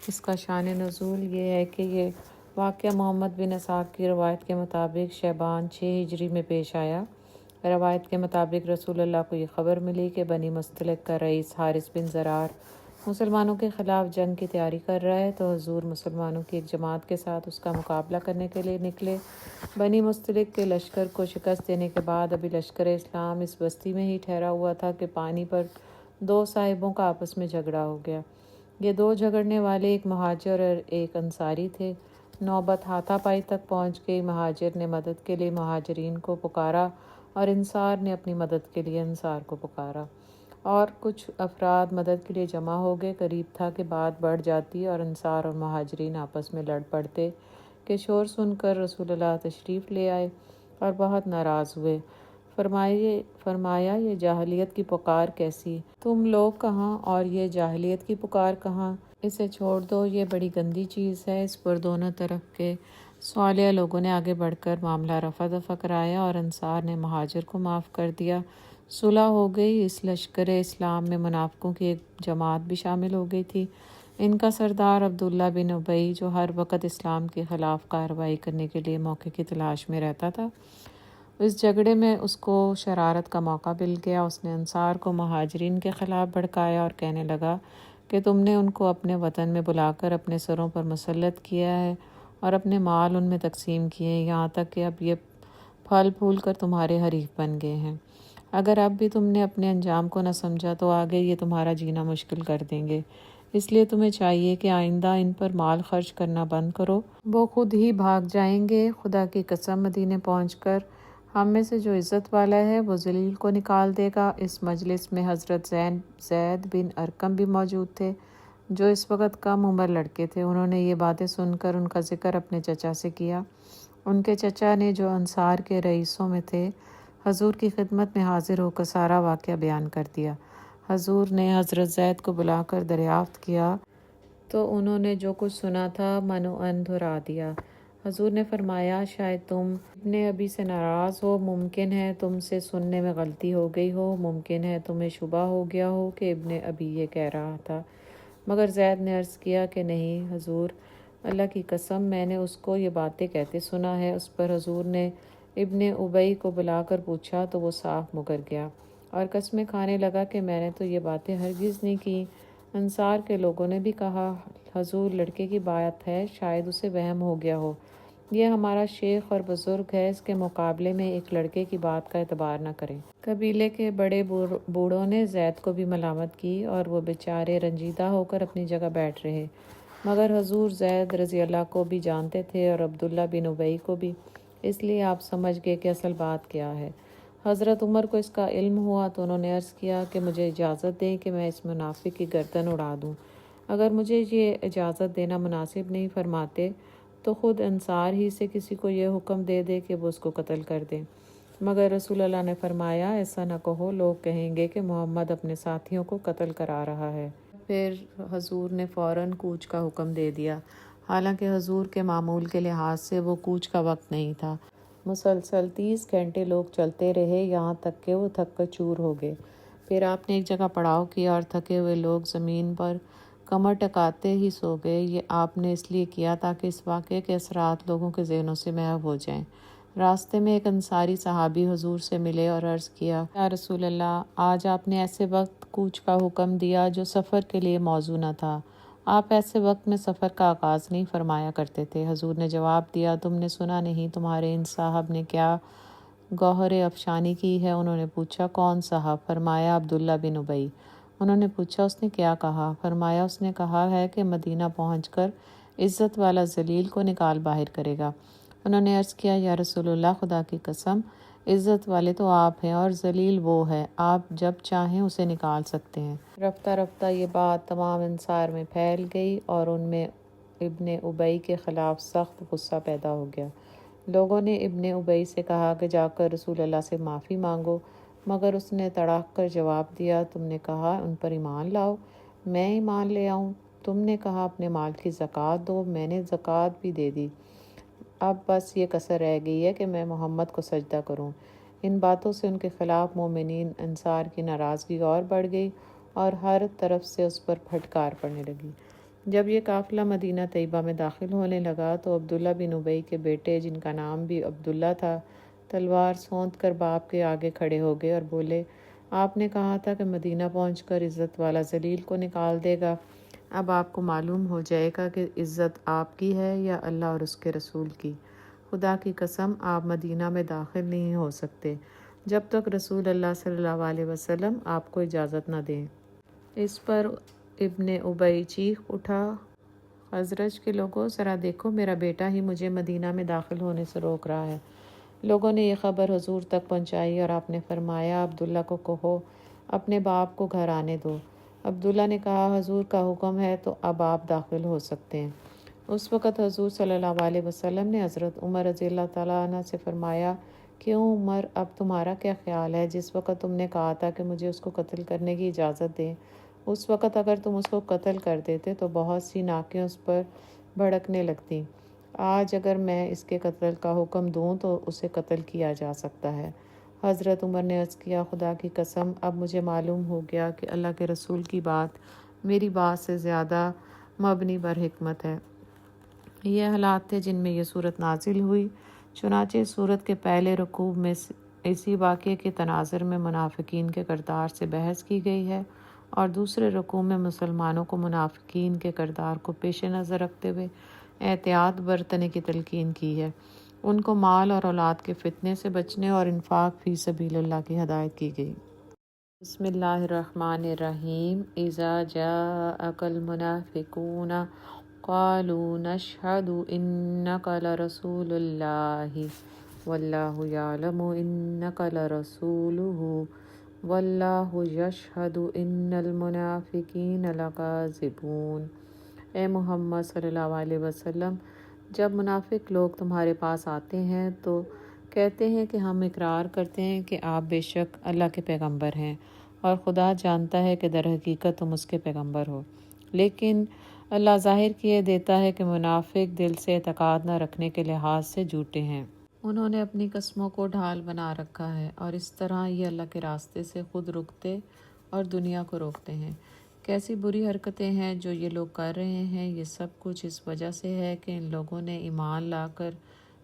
اس کا شان نزول یہ ہے کہ یہ واقعہ محمد بن اسحاق کی روایت کے مطابق شعبان 6 ہجری میں پیش آیا۔ روایت کے مطابق رسول اللہ کو یہ خبر ملی کہ بنی مستلق کا رئیس حارث بن زرار مسلمانوں کے خلاف جنگ کی تیاری کر رہا ہے، تو حضور مسلمانوں کی ایک جماعت کے ساتھ اس کا مقابلہ کرنے کے لیے نکلے۔ بنی مستلق کے لشکر کو شکست دینے کے بعد ابھی لشکر اسلام اس بستی میں ہی ٹھہرا ہوا تھا کہ پانی پر دو صاحبوں کا آپس میں جھگڑا ہو گیا۔ یہ دو جھگڑنے والے ایک مہاجر اور ایک انصاری تھے۔ نوبت ہاتھا پائی تک پہنچ گئی۔ مہاجر نے مدد کے لیے مہاجرین کو پکارا اور انصار نے اپنی مدد کے لیے انصار کو پکارا، اور کچھ افراد مدد کے لیے جمع ہو گئے۔ قریب تھا کہ بات بڑھ جاتی اور انصار اور مہاجرین آپس میں لڑ پڑتے کہ شور سن کر رسول اللہ تشریف لے آئے اور بہت ناراض ہوئے۔ فرمایا یہ جاہلیت کی پکار کیسی؟ تم لوگ کہاں اور یہ جاہلیت کی پکار کہاں؟ اسے چھوڑ دو، یہ بڑی گندی چیز ہے۔ اس پر دونوں طرف کے صالح لوگوں نے آگے بڑھ کر معاملہ رفع دفع کرایا اور انصار نے مہاجر کو معاف کر دیا۔ صلح ہو گئی۔ اس لشکر اسلام میں منافقوں کی ایک جماعت بھی شامل ہو گئی تھی۔ ان کا سردار عبداللہ بن ابی، جو ہر وقت اسلام کے خلاف کارروائی کرنے کے لیے موقع کی تلاش میں رہتا تھا، اس جھگڑے میں اس کو شرارت کا موقع مل گیا۔ اس نے انصار کو مہاجرین کے خلاف بھڑکایا اور کہنے لگا کہ تم نے ان کو اپنے وطن میں بلا کر اپنے سروں پر مسلط کیا ہے اور اپنے مال ان میں تقسیم کیے ہیں، یہاں تک کہ اب یہ پھل پھول کر تمہارے حریف بن گئے ہیں۔ اگر اب بھی تم نے اپنے انجام کو نہ سمجھا تو آگے یہ تمہارا جینا مشکل کر دیں گے، اس لیے تمہیں چاہیے کہ آئندہ ان پر مال خرچ کرنا بند کرو۔ وہ خود ہی بھاگ جائیں گے۔ خدا کی قسم، مدینے پہنچ کر ہم میں سے جو عزت والا ہے وہ ذلیل کو نکال دے گا۔ اس مجلس میں حضرت زید بن ارقم بھی موجود تھے، جو اس وقت کم عمر لڑکے تھے۔ انہوں نے یہ باتیں سن کر ان کا ذکر اپنے چچا سے کیا۔ ان کے چچا نے، جو انصار کے رئیسوں میں تھے، حضور کی خدمت میں حاضر ہو کر سارا واقعہ بیان کر دیا۔ حضور نے حضرت زید کو بلا کر دریافت کیا تو انہوں نے جو کچھ سنا تھا منوعاً دہرا دیا۔ حضور نے فرمایا، شاید تم ابن ابی سے ناراض ہو، ممکن ہے تم سے سننے میں غلطی ہو گئی ہو، ممکن ہے تمہیں شبہ ہو گیا ہو کہ ابن ابی یہ کہہ رہا تھا۔ مگر زید نے عرض کیا کہ نہیں حضور، اللہ کی قسم میں نے اس کو یہ باتیں کہتے سنا ہے۔ اس پر حضور نے ابن ابی کو بلا کر پوچھا تو وہ صاف مکر گیا اور قسمیں کھانے لگا کہ میں نے تو یہ باتیں ہرگز نہیں کی۔ انصار کے لوگوں نے بھی کہا، حضور لڑکے کی بات ہے، شاید اسے وہم ہو گیا ہو، یہ ہمارا شیخ اور بزرگ ہے، اس کے مقابلے میں ایک لڑکے کی بات کا اعتبار نہ کریں۔ قبیلے کے بڑے بوڑھوں نے زید کو بھی ملامت کی اور وہ بیچارے رنجیدہ ہو کر اپنی جگہ بیٹھ رہے، مگر حضور زید رضی اللہ کو بھی جانتے تھے اور عبداللہ بن ابی کو بھی، اس لیے آپ سمجھ گئے کہ اصل بات کیا ہے۔ حضرت عمر کو اس کا علم ہوا تو انہوں نے عرض کیا کہ مجھے اجازت دیں کہ میں اس منافق کی گردن اڑا دوں۔ اگر مجھے یہ اجازت دینا مناسب نہیں فرماتے تو خود انصار ہی سے کسی کو یہ حکم دے دے کہ وہ اس کو قتل کر دیں۔ مگر رسول اللہ نے فرمایا، ایسا نہ کہو، لوگ کہیں گے کہ محمد اپنے ساتھیوں کو قتل کرا رہا ہے۔ پھر حضور نے فوراً کوچ کا حکم دے دیا، حالانکہ حضور کے معمول کے لحاظ سے وہ کوچ کا وقت نہیں تھا۔ مسلسل 30 گھنٹے لوگ چلتے رہے، یہاں تک کہ وہ تھک کر چور ہو گئے۔ پھر آپ نے ایک جگہ پڑاؤ کیا اور تھکے ہوئے لوگ زمین پر کمر ٹکاتے ہی سو گئے۔ یہ آپ نے اس لیے کیا تاکہ اس واقعے کے اثرات لوگوں کے ذہنوں سے محو ہو جائیں۔ راستے میں ایک انصاری صحابی حضور سے ملے اور عرض کیا، یا رسول اللہ، آج آپ نے ایسے وقت کوچ کا حکم دیا جو سفر کے لیے موزوں نہ تھا۔ آپ ایسے وقت میں سفر کا آغاز نہیں فرمایا کرتے تھے۔ حضور نے جواب دیا، تم نے سنا نہیں تمہارے ان صاحب نے کیا گوہر افشانی کی ہے؟ انہوں نے پوچھا، کون صاحب؟ فرمایا، عبداللہ بن ابی۔ انہوں نے پوچھا، اس نے کیا کہا؟ فرمایا، اس نے کہا ہے کہ مدینہ پہنچ کر عزت والا ذلیل کو نکال باہر کرے گا۔ انہوں نے عرض کیا، یا رسول اللہ، خدا کی قسم، عزت والے تو آپ ہیں اور ذلیل وہ ہے، آپ جب چاہیں اسے نکال سکتے ہیں۔ رفتہ رفتہ یہ بات تمام انصار میں پھیل گئی اور ان میں ابن ابی کے خلاف سخت غصہ پیدا ہو گیا۔ لوگوں نے ابن ابی سے کہا کہ جا کر رسول اللہ سے معافی مانگو، مگر اس نے تڑاک کر جواب دیا، تم نے کہا ان پر ایمان لاؤ، میں ایمان لے آؤں؟ تم نے کہا اپنے مال کی زکوٰۃ دو، میں نے زکوٰۃ بھی دے دی، اب بس یہ کسر رہ گئی ہے کہ میں محمد کو سجدہ کروں۔ ان باتوں سے ان کے خلاف مومنین انصار کی ناراضگی اور بڑھ گئی اور ہر طرف سے اس پر پھٹکار پڑنے لگی۔ جب یہ قافلہ مدینہ طیبہ میں داخل ہونے لگا تو عبداللہ بن ابی کے بیٹے، جن کا نام بھی عبداللہ تھا، تلوار سونت کر باپ کے آگے کھڑے ہو گئے اور بولے، آپ نے کہا تھا کہ مدینہ پہنچ کر عزت والا ذلیل کو نکال دے گا۔ اب آپ کو معلوم ہو جائے گا کہ عزت آپ کی ہے یا اللہ اور اس کے رسول کی۔ خدا کی قسم آپ مدینہ میں داخل نہیں ہو سکتے جب تک رسول اللہ صلی اللہ علیہ وسلم آپ کو اجازت نہ دیں۔ اس پر ابن ابی چیخ اٹھا، خزرج کے لوگوں ذرا دیکھو، میرا بیٹا ہی مجھے مدینہ میں داخل ہونے سے روک رہا ہے۔ لوگوں نے یہ خبر حضور تک پہنچائی اور آپ نے فرمایا عبداللہ کو کہو اپنے باپ کو گھر آنے دو۔ عبداللہ نے کہا حضور کا حکم ہے تو اب آپ داخل ہو سکتے ہیں۔ اس وقت حضور صلی اللہ علیہ وسلم نے حضرت عمر رضی اللہ تعالیٰ عنہ سے فرمایا، کیوں عمر، اب تمہارا کیا خیال ہے؟ جس وقت تم نے کہا تھا کہ مجھے اس کو قتل کرنے کی اجازت دیں، اس وقت اگر تم اس کو قتل کر دیتے تو بہت سی ناکیں اس پر بھڑکنے لگتیں۔ آج اگر میں اس کے قتل کا حکم دوں تو اسے قتل کیا جا سکتا ہے۔ حضرت عمر نے عرض کیا، خدا کی قسم اب مجھے معلوم ہو گیا کہ اللہ کے رسول کی بات میری بات سے زیادہ مبنی بر حکمت ہے۔ یہ حالات تھے جن میں یہ صورت نازل ہوئی۔ چنانچہ صورت کے پہلے رکوع میں اسی واقعے کے تناظر میں منافقین کے کردار سے بحث کی گئی ہے، اور دوسرے رکوع میں مسلمانوں کو منافقین کے کردار کو پیش نظر رکھتے ہوئے احتیاط برتنے کی تلقین کی ہے۔ ان کو مال اور اولاد کے فتنے سے بچنے اور انفاق فی سبیل اللہ کی ہدایت کی گئی۔ بسم اللہ الرحمن الرحیم۔ اذا جاءک المنافقون قالوا نشہد انک لرسول اللہ واللہ یعلم انک لرسولہ واللہ یشہد ان المنافقین لکاذبون۔ اے محمد صلی اللہ علیہ وسلم، جب منافق لوگ تمہارے پاس آتے ہیں تو کہتے ہیں کہ ہم اقرار کرتے ہیں کہ آپ بے شک اللہ کے پیغمبر ہیں، اور خدا جانتا ہے کہ در حقیقت تم اس کے پیغمبر ہو، لیکن اللہ ظاہر کیے دیتا ہے کہ منافق دل سے اعتقاد نہ رکھنے کے لحاظ سے جھوٹے ہیں۔ انہوں نے اپنی قسموں کو ڈھال بنا رکھا ہے، اور اس طرح یہ اللہ کے راستے سے خود رکتے اور دنیا کو روکتے ہیں۔ کیسی بری حرکتیں ہیں جو یہ لوگ کر رہے ہیں۔ یہ سب کچھ اس وجہ سے ہے کہ ان لوگوں نے ایمان لا کر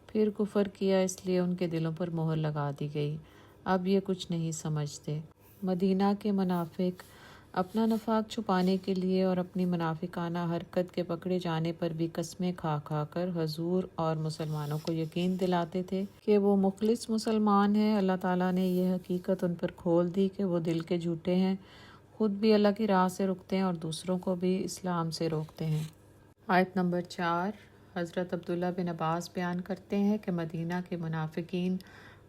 پھر کفر کیا، اس لیے ان کے دلوں پر مہر لگا دی گئی۔ اب یہ کچھ نہیں سمجھتے۔ مدینہ کے منافق اپنا نفاق چھپانے کے لیے اور اپنی منافقانہ حرکت کے پکڑے جانے پر بھی قسمیں کھا کھا کر حضور اور مسلمانوں کو یقین دلاتے تھے کہ وہ مخلص مسلمان ہیں۔ اللہ تعالیٰ نے یہ حقیقت ان پر کھول دی کہ وہ دل کے جھوٹے ہیں، خود بھی اللہ کی راہ سے رکتے ہیں اور دوسروں کو بھی اسلام سے روکتے ہیں۔ آیت نمبر 4۔ حضرت عبداللہ بن عباس بیان کرتے ہیں کہ مدینہ کے منافقین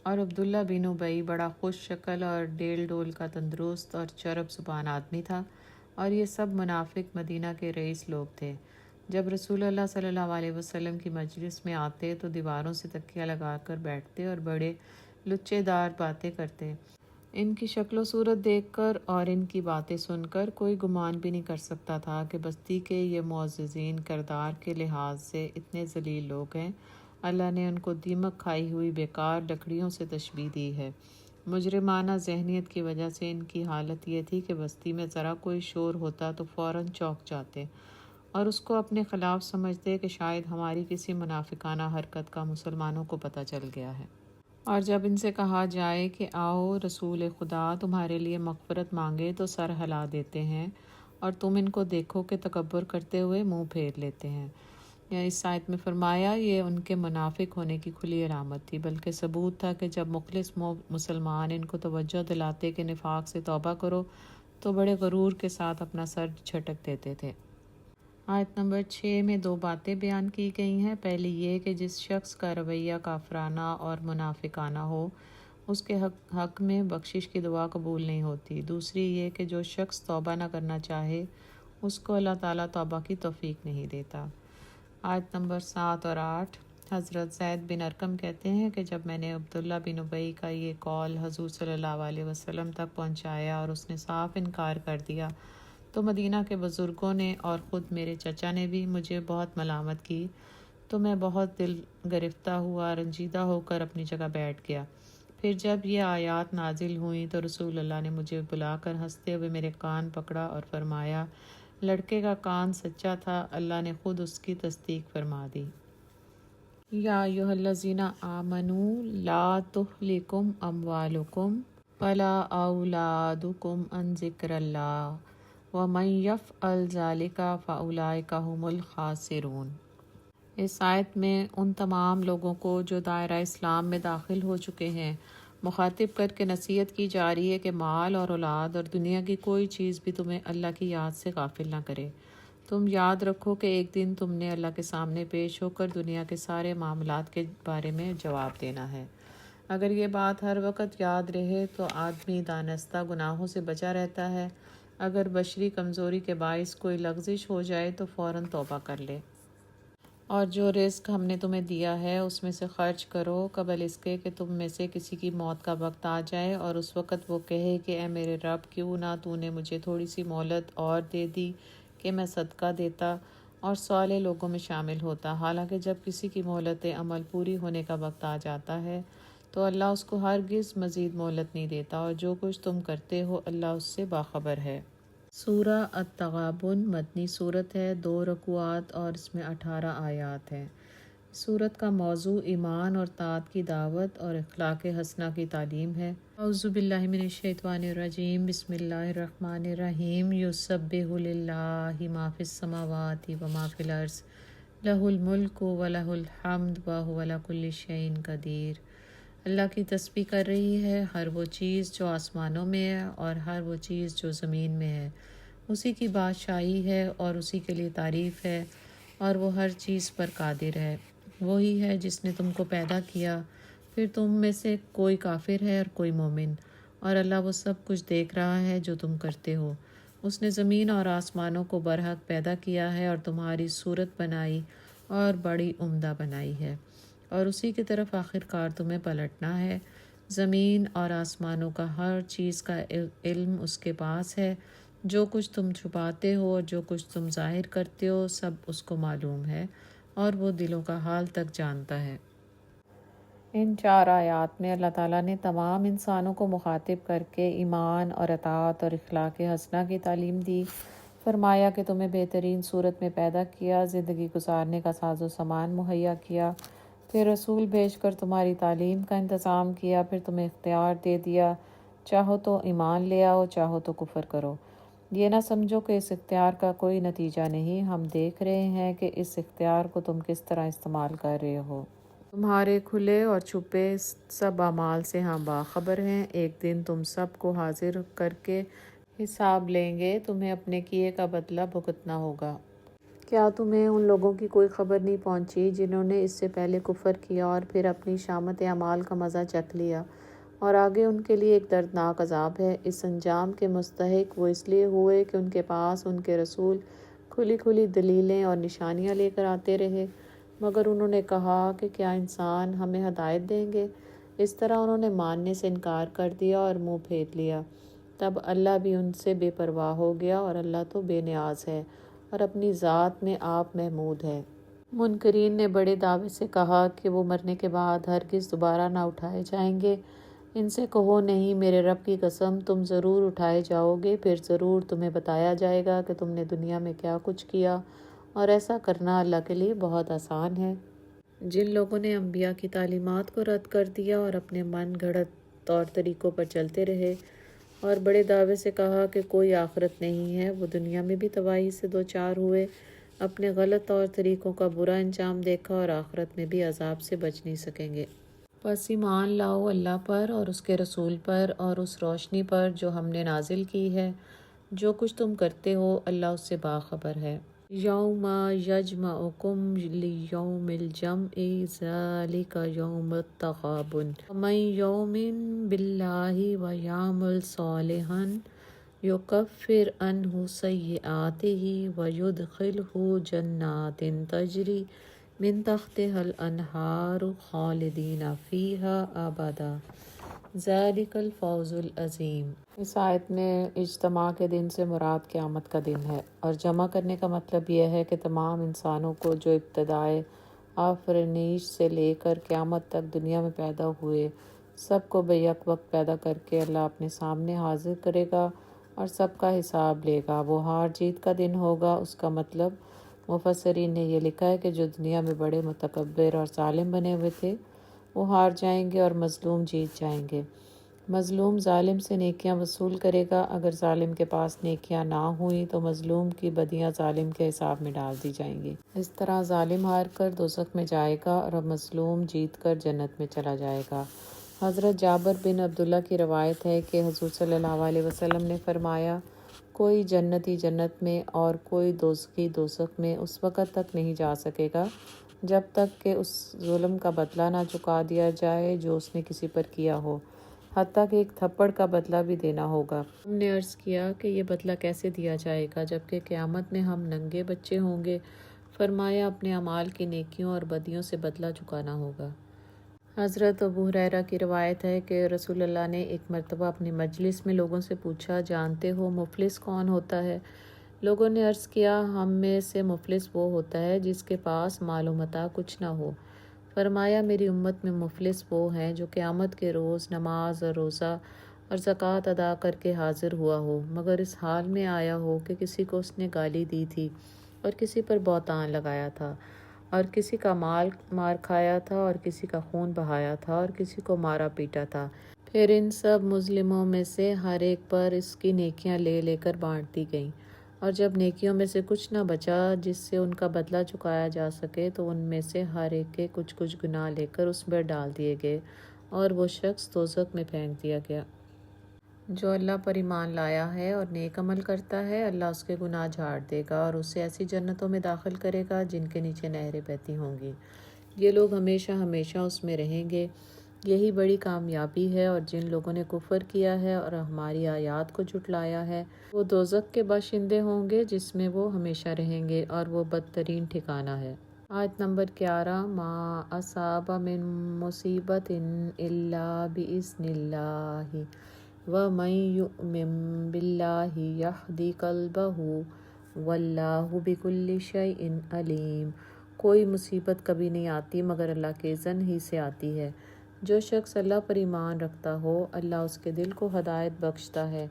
اور عبداللہ بن ابی بڑا خوش شکل اور ڈیل ڈول کا تندرست اور چرب زبان آدمی تھا، اور یہ سب منافق مدینہ کے رئیس لوگ تھے۔ جب رسول اللہ صلی اللہ علیہ وسلم کی مجلس میں آتے تو دیواروں سے تکیہ لگا کر بیٹھتے اور بڑے لچے دار باتیں کرتے۔ ان کی شکل و صورت دیکھ کر اور ان کی باتیں سن کر کوئی گمان بھی نہیں کر سکتا تھا کہ بستی کے یہ معززین کردار کے لحاظ سے اتنے ذلیل لوگ ہیں۔ اللہ نے ان کو دیمک کھائی ہوئی بیکار لکڑیوں سے تشبیہ دی ہے۔ مجرمانہ ذہنیت کی وجہ سے ان کی حالت یہ تھی کہ بستی میں ذرا کوئی شور ہوتا تو فوراً چونک جاتے اور اس کو اپنے خلاف سمجھتے کہ شاید ہماری کسی منافقانہ حرکت کا مسلمانوں کو پتہ چل گیا ہے۔ اور جب ان سے کہا جائے کہ آؤ رسول خدا تمہارے لیے مغفرت مانگے تو سر ہلا دیتے ہیں، اور تم ان کو دیکھو کہ تکبر کرتے ہوئے منہ پھیر لیتے ہیں۔ اس آیت میں فرمایا یہ ان کے منافق ہونے کی کھلی علامت تھی، بلکہ ثبوت تھا کہ جب مخلص مسلمان ان کو توجہ دلاتے کہ نفاق سے توبہ کرو تو بڑے غرور کے ساتھ اپنا سر جھٹک دیتے تھے۔ آیت نمبر 6 میں 2 باتیں بیان کی گئی ہیں۔ پہلی یہ کہ جس شخص کا رویہ کافرانہ اور منافقانہ ہو اس کے حق میں بخشش کی دعا قبول نہیں ہوتی۔ دوسری یہ کہ جو شخص توبہ نہ کرنا چاہے اس کو اللہ تعالیٰ توبہ کی توفیق نہیں دیتا۔ آیت نمبر 7 اور 8۔ حضرت زید بن ارقم کہتے ہیں کہ جب میں نے عبداللہ بن ابی کا یہ قول حضور صلی اللہ علیہ وسلم تک پہنچایا اور اس نے صاف انکار کر دیا تو مدینہ کے بزرگوں نے اور خود میرے چچا نے بھی مجھے بہت ملامت کی، تو میں بہت دل گرفتہ ہوا، رنجیدہ ہو کر اپنی جگہ بیٹھ گیا۔ پھر جب یہ آیات نازل ہوئیں تو رسول اللہ نے مجھے بلا کر ہنستے ہوئے میرے کان پکڑا اور فرمایا، لڑکے کا کان سچا تھا، اللہ نے خود اس کی تصدیق فرما دی۔ یا ایھا الذین آمنوا لا تہلکم اموالکم ولا اولادکم عن ذکر اللہ ومن یفعل ذلک فاولئک هم الخاسرون۔ اس آیت میں ان تمام لوگوں کو جو دائرہ اسلام میں داخل ہو چکے ہیں مخاطب کر کے نصیحت کی جا رہی ہے کہ مال اور اولاد اور دنیا کی کوئی چیز بھی تمہیں اللہ کی یاد سے غافل نہ کرے۔ تم یاد رکھو کہ ایک دن تم نے اللہ کے سامنے پیش ہو کر دنیا کے سارے معاملات کے بارے میں جواب دینا ہے۔ اگر یہ بات ہر وقت یاد رہے تو آدمی دانستہ گناہوں سے بچا رہتا ہے۔ اگر بشری کمزوری کے باعث کوئی لغزش ہو جائے تو فوراً توبہ کر لے، اور جو رزق ہم نے تمہیں دیا ہے اس میں سے خرچ کرو قبل اس کے کہ تم میں سے کسی کی موت کا وقت آ جائے اور اس وقت وہ کہے کہ اے میرے رب، کیوں نہ تو نے مجھے تھوڑی سی مہلت اور دے دی کہ میں صدقہ دیتا اور صالح لوگوں میں شامل ہوتا۔ حالانکہ جب کسی کی مہلت عمل پوری ہونے کا وقت آ جاتا ہے تو اللہ اس کو ہرگز مزید مہلت نہیں دیتا، اور جو کچھ تم کرتے ہو اللہ اس سے باخبر ہے۔ سورہ التغابن مدنی صورت ہے، 2 رکوعات اور اس میں 18 آیات ہیں۔ سورت کا موضوع ایمان اور طاعت کی دعوت اور اخلاق حسنہ کی تعلیم ہے۔ اعوذ باللہ من الشیطان الرجیم، بسم اللہ الرحمن الرحیم۔ یسبح للہ ما فی السماوات و ما فی الارض، لہ الملک و لہ الحمد وہو علی کل شیء قدیر۔ اللہ کی تسبیح کر رہی ہے ہر وہ چیز جو آسمانوں میں ہے اور ہر وہ چیز جو زمین میں ہے، اسی کی بادشاہی ہے اور اسی کے لیے تعریف ہے، اور وہ ہر چیز پر قادر ہے۔ وہی ہے جس نے تم کو پیدا کیا، پھر تم میں سے کوئی کافر ہے اور کوئی مومن، اور اللہ وہ سب کچھ دیکھ رہا ہے جو تم کرتے ہو۔ اس نے زمین اور آسمانوں کو برحق پیدا کیا ہے اور تمہاری صورت بنائی اور بڑی عمدہ بنائی ہے، اور اسی کی طرف آخر کار تمہیں پلٹنا ہے۔ زمین اور آسمانوں کا ہر چیز کا علم اس کے پاس ہے، جو کچھ تم چھپاتے ہو اور جو کچھ تم ظاہر کرتے ہو سب اس کو معلوم ہے، اور وہ دلوں کا حال تک جانتا ہے۔ ان 4 آیات میں اللہ تعالیٰ نے تمام انسانوں کو مخاطب کر کے ایمان اور اطاعت اور اخلاق حسنہ کی تعلیم دی۔ فرمایا کہ تمہیں بہترین صورت میں پیدا کیا، زندگی گزارنے کا ساز و سامان مہیا کیا، پھر رسول بھیج کر تمہاری تعلیم کا انتظام کیا، پھر تمہیں اختیار دے دیا، چاہو تو ایمان لے آؤ، چاہو تو کفر کرو۔ یہ نہ سمجھو کہ اس اختیار کا کوئی نتیجہ نہیں، ہم دیکھ رہے ہیں کہ اس اختیار کو تم کس طرح استعمال کر رہے ہو۔ تمہارے کھلے اور چھپے سب اعمال سے ہم باخبر ہیں۔ ایک دن تم سب کو حاضر کر کے حساب لیں گے، تمہیں اپنے کیے کا بدلہ بھگتنا ہوگا۔ کیا تمہیں ان لوگوں کی کوئی خبر نہیں پہنچی جنہوں نے اس سے پہلے کفر کیا اور پھر اپنی شامت اعمال کا مزہ چکھ لیا، اور آگے ان کے لیے ایک دردناک عذاب ہے۔ اس انجام کے مستحق وہ اس لیے ہوئے کہ ان کے پاس ان کے رسول کھلی کھلی دلیلیں اور نشانیاں لے کر آتے رہے، مگر انہوں نے کہا کہ کیا انسان ہمیں ہدایت دیں گے؟ اس طرح انہوں نے ماننے سے انکار کر دیا اور منہ پھیر لیا۔ تب اللہ بھی ان سے بے پرواہ ہو گیا، اور اللہ تو بے نیاز ہے اور اپنی ذات میں آپ محمود ہے۔ منکرین نے بڑے دعوے سے کہا کہ وہ مرنے کے بعد ہرگز دوبارہ نہ اٹھائے جائیں گے۔ ان سے کہو نہیں، میرے رب کی قسم تم ضرور اٹھائے جاؤ گے، پھر ضرور تمہیں بتایا جائے گا کہ تم نے دنیا میں کیا کچھ کیا، اور ایسا کرنا اللہ کے لیے بہت آسان ہے۔ جن لوگوں نے انبیاء کی تعلیمات کو رد کر دیا اور اپنے من گھڑت طور طریقوں پر چلتے رہے اور بڑے دعوے سے کہا کہ کوئی آخرت نہیں ہے، وہ دنیا میں بھی تباہی سے دوچار ہوئے، اپنے غلط طور طریقوں کا برا انجام دیکھا، اور آخرت میں بھی عذاب سے بچ نہیں سکیں گے۔ پس ایمان لاؤ اللہ پر اور اس کے رسول پر اور اس روشنی پر جو ہم نے نازل کی ہے۔ جو کچھ تم کرتے ہو اللہ اس سے باخبر ہے۔ یوم یجمعکم لیوم الجمع ذلک یوم التغابن ومن یؤمن باللہ ویعمل صالحا یکفر عنہ سیئاتہ ویدخلہ جنات تجری من تحتها الانہار خالدین فیہا ابدا ذلک الفوز العظیم۔ اس آیت میں اجتماع کے دن سے مراد قیامت کا دن ہے، اور جمع کرنے کا مطلب یہ ہے کہ تمام انسانوں کو جو ابتدائے آفرینش سے لے کر قیامت تک دنیا میں پیدا ہوئے، سب کو بیک وقت پیدا کر کے اللہ اپنے سامنے حاضر کرے گا اور سب کا حساب لے گا۔ وہ ہار جیت کا دن ہوگا۔ اس کا مطلب مفسرین نے یہ لکھا ہے کہ جو دنیا میں بڑے متکبر اور ظالم بنے ہوئے تھے وہ ہار جائیں گے اور مظلوم جیت جائیں گے۔ مظلوم ظالم سے نیکیاں وصول کرے گا، اگر ظالم کے پاس نیکیاں نہ ہوئیں تو مظلوم کی بدیاں ظالم کے حساب میں ڈال دی جائیں گی۔ اس طرح ظالم ہار کر دوزخ میں جائے گا اور مظلوم جیت کر جنت میں چلا جائے گا۔ حضرت جابر بن عبداللہ کی روایت ہے کہ حضور صلی اللہ علیہ وسلم نے فرمایا، کوئی جنتی جنت میں اور کوئی دوزخی دوزخ میں اس وقت تک نہیں جا سکے گا جب تک کہ اس ظلم کا بدلہ نہ چکا دیا جائے جو اس نے کسی پر کیا ہو، حتیٰ کہ ایک تھپڑ کا بدلہ بھی دینا ہوگا۔ ہم نے عرض کیا کہ یہ بدلہ کیسے دیا جائے گا جبکہ قیامت میں ہم ننگے بچے ہوں گے؟ فرمایا، اپنے اعمال کی نیکیوں اور بدیوں سے بدلہ چکانا ہوگا۔ حضرت ابو ہریرہ کی روایت ہے کہ رسول اللہ نے ایک مرتبہ اپنی مجلس میں لوگوں سے پوچھا، جانتے ہو مفلس کون ہوتا ہے؟ لوگوں نے عرض کیا، ہم میں سے مفلس وہ ہوتا ہے جس کے پاس مال و متاع کچھ نہ ہو۔ فرمایا، میری امت میں مفلس وہ ہیں جو قیامت کے روز نماز اور روزہ اور زکوٰۃ ادا کر کے حاضر ہوا ہو، مگر اس حال میں آیا ہو کہ کسی کو اس نے گالی دی تھی اور کسی پر بہتان لگایا تھا اور کسی کا مال مار کھایا تھا اور کسی کا خون بہایا تھا اور کسی کو مارا پیٹا تھا۔ پھر ان سب مظلموں میں سے ہر ایک پر اس کی نیکیاں لے لے کر بانٹ دی گئیں، اور جب نیکیوں میں سے کچھ نہ بچا جس سے ان کا بدلہ چکایا جا سکے تو ان میں سے ہر ایک کے کچھ کچھ گناہ لے کر اس پر ڈال دیے گئے اور وہ شخص دوزخ میں پھینک دیا گیا۔ جو اللہ پر ایمان لایا ہے اور نیک عمل کرتا ہے، اللہ اس کے گناہ جھاڑ دے گا اور اسے ایسی جنتوں میں داخل کرے گا جن کے نیچے نہریں بہتی ہوں گی۔ یہ لوگ ہمیشہ ہمیشہ اس میں رہیں گے۔ یہی بڑی کامیابی ہے، اور جن لوگوں نے کفر کیا ہے اور ہماری آیات کو جھٹلایا ہے وہ دوزخ کے باشندے ہوں گے جس میں وہ ہمیشہ رہیں گے، اور وہ بدترین ٹھکانہ ہے۔ آیت نمبر 11، ما اصاب من مصیبت الا باذن اللہ ومن یؤمن باللہ یہد قلبہ واللہ بکل شیء علیم۔ کوئی مصیبت کبھی نہیں آتی مگر اللہ کے اذن ہی سے آتی ہے۔ جو شخص اللہ پر ایمان رکھتا ہو، اللہ اس کے دل کو ہدایت بخشتا ہے،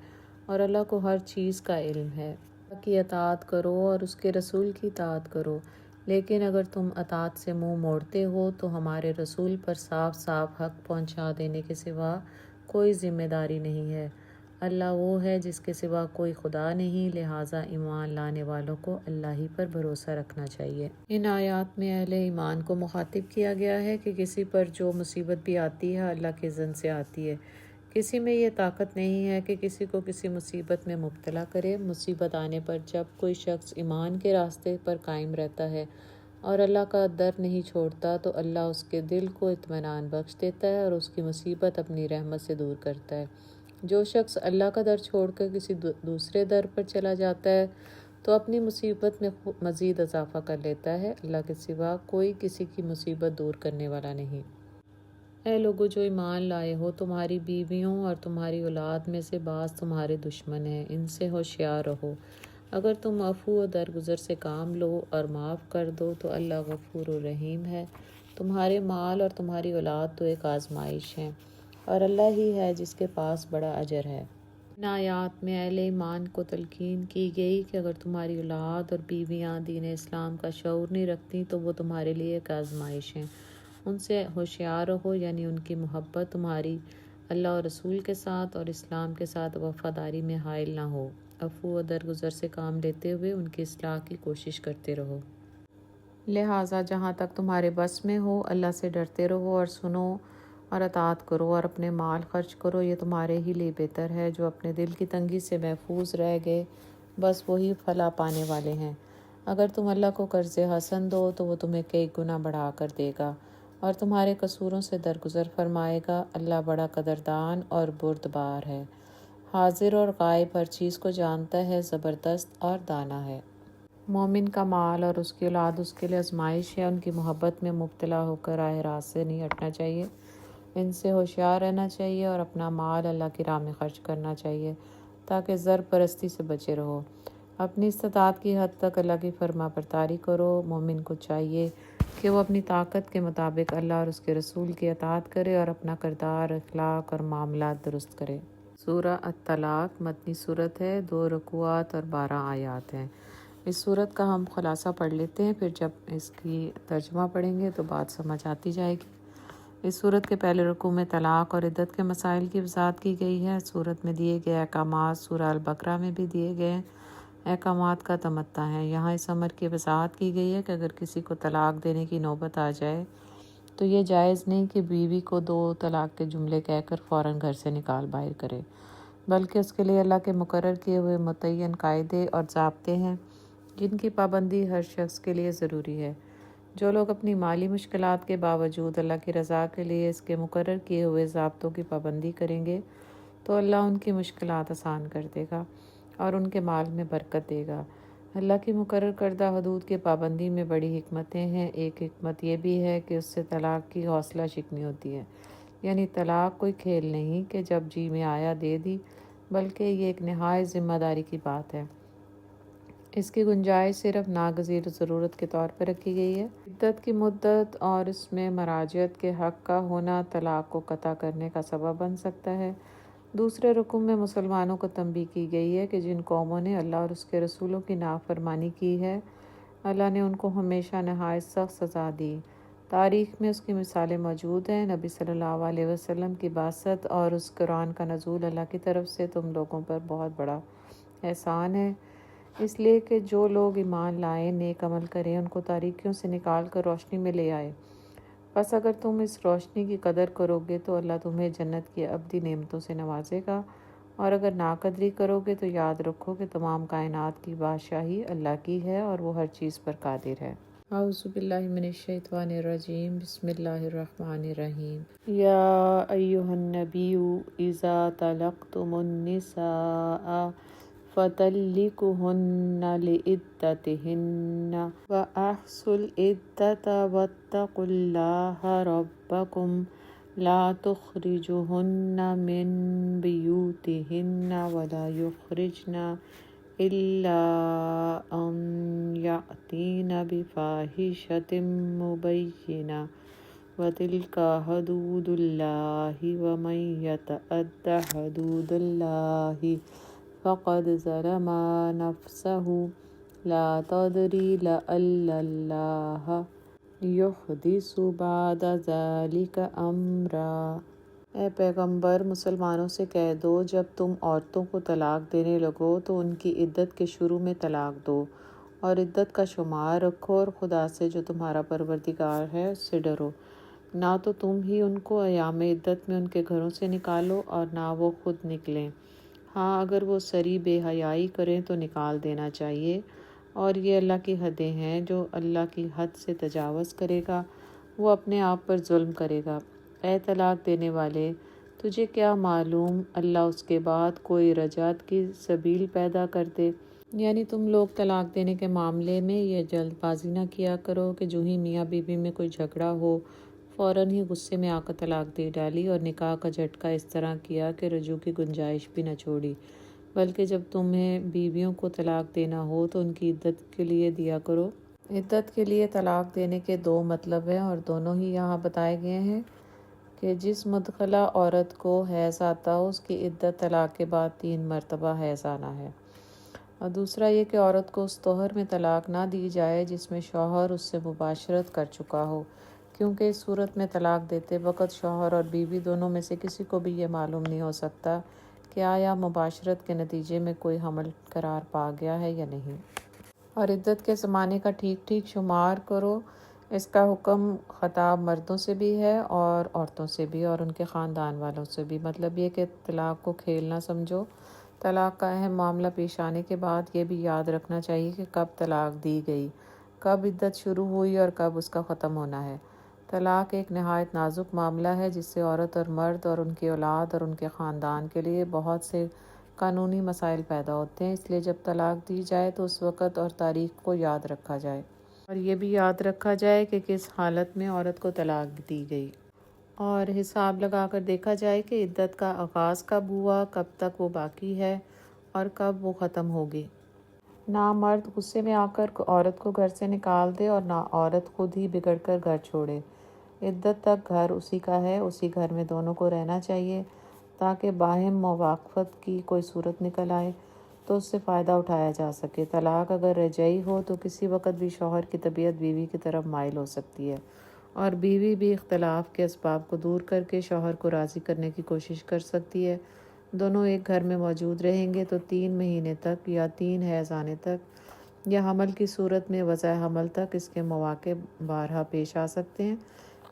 اور اللہ کو ہر چیز کا علم ہے۔ اللہ کی اطاعت کرو اور اس کے رسول کی اطاعت کرو، لیکن اگر تم اطاعت سے منہ موڑتے ہو تو ہمارے رسول پر صاف صاف حق پہنچا دینے کے سوا کوئی ذمہ داری نہیں ہے۔ اللہ وہ ہے جس کے سوا کوئی خدا نہیں، لہٰذا ایمان لانے والوں کو اللہ ہی پر بھروسہ رکھنا چاہیے۔ ان آیات میں اہل ایمان کو مخاطب کیا گیا ہے کہ کسی پر جو مصیبت بھی آتی ہے اللہ کے اذن سے آتی ہے۔ کسی میں یہ طاقت نہیں ہے کہ کسی کو کسی مصیبت میں مبتلا کرے۔ مصیبت آنے پر جب کوئی شخص ایمان کے راستے پر قائم رہتا ہے اور اللہ کا در نہیں چھوڑتا تو اللہ اس کے دل کو اطمینان بخش دیتا ہے اور اس کی مصیبت اپنی رحمت سے دور کرتا ہے۔ جو شخص اللہ کا در چھوڑ کر کسی دوسرے در پر چلا جاتا ہے تو اپنی مصیبت میں مزید اضافہ کر لیتا ہے۔ اللہ کے سوا کوئی کسی کی مصیبت دور کرنے والا نہیں۔ اے لوگو جو ایمان لائے ہو، تمہاری بیویوں اور تمہاری اولاد میں سے بعض تمہارے دشمن ہیں، ان سے ہوشیار رہو۔ اگر تم عفو و درگزر سے کام لو اور معاف کر دو تو اللہ غفور و رحیم ہے۔ تمہارے مال اور تمہاری اولاد تو ایک آزمائش ہے، اور اللہ ہی ہے جس کے پاس بڑا اجر ہے۔ ان آیات میں اہل ایمان کو تلقین کی گئی کہ اگر تمہاری اولاد اور بیویاں دین اسلام کا شعور نہیں رکھتی تو وہ تمہارے لیے ایک آزمائش ہیں، ان سے ہوشیار رہو، یعنی ان کی محبت تمہاری اللہ اور رسول کے ساتھ اور اسلام کے ساتھ وفاداری میں حائل نہ ہو۔ عفو و درگزر سے کام لیتے ہوئے ان کی اصلاح کی کوشش کرتے رہو۔ لہٰذا جہاں تک تمہارے بس میں ہو اللہ سے ڈرتے رہو اور سنو اور اطاعت کرو اور اپنے مال خرچ کرو، یہ تمہارے ہی لیے بہتر ہے۔ جو اپنے دل کی تنگی سے محفوظ رہ گئے بس وہی فلاح پانے والے ہیں۔ اگر تم اللہ کو قرض حسن دو تو وہ تمہیں کئی گنا بڑھا کر دے گا اور تمہارے قصوروں سے درگزر فرمائے گا۔ اللہ بڑا قدردان اور بردبار ہے، حاضر اور غائب ہر چیز کو جانتا ہے، زبردست اور دانا ہے۔ مومن کا مال اور اس کی اولاد اس کے لیے آزمائش ہے، ان کی محبت میں مبتلا ہو کر راہ راست سے نہیں ہٹنا چاہیے، ان سے ہوشیار رہنا چاہیے اور اپنا مال اللہ کی راہ میں خرچ کرنا چاہیے تاکہ زر پرستی سے بچے رہو۔ اپنی استطاعت کی حد تک اللہ کی فرما برداری کرو۔ مومن کو چاہیے کہ وہ اپنی طاقت کے مطابق اللہ اور اس کے رسول کی اطاعت کرے اور اپنا کردار، اخلاق اور معاملات درست کرے۔ سورہ الطلاق مدنی صورت ہے، 2 رکوعات اور 12 آیات ہیں۔ اس صورت کا ہم خلاصہ پڑھ لیتے ہیں، پھر جب اس کی ترجمہ پڑھیں گے تو بات سمجھ آتی جائے گی۔ اس صورت کے پہلے رکوع میں طلاق اور عدت کے مسائل کی وضاحت کی گئی ہے۔ صورت میں دیے گئے احکامات سورہ البقرہ میں بھی دیے گئے احکامات کا تمتع ہے۔ یہاں اس امر کی وضاحت کی گئی ہے کہ اگر کسی کو طلاق دینے کی نوبت آ جائے تو یہ جائز نہیں کہ بیوی کو 2 طلاق کے جملے کہہ کر فوراً گھر سے نکال باہر کرے، بلکہ اس کے لیے اللہ کے مقرر کیے ہوئے متعین قاعدے اور ضابطے ہیں جن کی پابندی ہر شخص کے لیے ضروری ہے۔ جو لوگ اپنی مالی مشکلات کے باوجود اللہ کی رضا کے لیے اس کے مقرر کیے ہوئے ضابطوں کی پابندی کریں گے تو اللہ ان کی مشکلات آسان کر دے گا اور ان کے مال میں برکت دے گا۔ اللہ کی مقرر کردہ حدود کی پابندی میں بڑی حکمتیں ہیں۔ ایک حکمت یہ بھی ہے کہ اس سے طلاق کی حوصلہ شکنی ہوتی ہے، یعنی طلاق کوئی کھیل نہیں کہ جب جی میں آیا دے دی، بلکہ یہ ایک نہایت ذمہ داری کی بات ہے۔ اس کی گنجائش صرف ناگزیر ضرورت کے طور پر رکھی گئی ہے۔ عدت کی مدت اور اس میں مراجعت کے حق کا ہونا طلاق کو قطع کرنے کا سبب بن سکتا ہے۔ دوسرے رکوع میں مسلمانوں کو تنبیہ کی گئی ہے کہ جن قوموں نے اللہ اور اس کے رسولوں کی نافرمانی کی ہے، اللہ نے ان کو ہمیشہ نہایت سخت سزا دی۔ تاریخ میں اس کی مثالیں موجود ہیں۔ نبی صلی اللہ علیہ وسلم کی بعثت اور اس قرآن کا نزول اللہ کی طرف سے تم لوگوں پر بہت بڑا احسان ہے، اس لیے کہ جو لوگ ایمان لائیں، نیک عمل کریں، ان کو تاریکیوں سے نکال کر روشنی میں لے آئے۔ بس اگر تم اس روشنی کی قدر کرو گے تو اللہ تمہیں جنت کی ابدی نعمتوں سے نوازے گا، اور اگر ناقدری کرو گے تو یاد رکھو کہ تمام کائنات کی بادشاہی اللہ کی ہے اور وہ ہر چیز پر قادر ہے۔ اعوذ باللہ من الشیطان الرجیم، بسم اللہ الرحمن الرحیم۔ یا ایہا النبی اذا طلقتم النساء فطلقوهن لعدتهن وأحصوا العدة واتقوا الله ربكم لا تخرجوهن من بيوتهن ولا يخرجن إلا أن يأتين بفاحشة مبينة وتلك حدود الله ومن يتعد حدود الله فقد ظلم نفسه لا تدري لعل الله يحدث بعد ذلك امرا۔ اے پیغمبر، مسلمانوں سے کہہ دو جب تم عورتوں کو طلاق دینے لگو تو ان کی عدت کے شروع میں طلاق دو، اور عدت کا شمار رکھو، اور خدا سے جو تمہارا پروردگار ہے اس سے ڈرو۔ نہ تو تم ہی ان کو ایام عدت میں ان کے گھروں سے نکالو اور نہ وہ خود نکلیں۔ ہاں، اگر وہ سری بے حیائی کریں تو نکال دینا چاہیے، اور یہ اللہ کی حدیں ہیں۔ جو اللہ کی حد سے تجاوز کرے گا وہ اپنے آپ پر ظلم کرے گا۔ اے طلاق دینے والے، تجھے کیا معلوم اللہ اس کے بعد کوئی رجعت کی سبیل پیدا کر دے؟ یعنی تم لوگ طلاق دینے کے معاملے میں یہ جلد بازی نہ کیا کرو کہ جو ہی میاں بیوی میں کوئی جھگڑا ہو فوراً ہی غصے میں آ کر طلاق دے ڈالی اور نکاح کا جھٹکا اس طرح کیا کہ رجوع کی گنجائش بھی نہ چھوڑی، بلکہ جب تمہیں بیویوں کو طلاق دینا ہو تو ان کی عدت کے لیے دیا کرو۔ عدت کے لیے طلاق دینے کے 2 مطلب ہیں، اور دونوں ہی یہاں بتائے گئے ہیں کہ جس مدخلہ عورت کو حیض آتا ہو اس کی عدت طلاق کے بعد 3 مرتبہ حیض آنا ہے، اور دوسرا یہ کہ عورت کو اس طہر میں طلاق نہ دی جائے جس میں شوہر اس سے مباشرت کر چکا ہو، کیونکہ اس صورت میں طلاق دیتے وقت شوہر اور بیوی دونوں میں سے کسی کو بھی یہ معلوم نہیں ہو سکتا کہ آیا مباشرت کے نتیجے میں کوئی حمل قرار پا گیا ہے یا نہیں۔ اور عدت کے زمانے کا ٹھیک ٹھیک شمار کرو۔ اس کا حکم خطاب مردوں سے بھی ہے اور عورتوں سے بھی اور ان کے خاندان والوں سے بھی۔ مطلب یہ کہ طلاق کو کھیل نہ سمجھو۔ طلاق کا اہم معاملہ پیش آنے کے بعد یہ بھی یاد رکھنا چاہیے کہ کب طلاق دی گئی، کب عدت شروع ہوئی اور کب اس کا ختم ہونا ہے۔ طلاق ایک نہایت نازک معاملہ ہے جس سے عورت اور مرد اور ان کی اولاد اور ان کے خاندان کے لیے بہت سے قانونی مسائل پیدا ہوتے ہیں۔ اس لیے جب طلاق دی جائے تو اس وقت اور تاریخ کو یاد رکھا جائے، اور یہ بھی یاد رکھا جائے کہ کس حالت میں عورت کو طلاق دی گئی، اور حساب لگا کر دیکھا جائے کہ عدت کا آغاز کب ہوا، کب تک وہ باقی ہے اور کب وہ ختم ہوگی۔ نہ مرد غصے میں آ کر عورت کو گھر سے نکال دے اور نہ عورت خود ہی بگڑ کر گھر چھوڑے۔ عدت تک گھر اسی کا ہے، اسی گھر میں دونوں کو رہنا چاہیے تاکہ باہم موافقت کی کوئی صورت نکل آئے تو اس سے فائدہ اٹھایا جا سکے۔ طلاق اگر رجعی ہو تو کسی وقت بھی شوہر کی طبیعت بیوی کی طرف مائل ہو سکتی ہے اور بیوی بھی اختلاف کے اسباب کو دور کر کے شوہر کو راضی کرنے کی کوشش کر سکتی ہے۔ دونوں ایک گھر میں موجود رہیں گے تو 3 مہینے تک یا 3 حیض آنے تک یا حمل کی صورت میں وضع حمل تک اس کے مواقع بارہا پیش آ سکتے ہیں،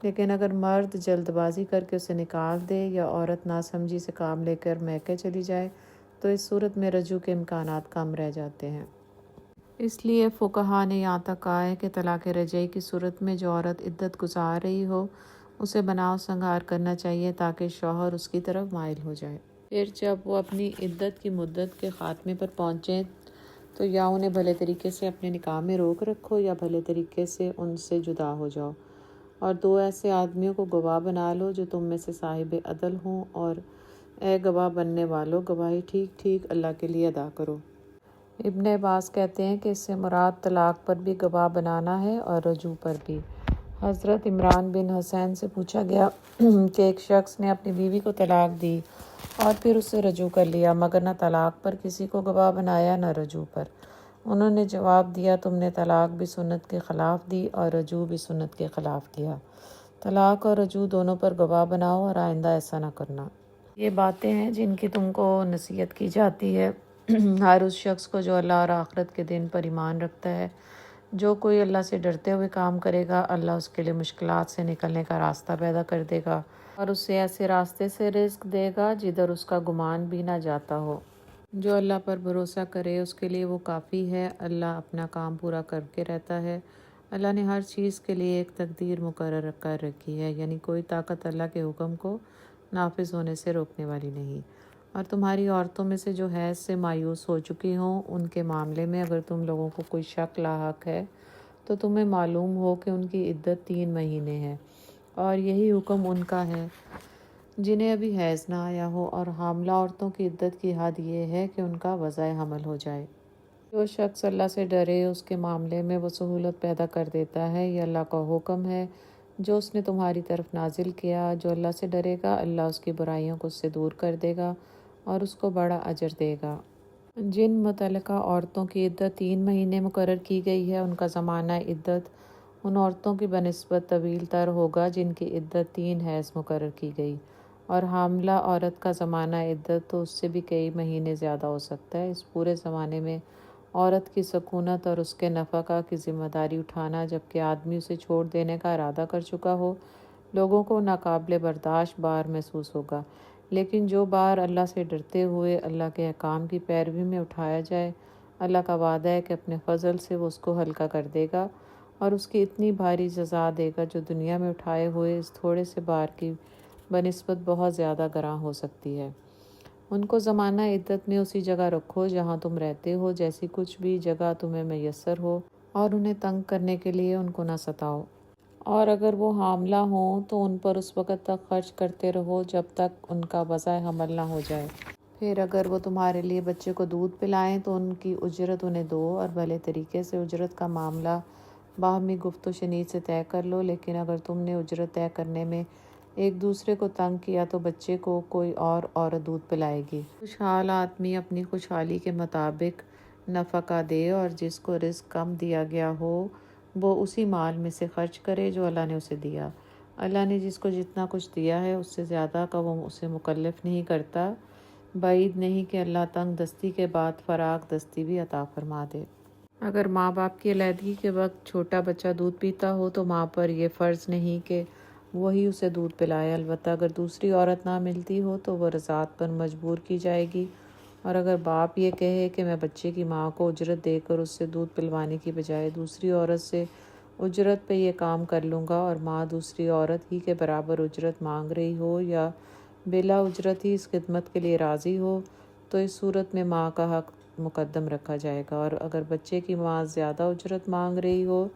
لیکن اگر مرد جلد بازی کر کے اسے نکال دے یا عورت ناسمجھی سے کام لے کر میکے چلی جائے تو اس صورت میں رجوع کے امکانات کم رہ جاتے ہیں۔ اس لیے فقہا نے یہاں تک کہا ہے کہ طلاق رجعی کی صورت میں جو عورت عدت گزار رہی ہو اسے بناؤ سنگار کرنا چاہیے تاکہ شوہر اس کی طرف مائل ہو جائے۔ پھر جب وہ اپنی عدت کی مدت کے خاتمے پر پہنچیں تو یا انہیں بھلے طریقے سے اپنے نکاح میں روک رکھو یا بھلے طریقے سے ان سے جدا ہو جاؤ، اور 2 ایسے آدمیوں کو گواہ بنا لو جو تم میں سے صاحب عدل ہوں، اور اے گواہ بننے والو گواہی ٹھیک ٹھیک اللہ کے لیے ادا کرو۔ ابن عباس کہتے ہیں کہ اس سے مراد طلاق پر بھی گواہ بنانا ہے اور رجوع پر بھی۔ حضرت عمران بن حسین سے پوچھا گیا کہ ایک شخص نے اپنی بیوی کو طلاق دی اور پھر اس سے رجوع کر لیا مگر نہ طلاق پر کسی کو گواہ بنایا نہ رجوع پر۔ انہوں نے جواب دیا، تم نے طلاق بھی سنت کے خلاف دی اور رجوع بھی سنت کے خلاف دیا۔ طلاق اور رجوع دونوں پر گواہ بناؤ اور آئندہ ایسا نہ کرنا۔ یہ باتیں ہیں جن کی تم کو نصیحت کی جاتی ہے ہر اس شخص کو جو اللہ اور آخرت کے دن پر ایمان رکھتا ہے۔ جو کوئی اللہ سے ڈرتے ہوئے کام کرے گا اللہ اس کے لیے مشکلات سے نکلنے کا راستہ پیدا کر دے گا اور اسے ایسے راستے سے رزق دے گا جدھر اس کا گمان بھی نہ جاتا ہو۔ جو اللہ پر بھروسہ کرے اس کے لیے وہ کافی ہے، اللہ اپنا کام پورا کر کے رہتا ہے۔ اللہ نے ہر چیز کے لیے ایک تقدیر مقرر کر رکھی ہے، یعنی کوئی طاقت اللہ کے حکم کو نافذ ہونے سے روکنے والی نہیں۔ اور تمہاری عورتوں میں سے جو حیض سے مایوس ہو چکی ہوں ان کے معاملے میں اگر تم لوگوں کو کوئی شک لاحق ہے تو تمہیں معلوم ہو کہ ان کی عدت 3 مہینے ہے، اور یہی حکم ان کا ہے جنہیں ابھی حیض نہ آیا ہو، اور حاملہ عورتوں کی عدت کی حد یہ ہے کہ ان کا وضع حمل ہو جائے۔ جو شخص اللہ سے ڈرے اس کے معاملے میں وہ سہولت پیدا کر دیتا ہے، یہ اللہ کا حکم ہے جو اس نے تمہاری طرف نازل کیا۔ جو اللہ سے ڈرے گا اللہ اس کی برائیوں کو اس سے دور کر دے گا اور اس کو بڑا اجر دے گا۔ جن متعلقہ عورتوں کی عدت 3 مہینے مقرر کی گئی ہے ان کا زمانہ عدت ان عورتوں کی بنسبت طویل تر ہوگا جن کی عدت 3 حیض مقرر کی گئی، اور حاملہ عورت کا زمانہ عدت تو اس سے بھی کئی مہینے زیادہ ہو سکتا ہے۔ اس پورے زمانے میں عورت کی سکونت اور اس کے نفقہ کی ذمہ داری اٹھانا جبکہ آدمی اسے چھوڑ دینے کا ارادہ کر چکا ہو، لوگوں کو ناقابل برداشت بار محسوس ہوگا، لیکن جو بار اللہ سے ڈرتے ہوئے اللہ کے احکام کی پیروی میں اٹھایا جائے، اللہ کا وعدہ ہے کہ اپنے فضل سے وہ اس کو ہلکا کر دے گا اور اس کی اتنی بھاری جزا دے گا جو دنیا میں اٹھائے ہوئے اس تھوڑے سے بار کی بنسبت بہت زیادہ گراں ہو سکتی ہے۔ ان کو زمانہ عدت میں اسی جگہ رکھو جہاں تم رہتے ہو، جیسی کچھ بھی جگہ تمہیں میسر ہو، اور انہیں تنگ کرنے کے لیے ان کو نہ ستاؤ۔ اور اگر وہ حاملہ ہوں تو ان پر اس وقت تک خرچ کرتے رہو جب تک ان کا وضع حمل نہ ہو جائے۔ پھر اگر وہ تمہارے لیے بچے کو دودھ پلائیں تو ان کی اجرت انہیں دو، اور بھلے طریقے سے اجرت کا معاملہ باہمی گفت و شنید سے طے کر لو، لیکن اگر تم نے اجرت طے کرنے میں ایک دوسرے کو تنگ کیا تو بچے کو کوئی اور عورت دودھ پلائے گی۔ خوشحال آدمی اپنی خوشحالی کے مطابق نفقہ دے، اور جس کو رزق کم دیا گیا ہو وہ اسی مال میں سے خرچ کرے جو اللہ نے اسے دیا۔ اللہ نے جس کو جتنا کچھ دیا ہے اس سے زیادہ کا وہ اسے مکلف نہیں کرتا، بعید نہیں کہ اللہ تنگ دستی کے بعد فراغ دستی بھی عطا فرما دے۔ اگر ماں باپ کی علیحدگی کے وقت چھوٹا بچہ دودھ پیتا ہو تو ماں پر یہ فرض نہیں کہ وہی اسے دودھ پلائے، البتہ اگر دوسری عورت نہ ملتی ہو تو وہ رضاعت پر مجبور کی جائے گی، اور اگر باپ یہ کہے کہ میں بچے کی ماں کو اجرت دے کر اس سے دودھ پلوانے کی بجائے دوسری عورت سے اجرت پہ یہ کام کر لوں گا، اور ماں دوسری عورت ہی کے برابر اجرت مانگ رہی ہو یا بلا اجرت ہی اس خدمت کے لیے راضی ہو، تو اس صورت میں ماں کا حق مقدم رکھا جائے گا، اور اگر بچے کی ماں زیادہ اجرت مانگ رہی ہو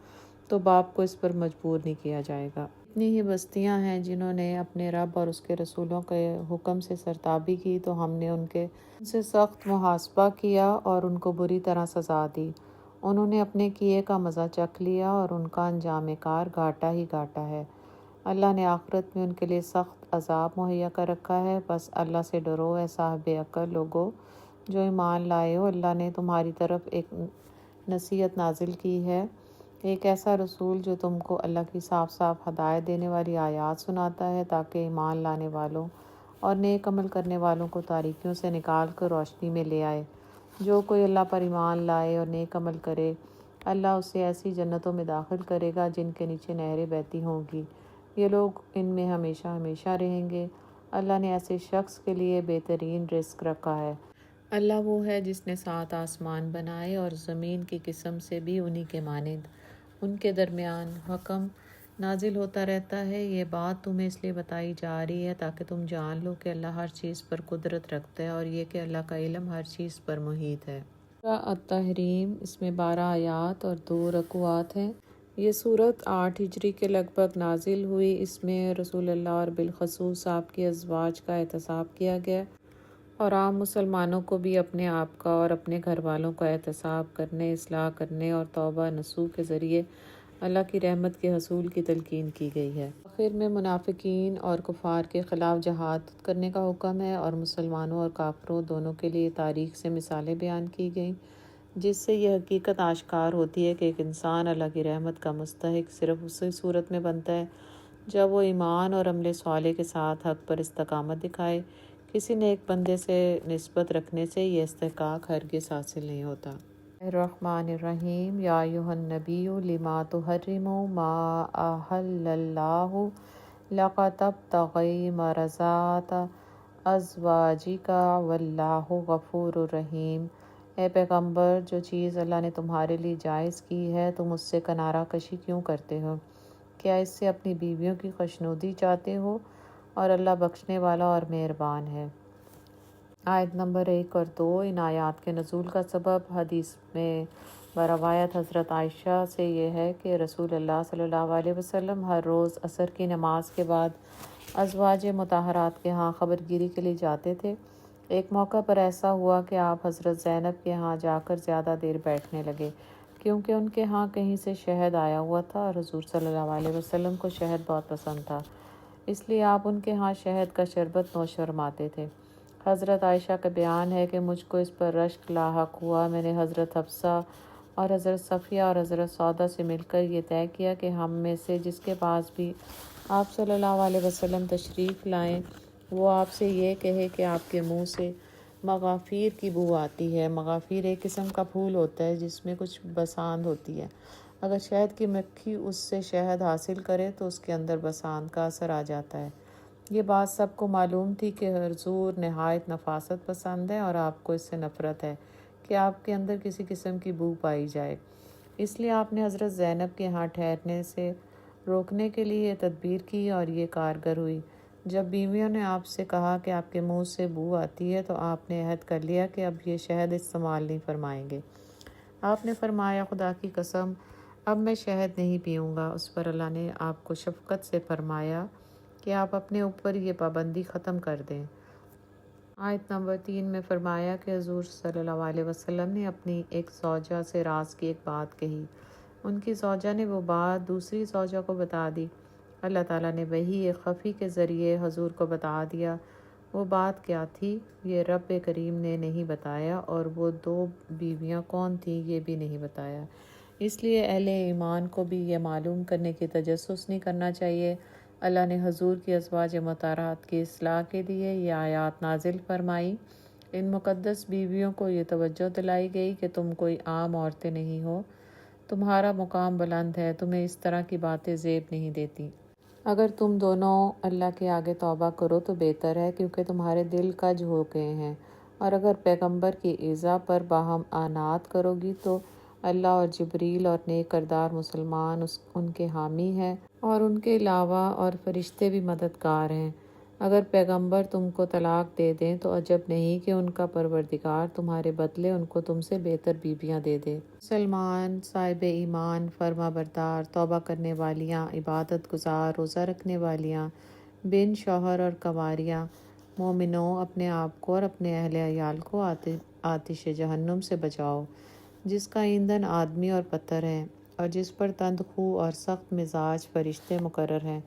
تو باپ کو اس پر مجبور نہیں کیا جائے گا۔ اتنی ہی بستیاں ہیں جنہوں نے اپنے رب اور اس کے رسولوں کے حکم سے سرتابی کی تو ہم نے ان سے سخت محاسبہ کیا اور ان کو بری طرح سزا دی۔ انہوں نے اپنے کیے کا مزہ چکھ لیا اور ان کا انجام کار گھاٹا ہی گھاٹا ہے۔ اللہ نے آخرت میں ان کے لیے سخت عذاب مہیا کر رکھا ہے، بس اللہ سے ڈرو اے صاحب عقل لوگو جو ایمان لائے ہو۔ اللہ نے تمہاری طرف ایک نصیحت نازل کی ہے ایک ایسا رسول جو تم کو اللہ کی صاف صاف ہدایت دینے والی آیات سناتا ہے تاکہ ایمان لانے والوں اور نیک عمل کرنے والوں کو تاریکیوں سے نکال کر روشنی میں لے آئے۔ جو کوئی اللہ پر ایمان لائے اور نیک عمل کرے، اللہ اسے ایسی جنتوں میں داخل کرے گا جن کے نیچے نہریں بہتی ہوں گی۔ یہ لوگ ان میں ہمیشہ ہمیشہ رہیں گے۔ اللہ نے ایسے شخص کے لیے بہترین رزق رکھا ہے۔ اللہ وہ ہے جس نے 7 آسمان بنائے اور زمین کی قسم سے بھی انہی کے مانند۔ ان کے درمیان حکم نازل ہوتا رہتا ہے۔ یہ بات تمہیں اس لیے بتائی جا رہی ہے تاکہ تم جان لو کہ اللہ ہر چیز پر قدرت رکھتا ہے اور یہ کہ اللہ کا علم ہر چیز پر محیط ہے۔ سورہ التحریم، اس میں 12 آیات اور 2 رکوعات ہیں۔ یہ صورت 8 ہجری کے لگ بھگ نازل ہوئی۔ اس میں رسول اللہ اور بالخصوص آپ کی ازواج کا احتساب کیا گیا اور عام مسلمانوں کو بھی اپنے آپ کا اور اپنے گھر والوں کا احتساب کرنے، اصلاح کرنے اور توبہ نصوح کے ذریعے اللہ کی رحمت کے حصول کی تلقین کی گئی ہے۔ آخر میں منافقین اور کفار کے خلاف جہاد کرنے کا حکم ہے اور مسلمانوں اور کافروں دونوں کے لیے تاریخ سے مثالیں بیان کی گئیں، جس سے یہ حقیقت آشکار ہوتی ہے کہ ایک انسان اللہ کی رحمت کا مستحق صرف اسی صورت میں بنتا ہے جب وہ ایمان اور عمل صالح کے ساتھ حق پر استقامت دکھائے۔ کسی نیک بندے سے نسبت رکھنے سے یہ استحقاق ہرگز حاصل نہیں ہوتا۔ الرحمن الرحیم، یا ایھا النبی لما تحرم ما احل اللہ لک تبتغی مرضات ازواجک واللہ غفور الرحیم۔ اے پیغمبر، جو چیز اللہ نے تمہارے لیے جائز کی ہے تم اس سے کنارہ کشی کیوں کرتے ہو؟ کیا اس سے اپنی بیویوں کی خوشنودی چاہتے ہو؟ اور اللہ بخشنے والا اور مہربان ہے۔ آیت نمبر 1 اور 2۔ ان آیات کے نزول کا سبب حدیث میں بروایت حضرت عائشہ سے یہ ہے کہ رسول اللہ صلی اللہ علیہ وسلم ہر روز عصر کی نماز کے بعد ازواج مطہرات کے ہاں خبر گیری کے لیے جاتے تھے۔ ایک موقع پر ایسا ہوا کہ آپ حضرت زینب کے ہاں جا کر زیادہ دیر بیٹھنے لگے، کیونکہ ان کے ہاں کہیں سے شہد آیا ہوا تھا اور حضور صلی اللہ علیہ وسلم کو شہد بہت پسند تھا، اس لیے آپ ان کے ہاں شہد کا شربت نوش فرماتے تھے۔ حضرت عائشہ کا بیان ہے کہ مجھ کو اس پر رشک لاحق ہوا۔ میں نے حضرت حفصہ اور حضرت صفیہ اور حضرت سودا سے مل کر یہ طے کیا کہ ہم میں سے جس کے پاس بھی آپ صلی اللہ علیہ وسلم تشریف لائیں وہ آپ سے یہ کہے کہ آپ کے منہ سے مغافیر کی بو آتی ہے۔ مغافیر ایک قسم کا پھول ہوتا ہے جس میں کچھ بساند ہوتی ہے۔ اگر شہد کی مکھی اس سے شہد حاصل کرے تو اس کے اندر بساند کا اثر آ جاتا ہے۔ یہ بات سب کو معلوم تھی کہ حضور نہایت نفاست پسند ہے اور آپ کو اس سے نفرت ہے کہ آپ کے اندر کسی قسم کی بو پائی جائے، اس لیے آپ نے حضرت زینب کے ہاں ٹھہرنے سے روکنے کے لیے یہ تدبیر کی اور یہ کارگر ہوئی۔ جب بیویوں نے آپ سے کہا کہ آپ کے منہ سے بو آتی ہے تو آپ نے عہد کر لیا کہ اب یہ شہد استعمال نہیں فرمائیں گے۔ آپ نے فرمایا، خدا کی قسم اب میں شہد نہیں پیوں گا۔ اس پر اللہ نے آپ کو شفقت سے فرمایا کہ آپ اپنے اوپر یہ پابندی ختم کر دیں۔ آیت نمبر 3 میں فرمایا کہ حضور صلی اللہ علیہ وسلم نے اپنی ایک زوجہ سے راز کی ایک بات کہی۔ ان کی زوجہ نے وہ بات دوسری زوجہ کو بتا دی۔ اللہ تعالیٰ نے وحی ایک خفی کے ذریعے حضور کو بتا دیا۔ وہ بات کیا تھی یہ رب کریم نے نہیں بتایا اور وہ 2 بیویاں کون تھیں یہ بھی نہیں بتایا۔ اس لیے اہل ایمان کو بھی یہ معلوم کرنے کی تجسس نہیں کرنا چاہیے۔ اللہ نے حضور کی ازواج مطہرات کی اصلاح کے لیے یہ آیات نازل فرمائی۔ ان مقدس بیویوں کو یہ توجہ دلائی گئی کہ تم کوئی عام عورتیں نہیں ہو، تمہارا مقام بلند ہے، تمہیں اس طرح کی باتیں زیب نہیں دیتی۔ اگر تم دونوں اللہ کے آگے توبہ کرو تو بہتر ہے، کیونکہ تمہارے دل کج ہو گئے ہیں، اور اگر پیغمبر کی ایذا پر باہم عناد کرو گی تو اللہ اور جبریل اور نیک کردار مسلمان ان کے حامی ہیں اور ان کے علاوہ اور فرشتے بھی مددگار ہیں۔ اگر پیغمبر تم کو طلاق دے دیں تو عجب نہیں کہ ان کا پروردگار تمہارے بدلے ان کو تم سے بہتر بیویاں دے دے۔ مسلمان، صاحب ایمان، فرما بردار، توبہ کرنے والیاں، عبادت گزار، روزہ رکھنے والیاں، بن شوہر اور کنواریاں، مومنوں، اپنے آپ کو اور اپنے اہل عیال کو آتش جہنم سے بچاؤ، جس کا ایندھن آدمی اور پتھر ہے اور جس پر تند خو اور سخت مزاج فرشتے مقرر ہیں،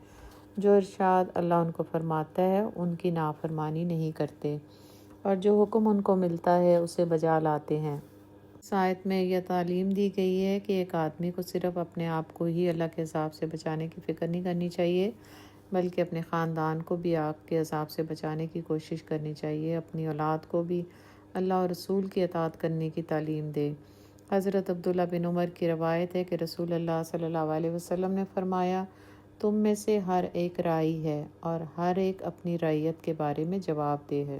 جو ارشاد اللہ ان کو فرماتا ہے ان کی نافرمانی نہیں کرتے اور جو حکم ان کو ملتا ہے اسے بجا لاتے ہیں۔ اس آیت میں یہ تعلیم دی گئی ہے کہ ایک آدمی کو صرف اپنے آپ کو ہی اللہ کے عذاب سے بچانے کی فکر نہیں کرنی چاہیے، بلکہ اپنے خاندان کو بھی آگ کے عذاب سے بچانے کی کوشش کرنی چاہیے، اپنی اولاد کو بھی اللہ اور رسول کی اطاعت کرنے کی تعلیم دے۔ حضرت عبداللہ بن عمر کی روایت ہے کہ رسول اللہ صلی اللہ علیہ وسلم نے فرمایا، تم میں سے ہر ایک راعی ہے اور ہر ایک اپنی رعیت کے بارے میں جواب دہ ہے۔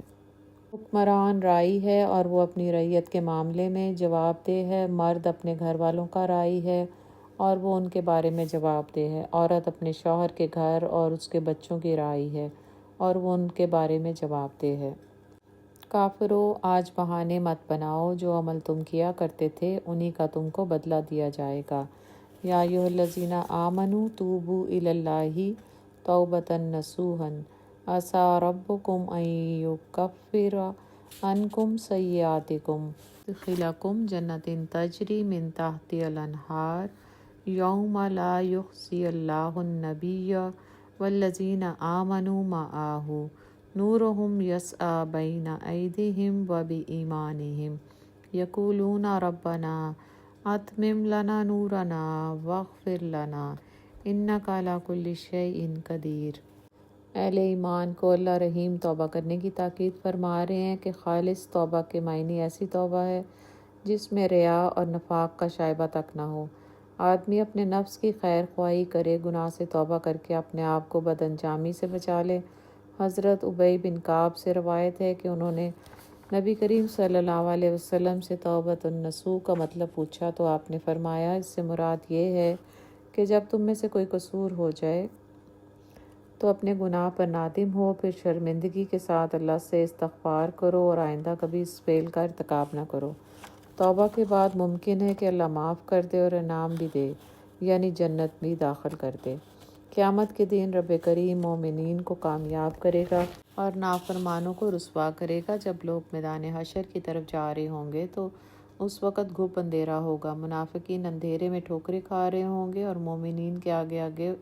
حکمران راعی ہے اور وہ اپنی رعیت کے معاملے میں جواب دہ ہے۔ مرد اپنے گھر والوں کا راعی ہے اور وہ ان کے بارے میں جواب دہ ہے۔ عورت اپنے شوہر کے گھر اور اس کے بچوں کی راعی ہے اور وہ ان کے بارے میں جواب دہ ہے۔ کافرو، آج بہانے مت بناؤ، جو عمل تم کیا کرتے تھے انہی کا تم کو بدلہ دیا جائے گا۔ یا ایھا الذین آمنوا توبوا الی اللہ توبۃ نصوحا عسیٰ ربکم ان یکفر عنکم سیئاتکم ویدخلکم جنات تجری من تحتہا الانہار یوم لا یخزی اللہ النبی والذین آمنوا معہ نورہم یسعیٰ بین ایدیہم وبایمانہم یقولون ربنا اتمم لنا نورنا واغفر لنا انک علی کل شیء قدیر۔ اہل ایمان کو اللہ رحیم توبہ کرنے کی تاکید فرما رہے ہیں کہ خالص توبہ کے معنی ایسی توبہ ہے جس میں ریا اور نفاق کا شائبہ تک نہ ہو۔ آدمی اپنے نفس کی خیر خواہی کرے، گناہ سے توبہ کر کے اپنے آپ کو بد انجامی سے بچا لے۔ حضرت ابی بن کعب سے روایت ہے کہ انہوں نے نبی کریم صلی اللہ علیہ وسلم سے توبۃ النصوح کا مطلب پوچھا تو آپ نے فرمایا، اس سے مراد یہ ہے کہ جب تم میں سے کوئی قصور ہو جائے تو اپنے گناہ پر نادم ہو، پھر شرمندگی کے ساتھ اللہ سے استغفار کرو اور آئندہ کبھی اس فعل کا ارتکاب نہ کرو۔ توبہ کے بعد ممکن ہے کہ اللہ معاف کر دے اور انعام بھی دے، یعنی جنت بھی داخل کر دے۔ قیامت کے دن رب کریم مومنین کو کامیاب کرے گا اور نافرمانوں کو رسوا کرے گا۔ جب لوگ میدان حشر کی طرف جا رہے ہوں گے تو اس وقت گھپ اندھیرا ہوگا، منافقین اندھیرے میں ٹھوکریں کھا رہے ہوں گے اور مومنین کے آگے آگے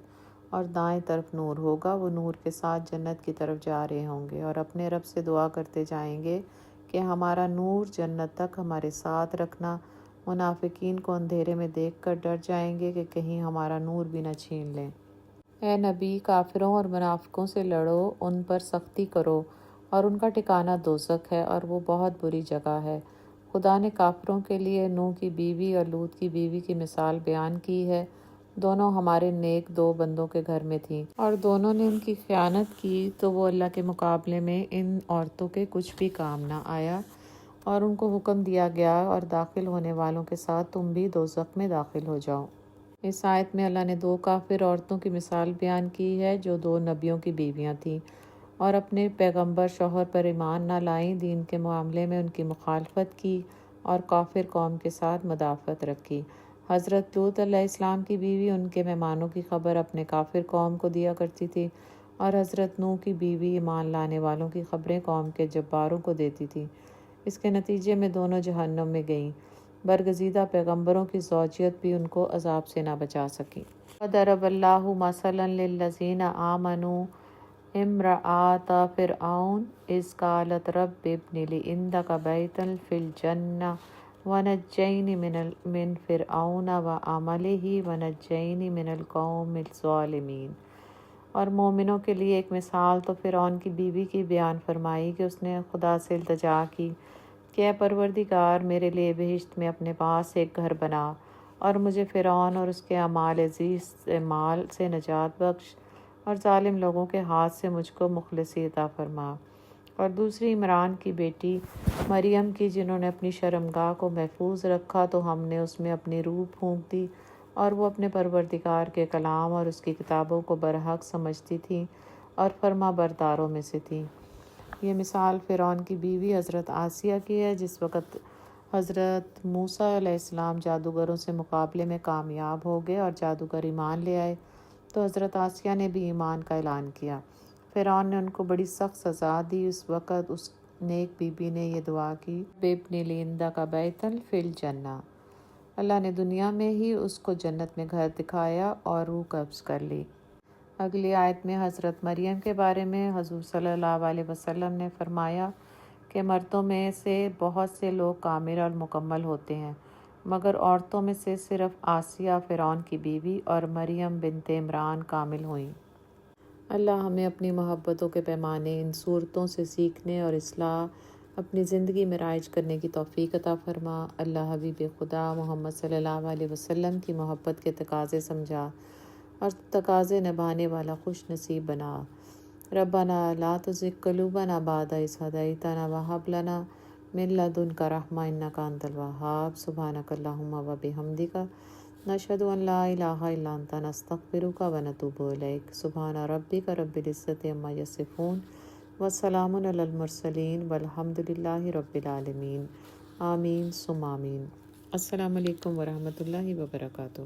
اور دائیں طرف نور ہوگا، وہ نور کے ساتھ جنت کی طرف جا رہے ہوں گے اور اپنے رب سے دعا کرتے جائیں گے کہ ہمارا نور جنت تک ہمارے ساتھ رکھنا۔ منافقین کو اندھیرے میں دیکھ کر ڈر جائیں گے کہ کہیں ہمارا نور بھی نہ چھین لیں۔ اے نبی، کافروں اور منافقوں سے لڑو، ان پر سختی کرو اور ان کا ٹھکانہ دوزخ ہے اور وہ بہت بری جگہ ہے۔ خدا نے کافروں کے لیے نوح کی بیوی اور لوط کی بیوی کی مثال بیان کی ہے۔ دونوں ہمارے نیک دو بندوں کے گھر میں تھیں اور دونوں نے ان کی خیانت کی تو وہ اللہ کے مقابلے میں ان عورتوں کے کچھ بھی کام نہ آیا اور ان کو حکم دیا گیا اور داخل ہونے والوں کے ساتھ تم بھی دوزخ میں داخل ہو جاؤ۔ اس آیت میں اللہ نے دو کافر عورتوں کی مثال بیان کی ہے جو دو نبیوں کی بیویاں تھیں اور اپنے پیغمبر شوہر پر ایمان نہ لائیں، دین کے معاملے میں ان کی مخالفت کی اور کافر قوم کے ساتھ مدافعت رکھی۔ حضرت لوط علیہ السلام کی بیوی ان کے مہمانوں کی خبر اپنے کافر قوم کو دیا کرتی تھی اور حضرت نوح کی بیوی ایمان لانے والوں کی خبریں قوم کے جباروں کو دیتی تھی۔ اس کے نتیجے میں دونوں جہنم میں گئیں۔ برگزیدہ پیغمبروں کی زوجیت بھی ان کو عذاب سے نہ بچا سکی۔ وَضَرَبَ اللَّهُ مَثَلًا لِّلَّذِينَ آمَنُوا امرأۃ فرعون اذ قالت رب ابن لي عندك بيتا في الجنة ونجيني من فرعون وعمله ونجيني من القوم الظالمين۔ اور مومنوں کے لیے ایک مثال تو فرعون کی بیوی کی بیان فرمائی کہ اس نے خدا سے التجا کی کہ اے پروردگار، میرے لیے بہشت میں اپنے پاس ایک گھر بنا اور مجھے فرعون اور اس کے اعمال عزیز مال سے نجات بخش اور ظالم لوگوں کے ہاتھ سے مجھ کو مخلصی عطا فرما۔ اور دوسری عمران کی بیٹی مریم کی، جنہوں نے اپنی شرمگاہ کو محفوظ رکھا تو ہم نے اس میں اپنی روح پھونک دی اور وہ اپنے پروردگار کے کلام اور اس کی کتابوں کو برحق سمجھتی تھیں اور فرما برداروں میں سے تھیں۔ یہ مثال فرعون کی بیوی حضرت آسیہ کی ہے۔ جس وقت حضرت موسیٰ علیہ السلام جادوگروں سے مقابلے میں کامیاب ہو گئے اور جادوگر ایمان لے آئے تو حضرت آسیہ نے بھی ایمان کا اعلان کیا۔ فرعون نے ان کو بڑی سخت سزا دی۔ اس وقت اس نیک بی بی نے یہ دعا کی، ابن لی عندک بیتا فی الجنہ۔ اللہ نے دنیا میں ہی اس کو جنت میں گھر دکھایا اور روح قبض کر لی۔ اگلی آیت میں حضرت مریم کے بارے میں حضور صلی اللہ علیہ وسلم نے فرمایا کہ مردوں میں سے بہت سے لوگ کامل اور مکمل ہوتے ہیں، مگر عورتوں میں سے صرف آسیہ فرعون کی بیوی اور مریم بنت عمران کامل ہوئیں۔ اللہ ہمیں اپنی محبتوں کے پیمانے ان صورتوں سے سیکھنے اور اصلاح اپنی زندگی میں رائج کرنے کی توفیق عطا فرما۔ اللہ حبیب خدا محمد صلی اللہ علیہ وسلم کی محبت کے تقاضے سمجھا اور تقاضے نبھانے والا خوش نصیب بنا۔ ربنا لا تزغ قلوبنا بعد إذ هديتنا وهب لنا من لدنك رحمة إنك أنت الوهاب۔ سبحانك اللهم وبحمدك نشهد أن لا إله إلا أنت نستغفرك ونتوب إليك۔ سبحان ربك رب العزة عما يصفون وسلام على المرسلين والحمد لله رب العالمين۔ آمین ثم آمین۔ السلام علیکم ورحمۃ اللہ وبرکاتہ۔